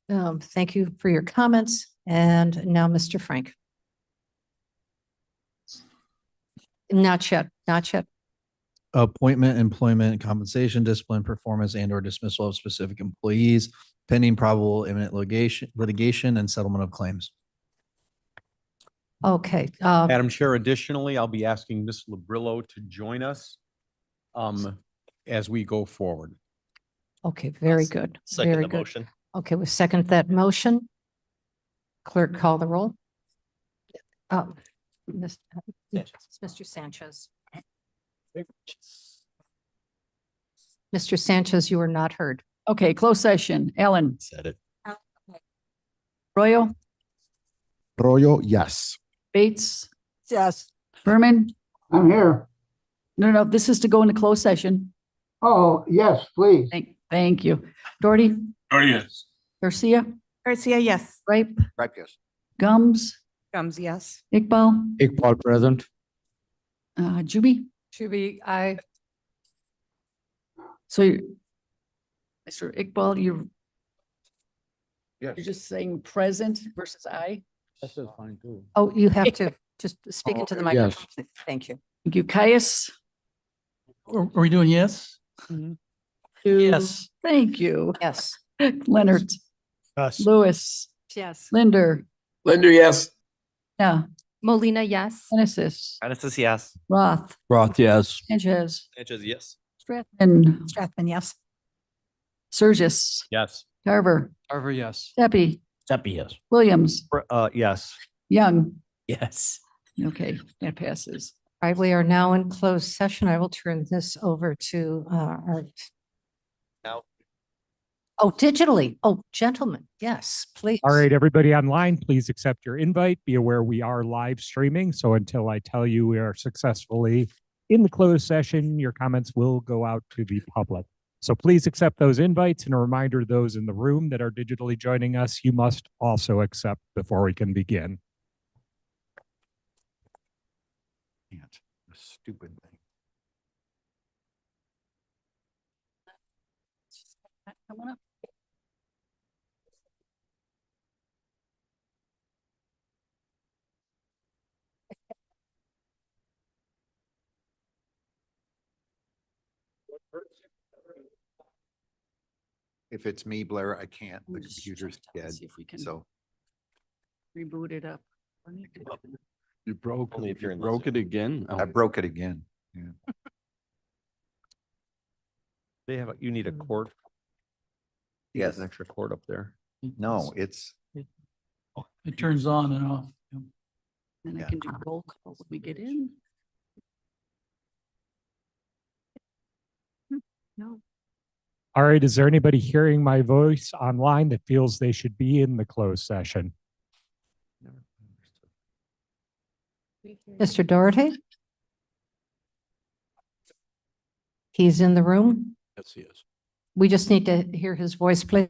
thank you for your comments. And now, Mr. Frank. Not yet, not yet. Appointment, employment, compensation, discipline, performance, and or dismissal of specific employees pending probable imminent litigation and settlement of claims. Okay. Madam Chair, additionally, I'll be asking Ms. Labrillo to join us as we go forward. Okay, very good. Second Very the good. motion. Okay, we second that motion. Clerk, call the roll. Mr. Sanchez. Mr. Sanchez, you were not heard. Okay, closed session. Ellen. Said it. Royo. Arroyo, yes. Bates. Yes. Berman. I'm here. No, this is to go into closed session. Oh, yes, please. Thank you. Doherty. Oh, yes. Garcia. Garcia, yes. Ripe. Right, yes. Gums. Gums, yes. Iqbal. Iqbal present. Juby. Juby, I. So Mr. Iqbal, you're just saying present versus I? This is fine too. Oh, you have to just speak into the Yes. microphone. Please. Thank you. Thank you. Caius? Are we doing yes? Yes. Thank you. Yes. Leonard? Yes. Lewis? Yes. Linder? Linda, yes. Yeah. Molina, yes. Genesis? Genesis, yes. Roth? Roth, yes. Sanchez? Sanchez, yes. Stratton? Strathman, yes. Surgis? Yes. Carver? Carver, yes. Steffi? Steffi, yes. Williams? Yes. Young? Yes. Okay, that passes. All right, we are now in closed session. I will turn this over to our. Now. Oh, digitally. Oh, gentlemen, yes, please. All right, everybody online, please accept your invite. Be aware we are live streaming. So until I tell you we are successfully in the closed session, your comments will go out to the public. So please accept those invites, and a reminder to those in the room that are digitally joining us, you must also accept before we can begin. Stupid thing. Coming up. If it's me, Blair, I can't. The I'm just computer's trying to dead. see if we can So Reboot it up. You broke, Only if you're in the broke it Zoom. again? I broke it again. Yeah. They have, you need a cord. Yes. An extra cord up there. No, it's, It turns on and off. Then I Yeah. can do roll call when we get in. No. All right, is there anybody hearing my voice online that feels they should be in the closed session? Mr. Doherty? He's in the room. Yes, he is. We just need to hear his voice, please.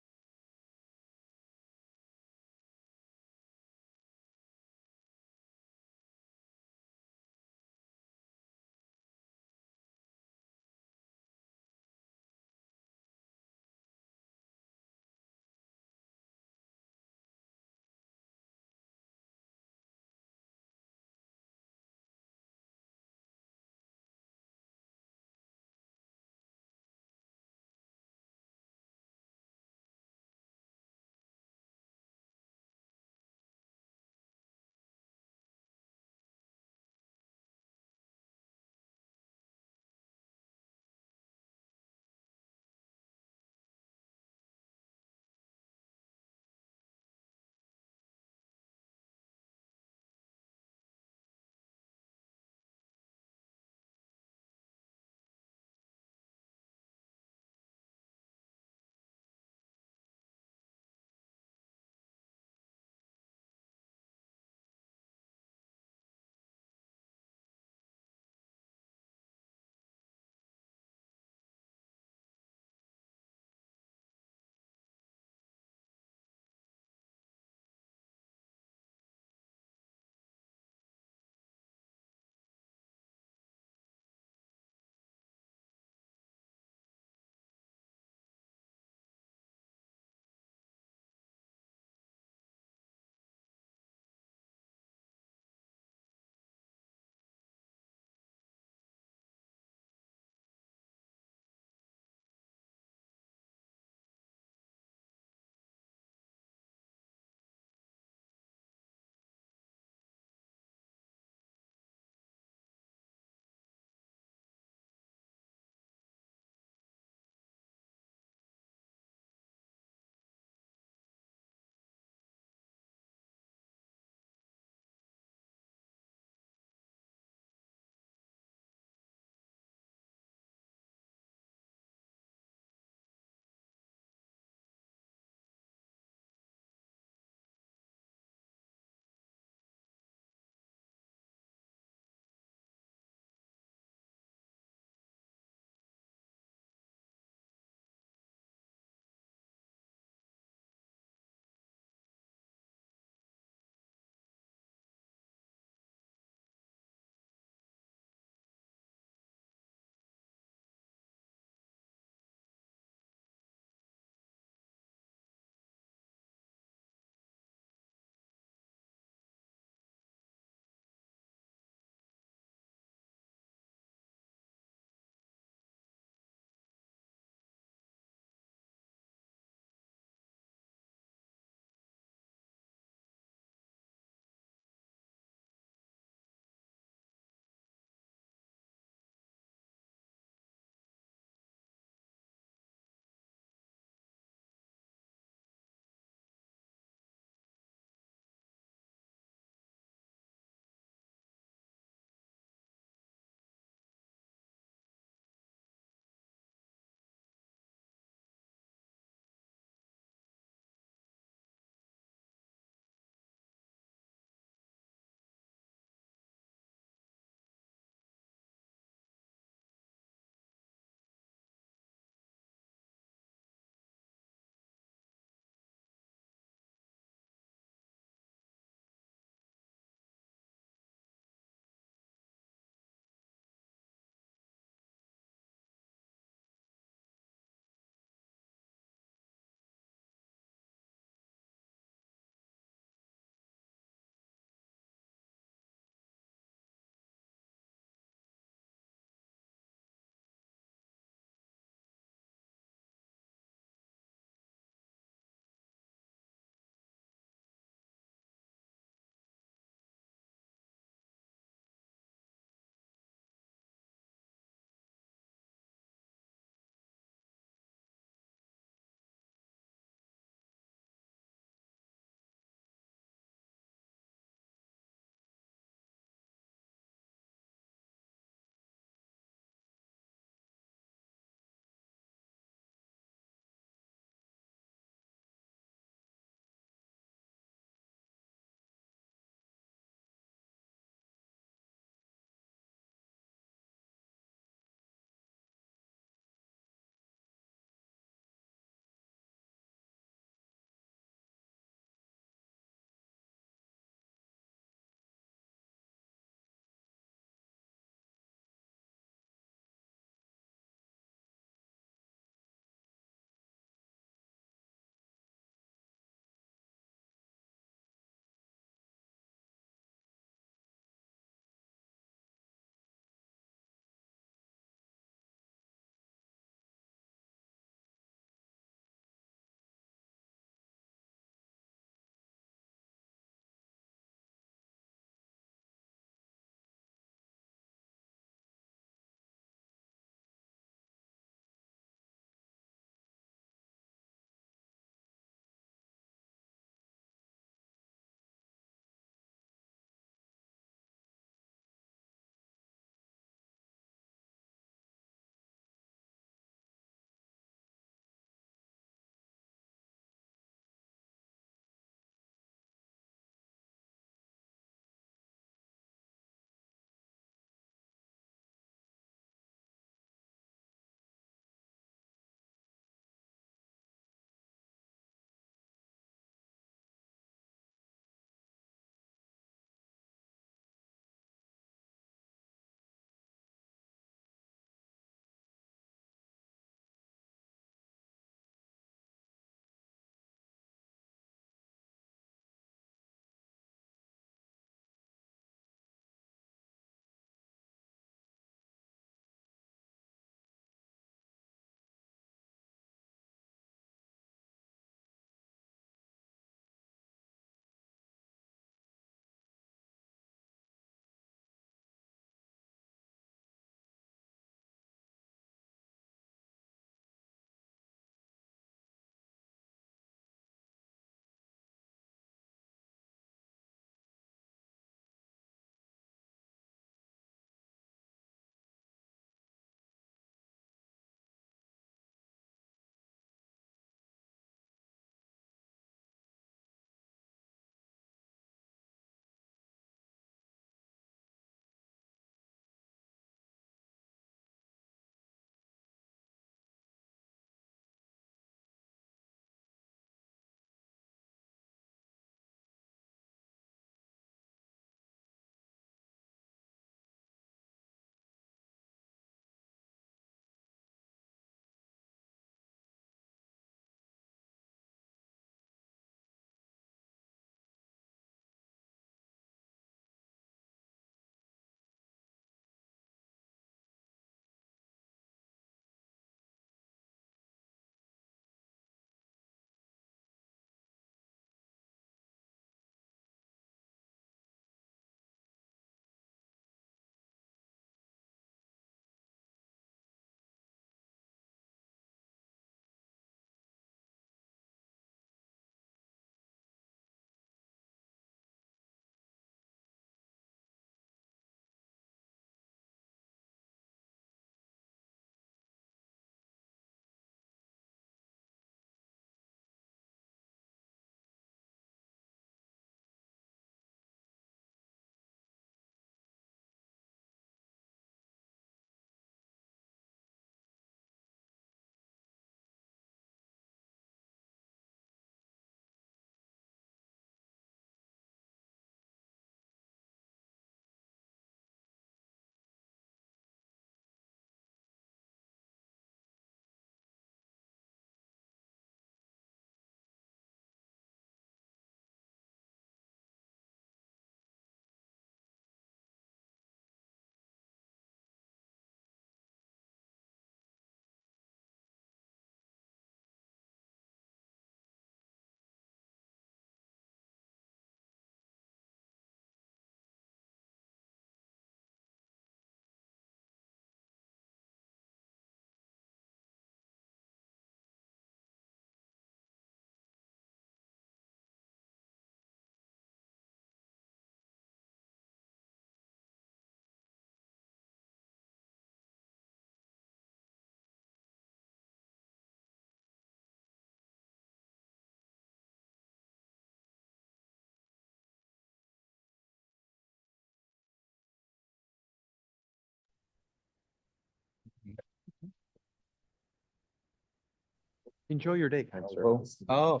Enjoy your day, kind sir. Oh,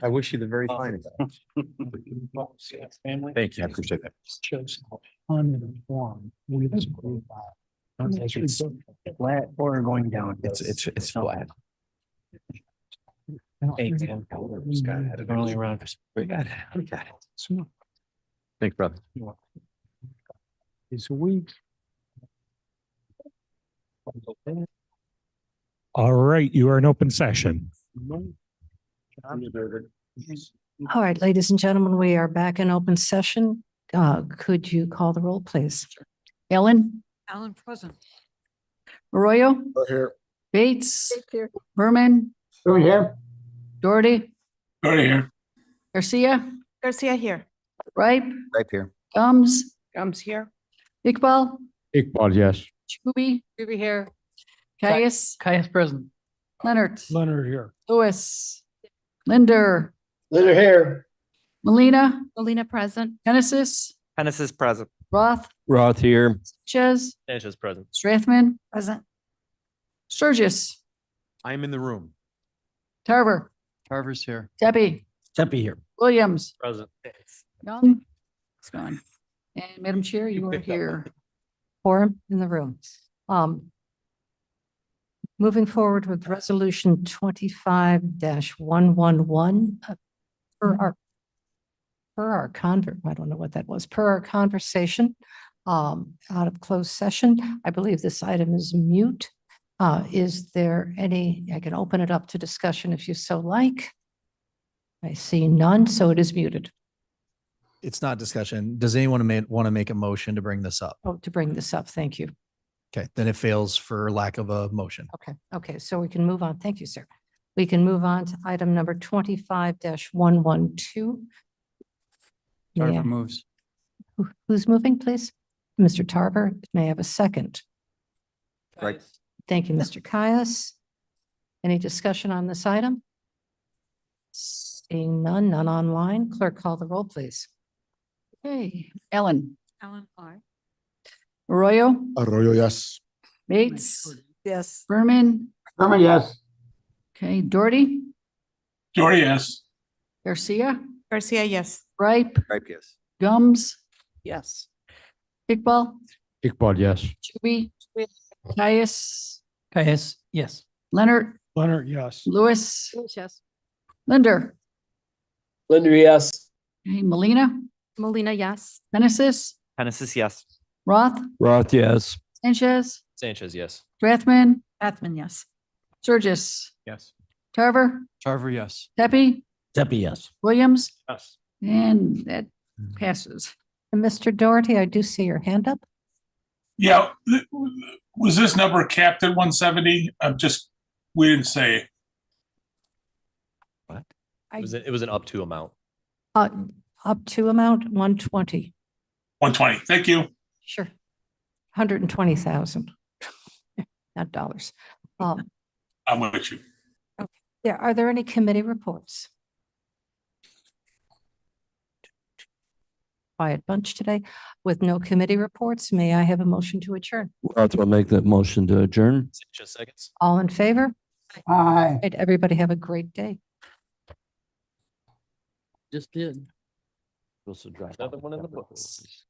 I wish you the very finest. Thank you. I appreciate that. Uninformed. We was flat or going down. It's flat. Eight. Early around. We got it. We got it. Thanks, brother. It's a week. All right, you are in open session. All right, ladies and gentlemen, we are back in open session. Could you call the roll, please? Ellen? Ellen present. Arroyo. Here. Bates? Berman? Over here. Doherty? Go to here. Garcia? Garcia here. Ripe? Right here. Gums? Gums here. Iqbal? Iqbal, yes. Chuby? Chuby here. Caius? Caius present. Leonard? Leonard here. Lewis? Linder? Litter here. Melina? Molina present. Genesis? Genesis present. Roth? Roth here. Sanchez? Sanchez present. Strathman? Present. Sturgis? I'm in the room. Tarver? Carver's here. Debbie? Tempe here. Williams? Present. Young? It's gone. And Madam Chair, you are here. Quorum in the room. Moving forward with resolution 25-111. Per our I don't know what that was, per our conversation, out of closed session. I believe this item is mute. Is there any, I can open it up to discussion if you so like. I see none, so it is muted. It's not discussion. Does anyone want to make a motion to bring this up? Oh, to bring this up, thank you. Okay, then it fails for lack of a motion. Okay, so we can move on. Thank you, sir. We can move on to item number 25-112. Carver moves. Who's moving, please? Mr. Tarver, may I have a second? Right. Thank you, Mr. Caius. Any discussion on this item? Seeing none online. Clerk, call the roll, please. Okay, Ellen? Ellen, aye. Arroyo? Arroyo, yes. Bates? Yes. Berman? Herman, yes. Okay, Doherty? Dory, yes. Garcia? Garcia, yes. Ripe? Right, yes. Gums? Yes. Iqbal? Iqbal, yes. Chuby? Caius? Caius, yes. Leonard? Leonard, yes. Lewis? Yes. Linder? Linder, yes. Okay, Melina? Molina, yes. Genesis? Genesis, yes. Roth? Roth, yes. Sanchez? Sanchez, yes. Strathman? Athman, yes. Sturgis? Yes. Tarver? Tarver, yes. Tepe? Tempe, yes. Williams? Yes. And that passes. And Mr. Doherty, I do see your hand up. Yeah, was this number capped at 170? We didn't say. It was an up to amount. Up to amount 120. 120. Thank you. Sure. 120,000. Not dollars. I'm with you. Yeah, are there any committee reports? Quiet bunch today. With no committee reports, may I have a motion to adjourn? Roth will make that motion to adjourn. Sanchez seconds. All in favor? Aye. Right, everybody have a great day. Just did. Supposed to drop. Another one in the books.